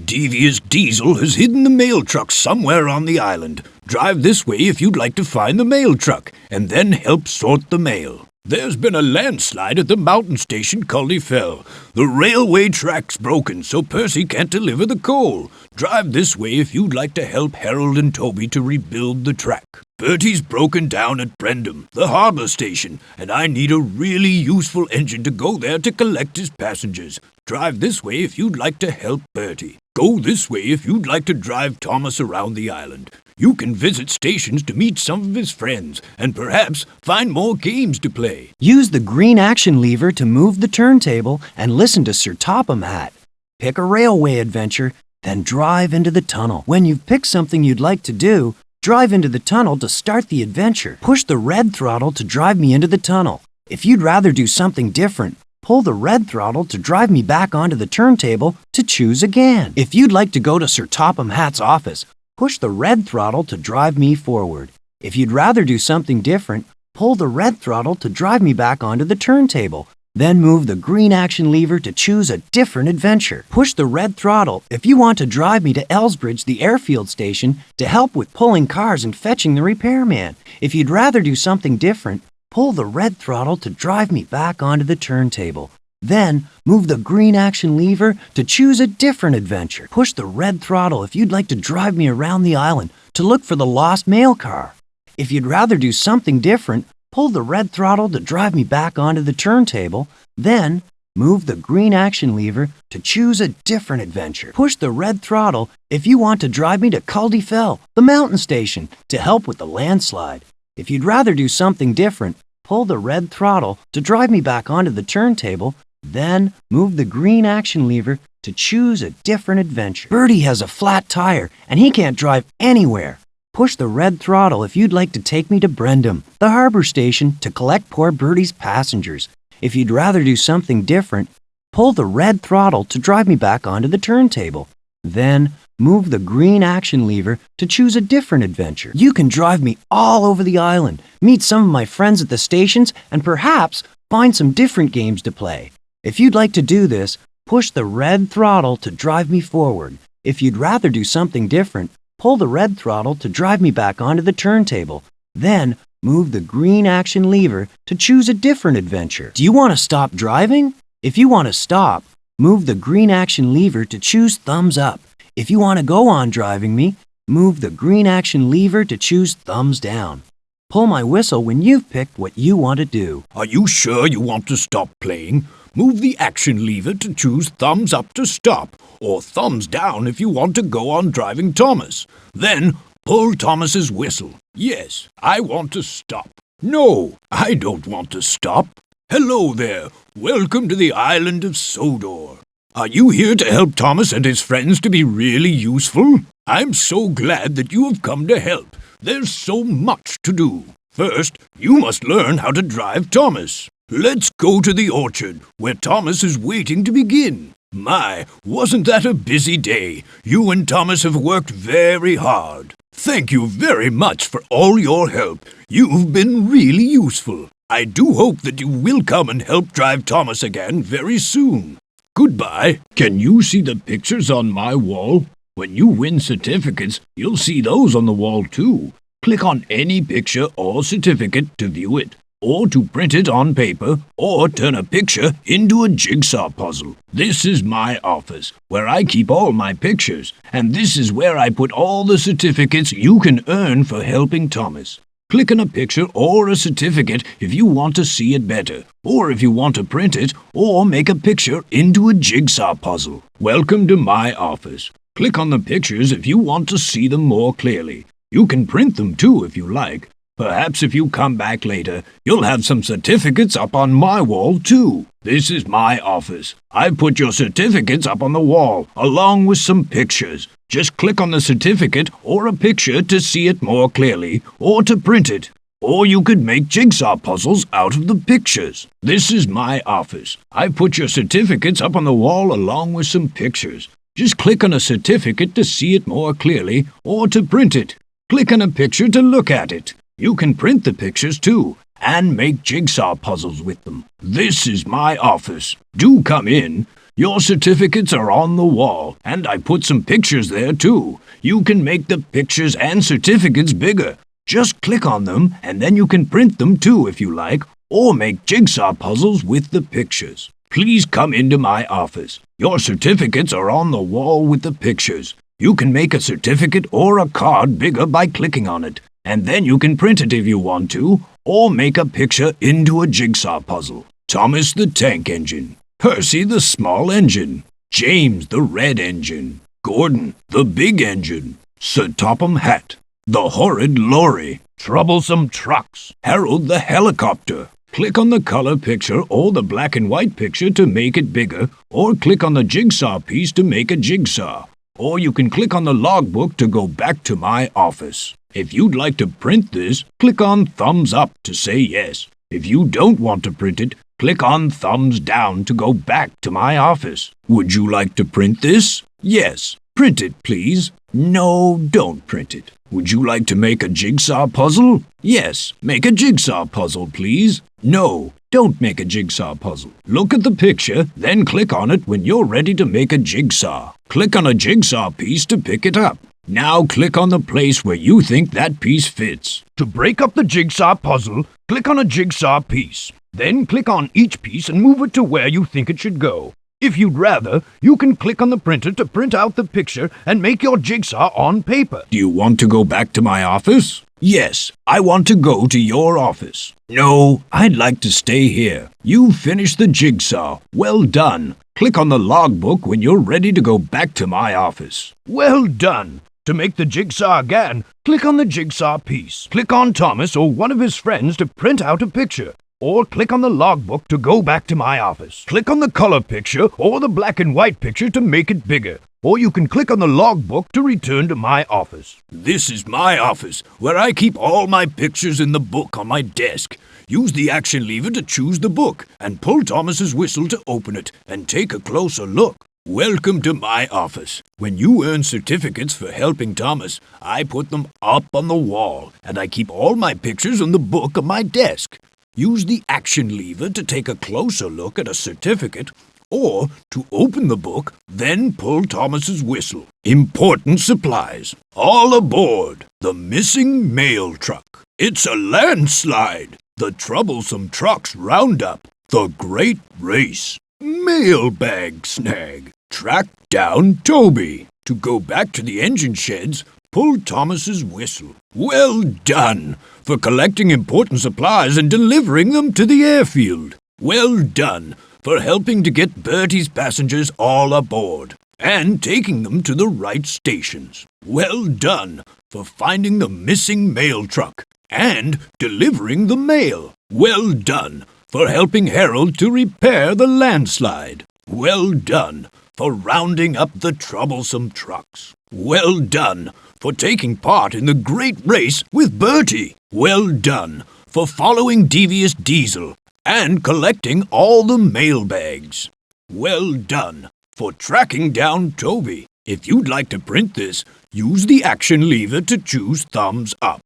Devious Diesel has hidden the mail truck somewhere on the island. Drive this way if you'd like to find the mail truck, and then help sort the mail. There's been a landslide at the mountain station Culdy Fell. The railway track's broken, so Percy can't deliver the coal. Drive this way if you'd like to help Harold and Toby to rebuild the track. Bertie's broken down at Brendam, the harbour station, and I need a really useful engine to go there to collect his passengers. Drive this way if you'd like to help Bertie. Go this way if you'd like to drive Thomas around the island. You can visit stations to meet some of his friends, and perhaps find more games to play. Use the green action lever to move the turntable and listen to Sir Topham Hatt. Pick a railway adventure, then drive into the tunnel. When you've picked something you'd like to do, drive into the tunnel to start the adventure. Push the red throttle to drive me into the tunnel. If you'd rather do something different, pull the red throttle to drive me back onto the turntable to choose again. If you'd like to go to Sir Topham Hatt's office, push the red throttle to drive me forward. If you'd rather do something different, pull the red throttle to drive me back onto the turntable. Then move the green action lever to choose a different adventure. Push the red throttle if you want to drive me to Elsbridge, the airfield station, to help with pulling cars and fetching the repairman. If you'd rather do something different, pull the red throttle to drive me back onto the turntable. Then, move the green action lever to choose a different adventure. Push the red throttle if you'd like to drive me around the island to look for the lost mail car. If you'd rather do something different, pull the red throttle to drive me back onto the turntable. Then, move the green action lever to choose a different adventure. Push the red throttle if you want to drive me to Cul de Fel, the mountain station, to help with the landslide. If you'd rather do something different, pull the red throttle to drive me back onto the turntable. Then, move the green action lever to choose a different adventure. Bertie has a flat tire and he can't drive anywhere. Push the red throttle if you'd like to take me to Brendam, the harbor station, to collect poor Bertie's passengers. If you'd rather do something different, pull the red throttle to drive me back onto the turntable. Then, move the green action lever to choose a different adventure. You can drive me all over the island, meet some of my friends at the stations, and perhaps find some different games to play. If you'd like to do this, push the red throttle to drive me forward. If you'd rather do something different, pull the red throttle to drive me back onto the turntable. Then, move the green action lever to choose a different adventure. Do you want to stop driving? If you want to stop, move the green action lever to choose thumbs up. If you want to go on driving me, move the green action lever to choose thumbs down. Pull my whistle when you've picked what you want to do. Are you sure you want to stop playing? Move the action lever to choose thumbs up to stop, or thumbs down if you want to go on driving Thomas. Then pull Thomas's whistle. Yes, I want to stop. No, I don't want to stop. Hello there. Welcome to the island of Sodor. Are you here to help Thomas and his friends to be really useful? I'm so glad that you have come to help. There's so much to do. First, you must learn how to drive Thomas. Let's go to the orchard, where Thomas is waiting to begin. My, wasn't that a busy day? You and Thomas have worked very hard. Thank you very much for all your help. You've been really useful. I do hope that you will come and help drive Thomas again very soon. Goodbye. Can you see the pictures on my wall? When you win certificates, you'll see those on the wall too. Click on any picture or certificate to view it, or to print it on paper, or turn a picture into a jigsaw puzzle. This is my office, where I keep all my pictures, and this is where I put all the certificates you can earn for helping Thomas. Click on a picture or a certificate if you want to see it better, or if you want to print it, or make a picture into a jigsaw puzzle. Welcome to my office. Click on the pictures if you want to see them more clearly. You can print them too if you like. Perhaps if you come back later, you'll have some certificates up on my wall too. This is my office. I put your certificates up on the wall, along with some pictures. Just click on the certificate or a picture to see it more clearly, or to print it. Or you could make jigsaw puzzles out of the pictures. This is my office. I put your certificates up on the wall along with some pictures. Just click on a certificate to see it more clearly, or to print it. Click on a picture to look at it. You can print the pictures too, and make jigsaw puzzles with them. This is my office. Do come in. Your certificates are on the wall, and I put some pictures there too. You can make the pictures and certificates bigger. Just click on them, and then you can print them too if you like, or make jigsaw puzzles with the pictures. Please come into my office. Your certificates are on the wall with the pictures. You can make a certificate or a card bigger by clicking on it, and then you can print it if you want to, or make a picture into a jigsaw puzzle. Thomas the tank engine, Percy the small engine, James the red engine, Gordon the big engine, Sir Topham Hatt, the horrid lorry, troublesome trucks, Harold the helicopter. Click on the color picture or the black and white picture to make it bigger, or click on the jigsaw piece to make a jigsaw. Or you can click on the logbook to go back to my office. If you'd like to print this, click on thumbs up to say yes. If you don't want to print it, click on thumbs down to go back to my office. Would you like to print this? Yes. Print it, please. No, don't print it. Would you like to make a jigsaw puzzle? Yes. Make a jigsaw puzzle, please. No, Don't make a jigsaw puzzle. Look at the picture, then click on it when you're ready to make a jigsaw. Click on a jigsaw piece to pick it up. Now click on the place where you think that piece fits. To break up the jigsaw puzzle, click on a jigsaw piece. Then click on each piece and move it to where you think it should go. If you'd rather, you can click on the printer to print out the picture and make your jigsaw on paper. Do you want to go back to my office? Yes, I want to go to your office. No, I'd like to stay here. You finished the jigsaw. Well done. Click on the logbook when you're ready to go back to my office. Well done. To make the jigsaw again, click on the jigsaw piece. Click on Thomas or one of his friends to print out a picture. Or click on the logbook to go back to my office. Click on the color picture or the black and white picture to make it bigger. Or you can click on the logbook to return to my office. This is my office, where I keep all my pictures in the book on my desk. Use the action lever to choose the book, and pull Thomas's whistle to open it, and take a closer look. Welcome to my office. When you earn certificates for helping Thomas, I put them up on the wall, and I keep all my pictures in the book on my desk. Use the action lever to take a closer look at a certificate, or to open the book, then pull Thomas's whistle. Important supplies. All aboard the missing mail truck. It's a landslide. The troublesome trucks roundup. The great race. Mailbag snag. Track down Toby. To go back to the engine sheds, pull Thomas's whistle. Well done for collecting important supplies and delivering them to the airfield. Well done for helping to get Bertie's passengers all aboard and taking them to the right stations. Well done for finding the missing mail truck and delivering the mail. Well done for helping Harold to repair the landslide. Well done for rounding up the troublesome trucks. Well done for taking part in the great race with Bertie. Well done for following Devious Diesel and collecting all the mailbags. Well done for tracking down Toby. If you'd like to print this, use the action lever to choose thumbs up.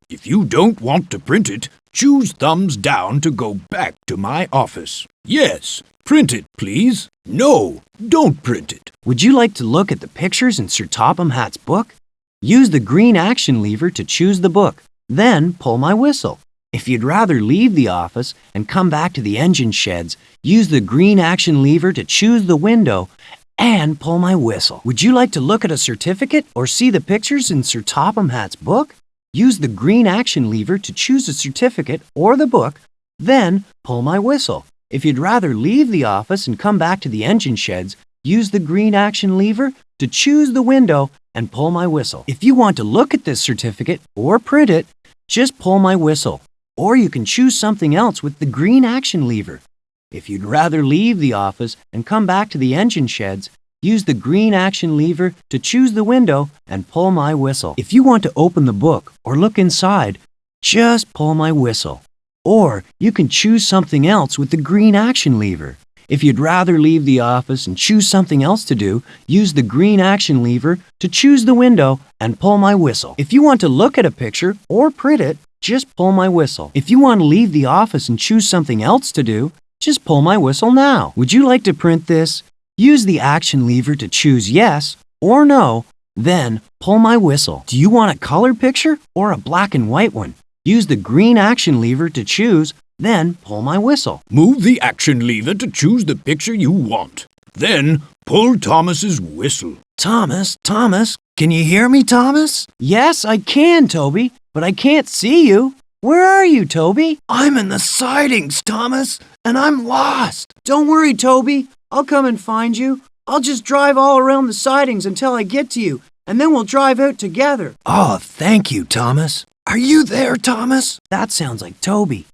If you don't want to print it, choose thumbs down to go back to my office. Yes, print it, please. No, don't print it. Would you like to look at the pictures in Sir Topham Hatt's book? Use the green action lever to choose the book, then pull my whistle. If you'd rather leave the office and come back to the engine sheds, use the green action lever to choose the window and pull my whistle. Would you like to look at a certificate or see the pictures in Sir Topham Hatt's book? Use the green action lever to choose a certificate or the book, then pull my whistle. If you'd rather leave the office and come back to the engine sheds, use the green action lever to choose the window and pull my whistle. If you want to look at this certificate or print it, just pull my whistle. Or you can choose something else with the green action lever. If you'd rather leave the office and come back to the engine sheds, use the green action lever to choose the window and pull my whistle. If you want to open the book or look inside, just pull my whistle. Or you can choose something else with the green action lever. If you'd rather leave the office and choose something else to do, use the green action lever to choose the window and pull my whistle. If you want to look at a picture or print it, just pull my whistle. If you want to leave the office and choose something else to do, just pull my whistle now. Would you like to print this? Use the action lever to choose yes or no, then pull my whistle. Do you want a color picture or a black and white one? Use the green action lever to choose, then pull my whistle. Move the action lever to choose the picture you want. Then pull Thomas's whistle. Thomas, can you hear me, Thomas? Yes, I can, Toby, but I can't see you. Where are you, Toby? I'm in the sidings, Thomas, and I'm lost. Don't worry, Toby. I'll come and find you. I'll just drive all around the sidings until I get to you, and then we'll drive out together. Oh, thank you, Thomas. Are you there, Thomas? That sounds like Toby.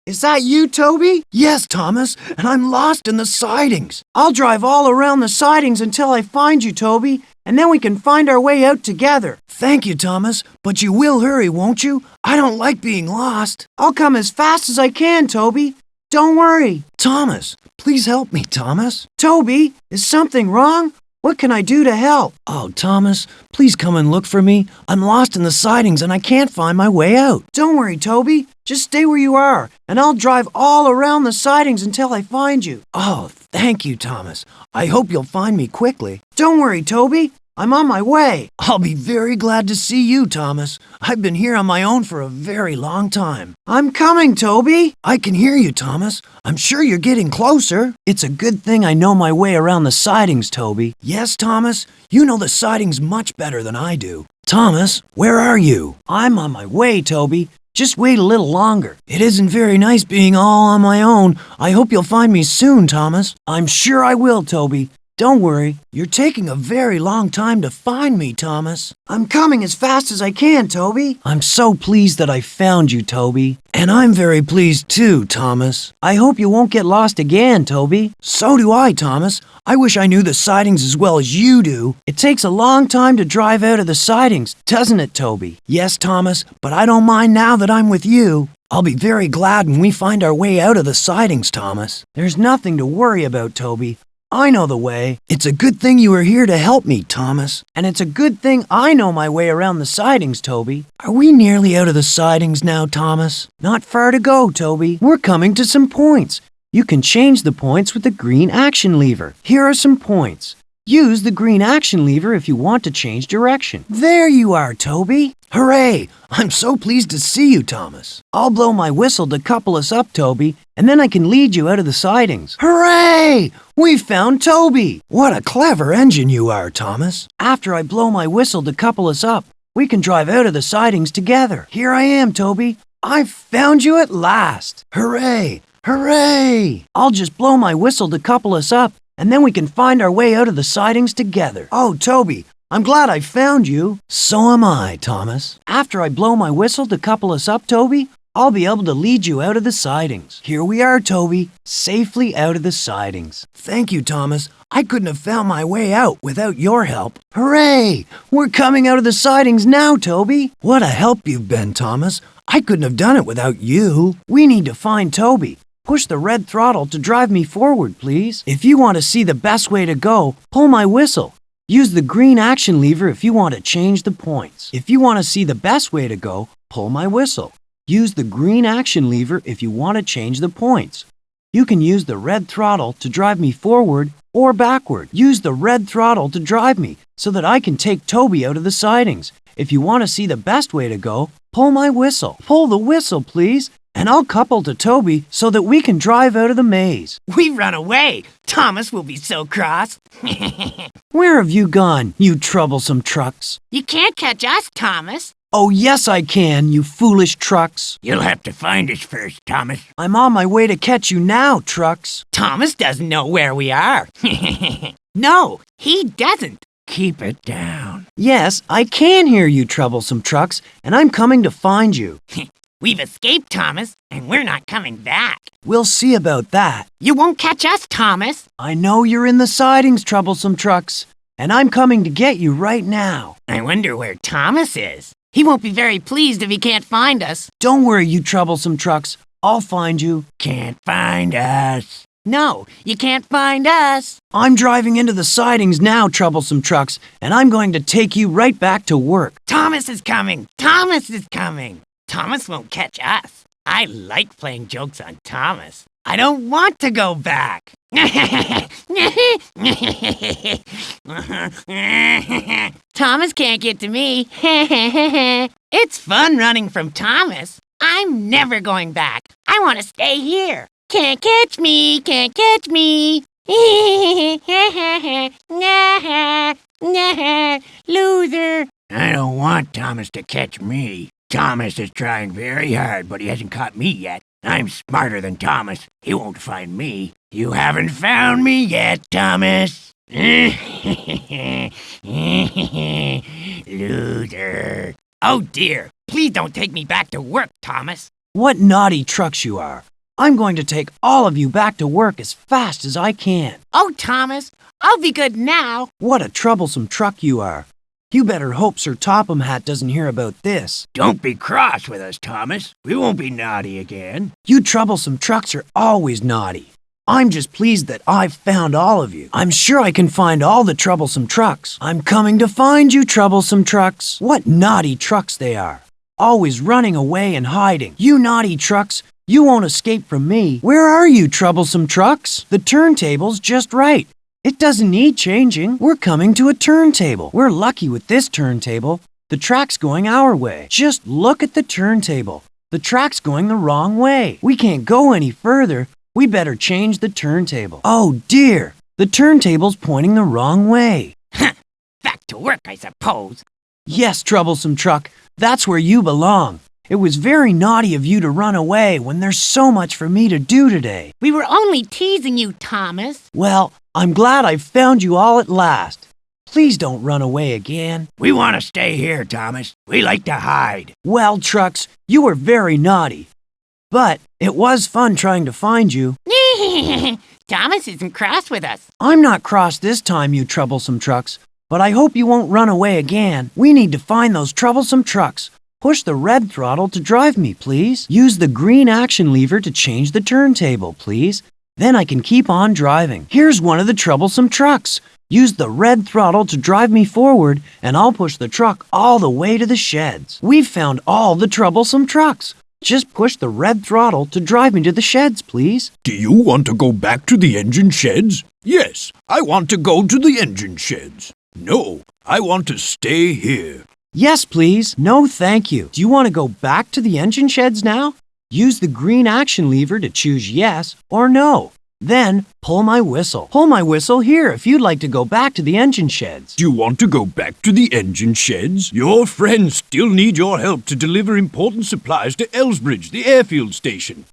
Is that you, Toby? Yes, Thomas, and I'm lost in the sidings. I'll drive all around the sidings until I find you, Toby, and then we can find our way out together. Thank you, Thomas, but you will hurry, won't you? I don't like being lost. I'll come as fast as I can, Toby. Don't worry. Thomas, please help me, Thomas. Toby, is something wrong? What can I do to help? Oh, Thomas, please come and look for me. I'm lost in the sidings and I can't find my way out. Don't worry, Toby. Just stay where you are, and I'll drive all around the sidings until I find you. Oh, thank you, Thomas. I hope you'll find me quickly. Don't worry, Toby. I'm on my way. I'll be very glad to see you, Thomas. I've been here on my own for a very long time. I'm coming, Toby. I can hear you, Thomas. I'm sure you're getting closer. It's a good thing I know my way around the sidings, Toby. Yes, Thomas, you know the sidings much better than I do. Thomas, where are you? I'm on my way, Toby. Just wait a little longer. It isn't very nice being all on my own. I hope you'll find me soon, Thomas. I'm sure I will, Toby. Don't worry, you're taking a very long time to find me, Thomas. I'm coming as fast as I can, Toby. I'm so pleased that I found you, Toby. And I'm very pleased too, Thomas. I hope you won't get lost again, Toby. So do I, Thomas. I wish I knew the sidings as well as you do. It takes a long time to drive out of the sidings, doesn't it, Toby? Yes, Thomas, but I don't mind now that I'm with you. I'll be very glad when we find our way out of the sidings, Thomas. There's nothing to worry about, Toby. I know the way. It's a good thing you are here to help me, Thomas. And it's a good thing I know my way around the sidings, Toby. Are we nearly out of the sidings now, Thomas? Not far to go, Toby. We're coming to some points. You can change the points with the green action lever. Here are some points. Use the green action lever if you want to change direction. There you are, Toby. Hooray! I'm so pleased to see you, Thomas. I'll blow my whistle to couple us up, Toby, and then I can lead you out of the sidings. Hooray! We found Toby! What a clever engine you are, Thomas. After I blow my whistle to couple us up, we can drive out of the sidings together. Here I am, Toby. I've found you at last. Hooray! Hooray! I'll just blow my whistle to couple us up, and then we can find our way out of the sidings together. Oh, Toby, I'm glad I found you. So am I, Thomas. After I blow my whistle to couple us up, Toby, I'll be able to lead you out of the sidings. Here we are, Toby, safely out of the sidings. Thank you, Thomas. I couldn't have found my way out without your help. Hooray! We're coming out of the sidings now, Toby. What a help you've been, Thomas. I couldn't have done it without you. We need to find Toby. Push the red throttle to drive me forward, please. If you want to see the best way to go, pull my whistle. Use the green action lever if you want to change the points. If you want to see the best way to go, pull my whistle. Use the green action lever if you want to change the points. You can use the red throttle to drive me forward or backward. Use the red throttle to drive me so that I can take Toby out of the sidings. If you want to see the best way to go, pull my whistle. Pull the whistle, please. And I'll couple to Toby so that we can drive out of the maze. We run away. Thomas will be so cross. Where have you gone, you troublesome trucks? You can't catch us, Thomas. Oh, yes, I can, you foolish trucks. You'll have to find us first, Thomas. I'm on my way to catch you now, trucks. Thomas doesn't know where we are. No, he doesn't. Keep it down. Yes, I can hear you, troublesome trucks, and I'm coming to find you. We've escaped, Thomas, and we're not coming back. We'll see about that. You won't catch us, Thomas. I know you're in the sidings, troublesome trucks, and I'm coming to get you right now. I wonder where Thomas is. He won't be very pleased if he can't find us. Don't worry, you troublesome trucks. I'll find you. Can't find us. No, you can't find us. I'm driving into the sidings now, troublesome trucks, and I'm going to take you right back to work. Thomas is coming. Thomas is coming. Thomas won't catch us. I like playing jokes on Thomas. I don't want to go back. Thomas can't get to me. It's fun running from Thomas. I'm never going back. I want to stay here. Can't catch me, can't catch me. Loser. I don't want Thomas to catch me. Thomas is trying very hard, but he hasn't caught me yet. I'm smarter than Thomas. He won't find me. You haven't found me yet, Thomas. Loser. Oh dear, please don't take me back to work, Thomas. What naughty trucks you are. I'm going to take all of you back to work as fast as I can. Oh, Thomas, I'll be good now. What a troublesome truck you are. You better hope Sir Topham Hatt doesn't hear about this. Don't be cross with us, Thomas. We won't be naughty again. You troublesome trucks are always naughty. I'm just pleased that I've found all of you. I'm sure I can find all the troublesome trucks. I'm coming to find you, troublesome trucks. What naughty trucks they are. always running away and hiding. You naughty trucks, you won't escape from me. Where are you, troublesome trucks? The turntable's just right. It doesn't need changing. We're coming to a turntable. We're lucky with this turntable. The track's going our way. Just look at the turntable. The track's going the wrong way. We can't go any further. We better change the turntable. Oh dear, the turntable's pointing the wrong way. Back to work, I suppose. Yes, troublesome truck, that's where you belong. It was very naughty of you to run away when there's so much for me to do today. We were only teasing you, Thomas. Well, I'm glad I've found you all at last. Please don't run away again. We want to stay here, Thomas. We like to hide. Well, trucks, you were very naughty. But it was fun trying to find you. Thomas isn't cross with us. I'm not cross this time, you troublesome trucks. But I hope you won't run away again. We need to find those troublesome trucks. Push the red throttle to drive me, please. Use the green action lever to change the turntable, please. Then I can keep on driving. Here's one of the troublesome trucks. Use the red throttle to drive me forward, and I'll push the truck all the way to the sheds. We've found all the troublesome trucks. Just push the red throttle to drive me to the sheds, please. Do you want to go back to the engine sheds? Yes, I want to go to the engine sheds. No, I want to stay here. Yes, please. No, thank you. Do you want to go back to the engine sheds now? Use the green action lever to choose yes or no. Then pull my whistle. Pull my whistle here if you'd like to go back to the engine sheds. Do you want to go back to the engine sheds? Your friends still need your help to deliver important supplies to Elsbridge, the airfield station.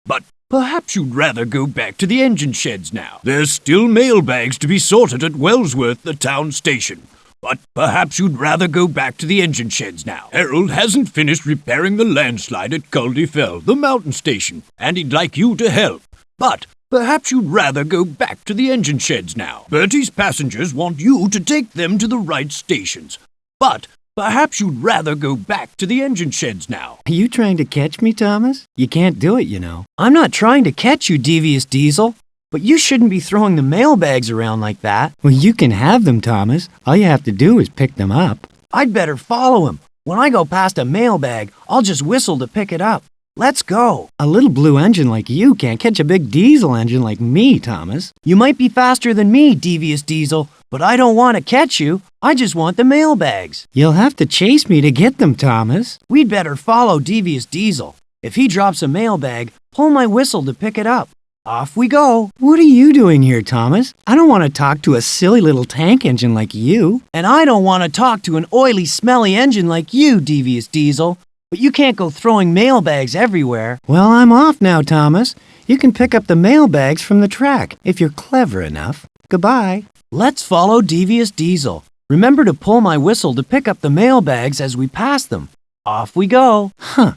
But perhaps you'd rather go back to the engine sheds now. There's still mail bags to be sorted at Wellsworth, the town station. But perhaps you'd rather go back to the engine sheds now. Harold hasn't finished repairing the landslide at Culdy Fell, the mountain station, and he'd like you to help. But perhaps you'd rather go back to the engine sheds now. Bertie's passengers want you to take them to the right stations. But perhaps you'd rather go back to the engine sheds now. Are you trying to catch me, Thomas? You can't do it, you know. I'm not trying to catch you, devious diesel. But you shouldn't be throwing the mailbags around like that. Well, you can have them, Thomas. All you have to do is pick them up. I'd better follow him. When I go past a mailbag, I'll just whistle to pick it up. Let's go. A little blue engine like you can't catch a big diesel engine like me, Thomas. You might be faster than me, devious diesel, but I don't want to catch you. I just want the mailbags. You'll have to chase me to get them, Thomas. We'd better follow devious diesel. If he drops a mailbag, pull my whistle to pick it up. Off we go. What are you doing here, Thomas? I don't want to talk to a silly little tank engine like you. And I don't want to talk to an oily, smelly engine like you, devious diesel. But you can't go throwing mailbags everywhere. Well, I'm off now, Thomas. You can pick up the mailbags from the track, if you're clever enough. Goodbye. Let's follow devious diesel. Remember to pull my whistle to pick up the mailbags as we pass them. Off we go. Huh.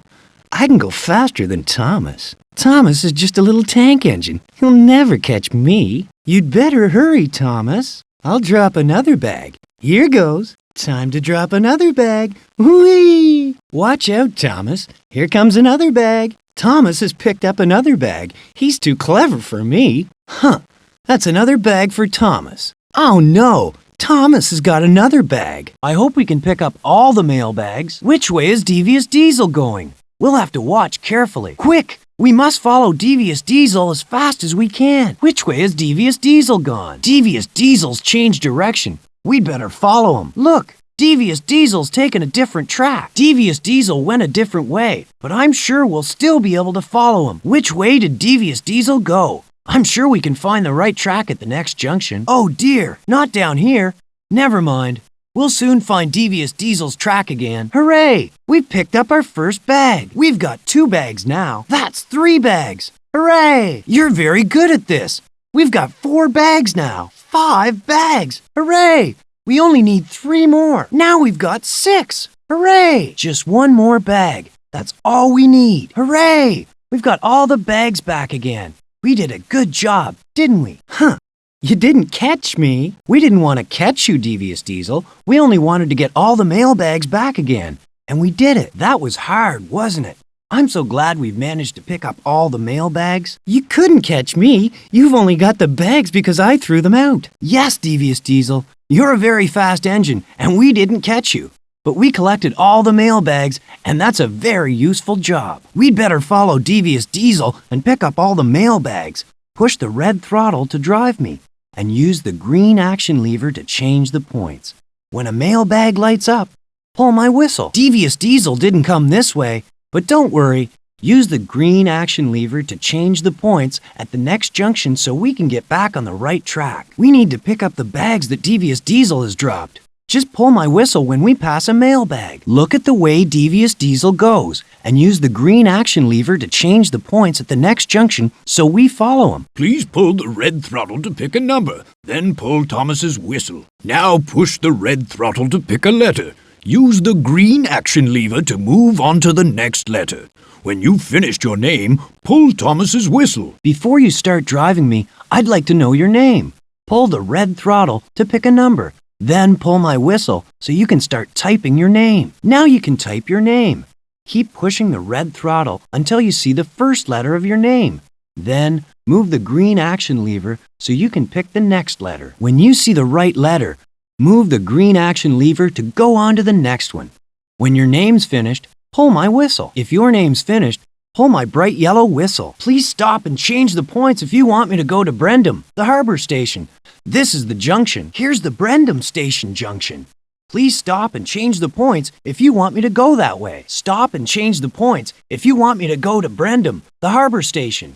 I can go faster than Thomas. Thomas is just a little tank engine. He'll never catch me. You'd better hurry, Thomas. I'll drop another bag. Here goes. Time to drop another bag. Whee! Watch out, Thomas. Here comes another bag. Thomas has picked up another bag. He's too clever for me. Huh. That's another bag for Thomas. Oh no! Thomas has got another bag. I hope we can pick up all the mailbags. Which way is Devious Diesel going? We'll have to watch carefully. Quick! We must follow Devious Diesel as fast as we can. Which way has Devious Diesel gone? Devious Diesel's changed direction. We'd better follow him. Look, Devious Diesel's taken a different track. Devious Diesel went a different way, but I'm sure we'll still be able to follow him. Which way did Devious Diesel go? I'm sure we can find the right track at the next junction. Oh dear, not down here. Never mind. We'll soon find Devious Diesel's track again. Hooray! We've picked up our first bag. We've got 2 bags now. That's 3 bags. Hooray! You're very good at this. We've got 4 bags now. 5 bags. Hooray! We only need 3 more. Now we've got 6. Hooray! Just 1 more bag. That's all we need. Hooray! We've got all the bags back again. We did a good job, didn't we? Huh. You didn't catch me. We didn't want to catch you, Devious Diesel. We only wanted to get all the mail bags back again. And we did it. That was hard, wasn't it? I'm so glad we've managed to pick up all the mail bags. You couldn't catch me. You've only got the bags because I threw them out. Yes, Devious Diesel. You're a very fast engine, and we didn't catch you. but we collected all the mailbags, and that's a very useful job. We'd better follow Devious Diesel and pick up all the mailbags. Push the red throttle to drive me, and use the green action lever to change the points. When a mailbag lights up, pull my whistle. Devious Diesel didn't come this way, but don't worry. Use the green action lever to change the points at the next junction so we can get back on the right track. We need to pick up the bags that Devious Diesel has dropped. Just pull my whistle when we pass a mailbag. Look at the way Devious Diesel goes and use the green action lever to change the points at the next junction so we follow him. Please pull the red throttle to pick a number, then pull Thomas's whistle. Now push the red throttle to pick a letter. Use the green action lever to move on to the next letter. When you've finished your name, pull Thomas's whistle. Before you start driving me, I'd like to know your name. Pull the red throttle to pick a number. Then pull my whistle so you can start typing your name. Now you can type your name. Keep pushing the red throttle until you see the first letter of your name. Then move the green action lever so you can pick the next letter. When you see the right letter, move the green action lever to go on to the next one. When your name's finished, pull my whistle. If your name's finished, pull my bright yellow whistle. Please stop and change the points if you want me to go to Brendam, the harbor station. This is the junction. Here's the Brendam Station junction. Please stop and change the points if you want me to go that way. Stop and change the points if you want me to go to Brendam, the harbor station.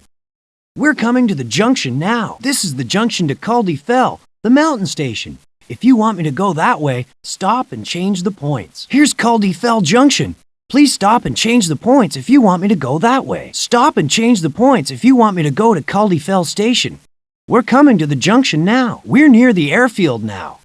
We're coming to the junction now. This is the junction to Caldy Fell, the mountain station. If you want me to go that way, stop and change the points. Here's Caldy Fell Junction. Please stop and change the points if you want me to go that way. Stop and change the points if you want me to go to Caldy Fell Station. We're coming to the junction now. We're near the airfield now.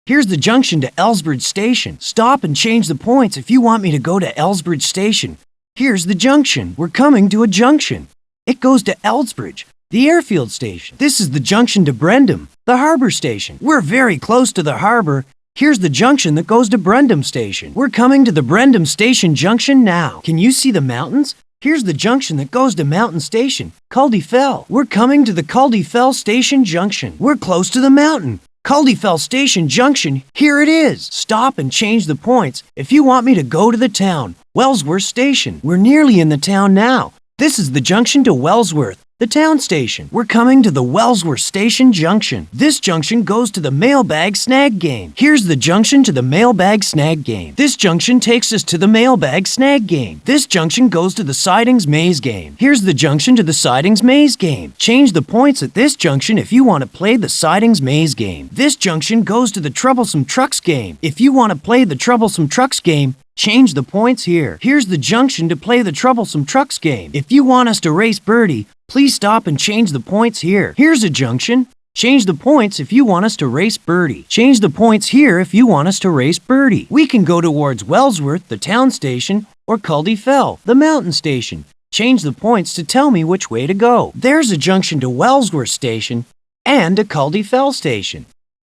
Here's the junction to Elsbridge Station. Stop and change the points if you want me to go to Elsbridge Station. Here's the junction. We're coming to a junction. It goes to Elsbridge, the airfield station. This is the junction to Brendam, the harbor station. We're very close to the harbor. Here's the junction that goes to Brendam Station. We're coming to the Brendam Station junction now. Can you see the mountains? Here's the junction that goes to Mountain Station, Caldy Fell. We're coming to the Caldy Fell Station junction. We're close to the mountain. Caldy Fell Station junction, here it is. Stop and change the points if you want me to go to the town, Wellsworth Station. We're nearly in the town now. This is the junction to Wellsworth, the town station. We're coming to the Wellsworth Station junction. This junction goes to the Mailbag Snag Game. Here's the junction to the Mailbag Snag Game. This junction takes us to the Mailbag Snag Game. This junction goes to the Sidings Maze Game. Here's the junction to the Sidings Maze Game. Change the points at this junction if you want to play the Sidings Maze Game. This junction goes to the Troublesome Trucks Game. If you want to play the Troublesome Trucks Game, change the points here. Here's the junction to play the Troublesome Trucks Game. If you want us to race Birdie, please stop and change the points here. Here's a junction. Change the points if you want us to race Birdie. Change the points here if you want us to race Birdie. We can go towards Wellsworth, the town station, or Caldy Fell, the mountain station. Change the points to tell me which way to go. There's a junction to Wellsworth Station and a Caldy Fell Station.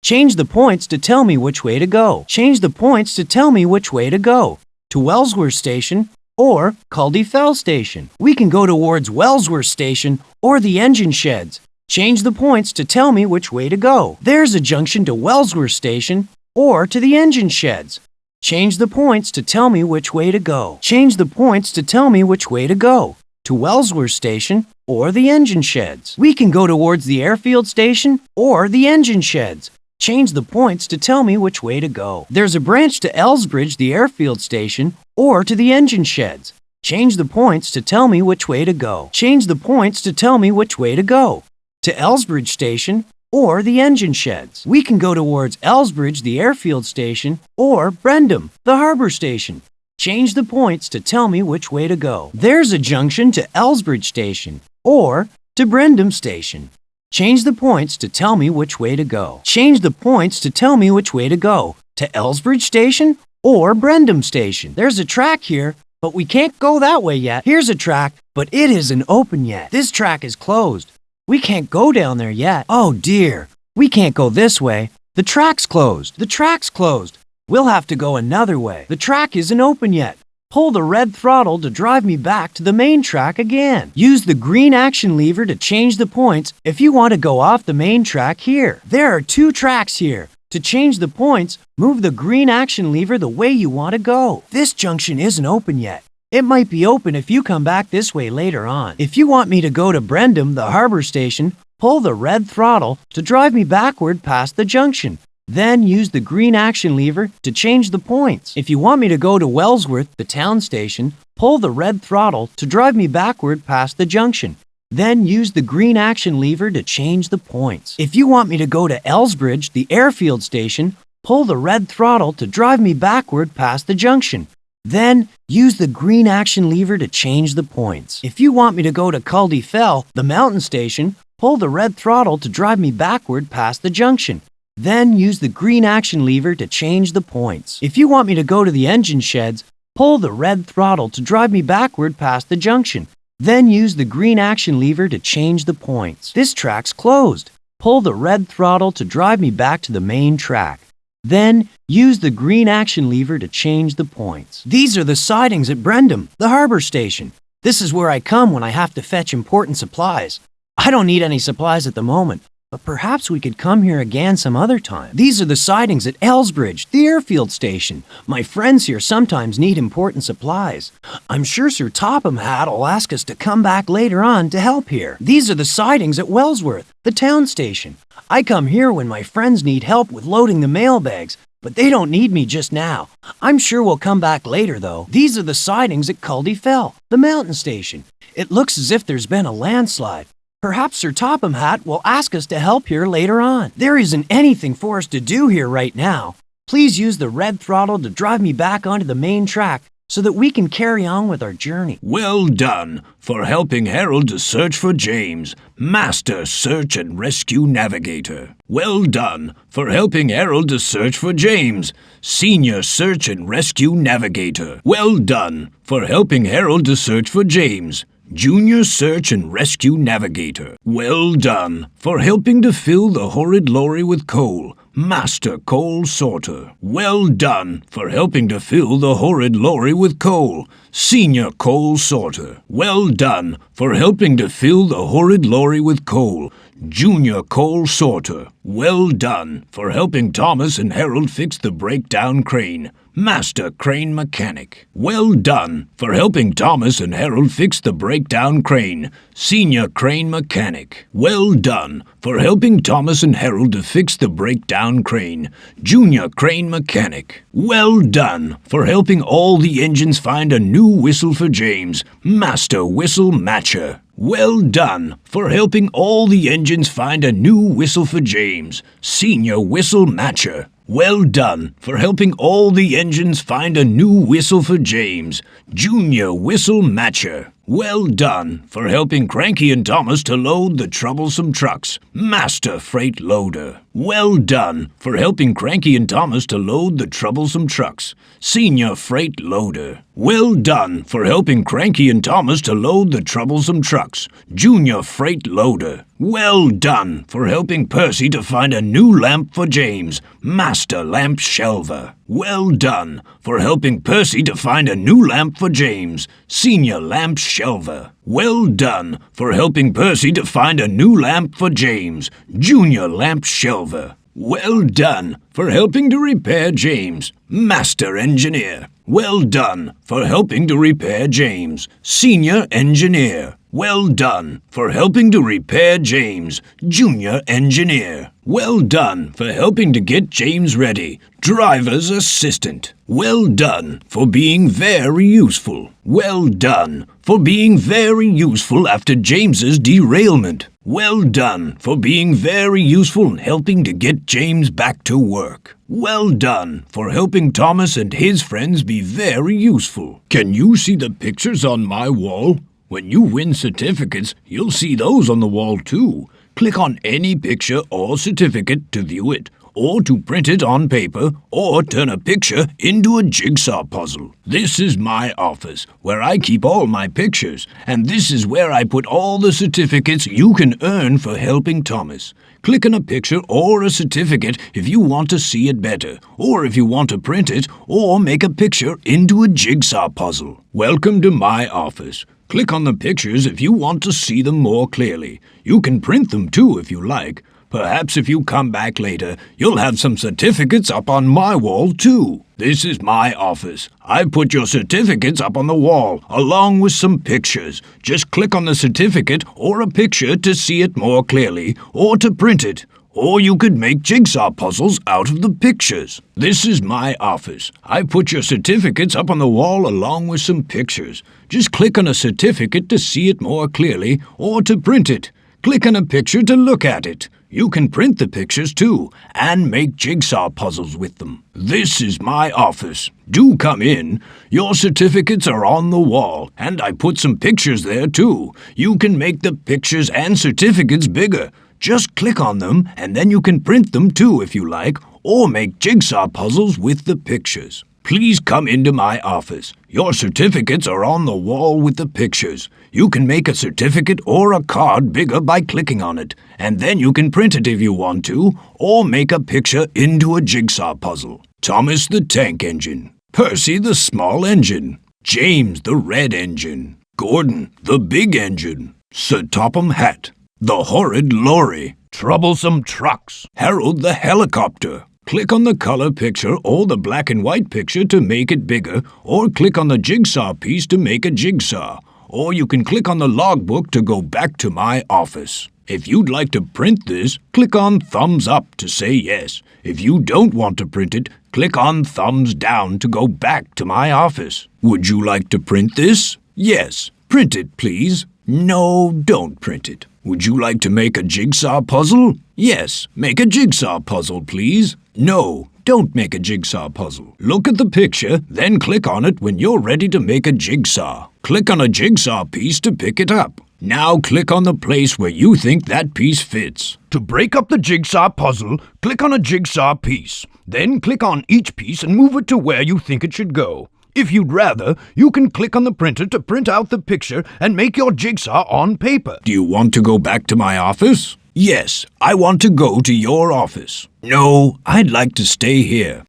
Change the points to tell me which way to go. Change the points to tell me which way to go. To Wellsworth Station or Caldy Fell Station. We can go towards Wellsworth Station or the engine sheds. Change the points to tell me which way to go. There's a junction to Wellsworth Station or to the engine sheds. Change the points to tell me which way to go. Change the points to tell me which way to go. To Wellsworth Station or the engine sheds. We can go towards the airfield station or the engine sheds. Change the points to tell me which way to go. There's a branch to Elsbridge, the airfield station, or to the engine sheds. Change the points to tell me which way to go. Change the points to tell me which way to go. To Elsbridge Station or the engine sheds. We can go towards Elsbridge, the airfield station, or Brendam, the harbor station. Change the points to tell me which way to go. There's a junction to Elsbridge Station or to Brendam Station. Change the points to tell me which way to go. Change the points to tell me which way to go. To Elsbridge Station or Brendam Station. There's a track here, but we can't go that way yet. Here's a track, but it isn't open yet. This track is closed. We can't go down there yet. Oh dear, we can't go this way. The track's closed. The track's closed. We'll have to go another way. The track isn't open yet. Pull the red throttle to drive me back to the main track again. Use the green action lever to change the points if you want to go off the main track here. There are two tracks here. To change the points, move the green action lever the way you want to go. This junction isn't open yet. It might be open if you come back this way later on. If you want me to go to Brendam, the harbor station, pull the red throttle to drive me backward past the junction. Then use the green action lever to change the points. If you want me to go to Wellsworth, the town station, pull the red throttle to drive me backward past the junction. Then use the green action lever to change the points. If you want me to go to Elsbridge, the airfield station, pull the red throttle to drive me backward past the junction. Then use the green action lever to change the points. If you want me to go to Culdee Fell, the mountain station, pull the red throttle to drive me backward past the junction. Then use the green action lever to change the points. If you want me to go to the engine sheds, pull the red throttle to drive me backward past the junction. Then use the green action lever to change the points. This track's closed. Pull the red throttle to drive me back to the main track. Then use the green action lever to change the points. These are the sidings at Brendam, the harbor station. This is where I come when I have to fetch important supplies. I don't need any supplies at the moment, but perhaps we could come here again some other time. These are the sidings at Elsbridge, the airfield station. My friends here sometimes need important supplies. I'm sure Sir Topham Hatt will ask us to come back later on to help here. These are the sidings at Wellsworth, the town station. I come here when my friends need help with loading the mail bags, but they don't need me just now. I'm sure we'll come back later, though. These are the sidings at Culdee Fell, the mountain station. It looks as if there's been a landslide. Perhaps Sir Topham Hatt will ask us to help here later on. There isn't anything for us to do here right now. Please use the red throttle to drive me back onto the main track so that we can carry on with our journey. Well done for helping Harold to search for James, Master Search and Rescue Navigator. Well done for helping Harold to search for James, Senior Search and Rescue Navigator. Well done for helping Harold to search for James, Junior Search and Rescue Navigator. Well done for helping to fill the horrid lorry with coal, Master Coal Sorter. Well done for helping to fill the horrid lorry with coal, Senior Coal Sorter. Well done for helping to fill the horrid lorry with coal, Junior Coal Sorter. Well done for helping Thomas and Harold fix the breakdown crane, Master Crane Mechanic. Well done for helping Thomas and Harold fix the breakdown crane, Senior Crane Mechanic. Well done for helping Thomas and Harold to fix the breakdown crane, Junior Crane Mechanic. Well done for helping all the engines find a new whistle for James, Master Whistle Matcher. Well done for helping all the engines find a new whistle for James, Senior Whistle Matcher. Well done for helping all the engines find a new whistle for James, Junior Whistle Matcher. Well done for helping Cranky and Thomas to load the troublesome trucks, Master Freight Loader. Well done for helping Cranky and Thomas to load the troublesome trucks, Senior Freight Loader. Well done for helping Cranky and Thomas to load the troublesome trucks, Junior Freight Loader. Well done for helping Percy to find a new lamp for James, Master Lamp Shelver. Well done for helping Percy to find a new lamp for James, Senior Lamp Shelver. Well done for helping Percy to find a new lamp for James, Junior Lamp Shelver. Well done for helping to repair James, Master Engineer. Well done for helping to repair James, Senior Engineer. Well done for helping to repair James, Junior Engineer. Well done for helping to get James ready, Driver's Assistant. Well done for being very useful. Well done for being very useful after James's derailment. Well done for being very useful in helping to get James back to work. Well done for helping Thomas and his friends be very useful. Can you see the pictures on my wall? When you win certificates, you'll see those on the wall too. Click on any picture or certificate to view it, or to print it on paper, or turn a picture into a jigsaw puzzle. This is my office, where I keep all my pictures, and this is where I put all the certificates you can earn for helping Thomas. Click on a picture or a certificate if you want to see it better, or if you want to print it, or make a picture into a jigsaw puzzle. Welcome to my office. Click on the pictures if you want to see them more clearly. You can print them too if you like, Perhaps if you come back later, you'll have some certificates up on my wall, too. This is my office. I put your certificates up on the wall, along with some pictures. Just click on the certificate or a picture to see it more clearly, or to print it. Or you could make jigsaw puzzles out of the pictures. This is my office. I put your certificates up on the wall along with some pictures. Just click on a certificate to see it more clearly, or to print it. Click on a picture to look at it. You can print the pictures too, and make jigsaw puzzles with them. This is my office. Do come in. Your certificates are on the wall, and I put some pictures there too. You can make the pictures and certificates bigger. Just click on them, and then you can print them too if you like, or make jigsaw puzzles with the pictures. Please come into my office. Your certificates are on the wall with the pictures. You can make a certificate or a card bigger by clicking on it, and then you can print it if you want to, or make a picture into a jigsaw puzzle. Thomas the tank engine, Percy the small engine, James the red engine, Gordon the big engine, Sir Topham Hatt, the horrid lorry, troublesome trucks, Harold the helicopter. Click on the color picture or the black and white picture to make it bigger, or click on the jigsaw piece to make a jigsaw. Or you can click on the logbook to go back to my office. If you'd like to print this, click on thumbs up to say yes. If you don't want to print it, click on thumbs down to go back to my office. Would you like to print this? Yes. Print it, please. No, don't print it. Would you like to make a jigsaw puzzle? Yes. Make a jigsaw puzzle, please. No, don't make a jigsaw puzzle. Look at the picture, then click on it when you're ready to make a jigsaw. Click on a jigsaw piece to pick it up. Now click on the place where you think that piece fits. To break up the jigsaw puzzle, click on a jigsaw piece. Then click on each piece and move it to where you think it should go. If you'd rather, you can click on the printer to print out the picture and make your jigsaw on paper. Do you want to go back to my office? Yes, I want to go to your office. No, I'd like to stay here.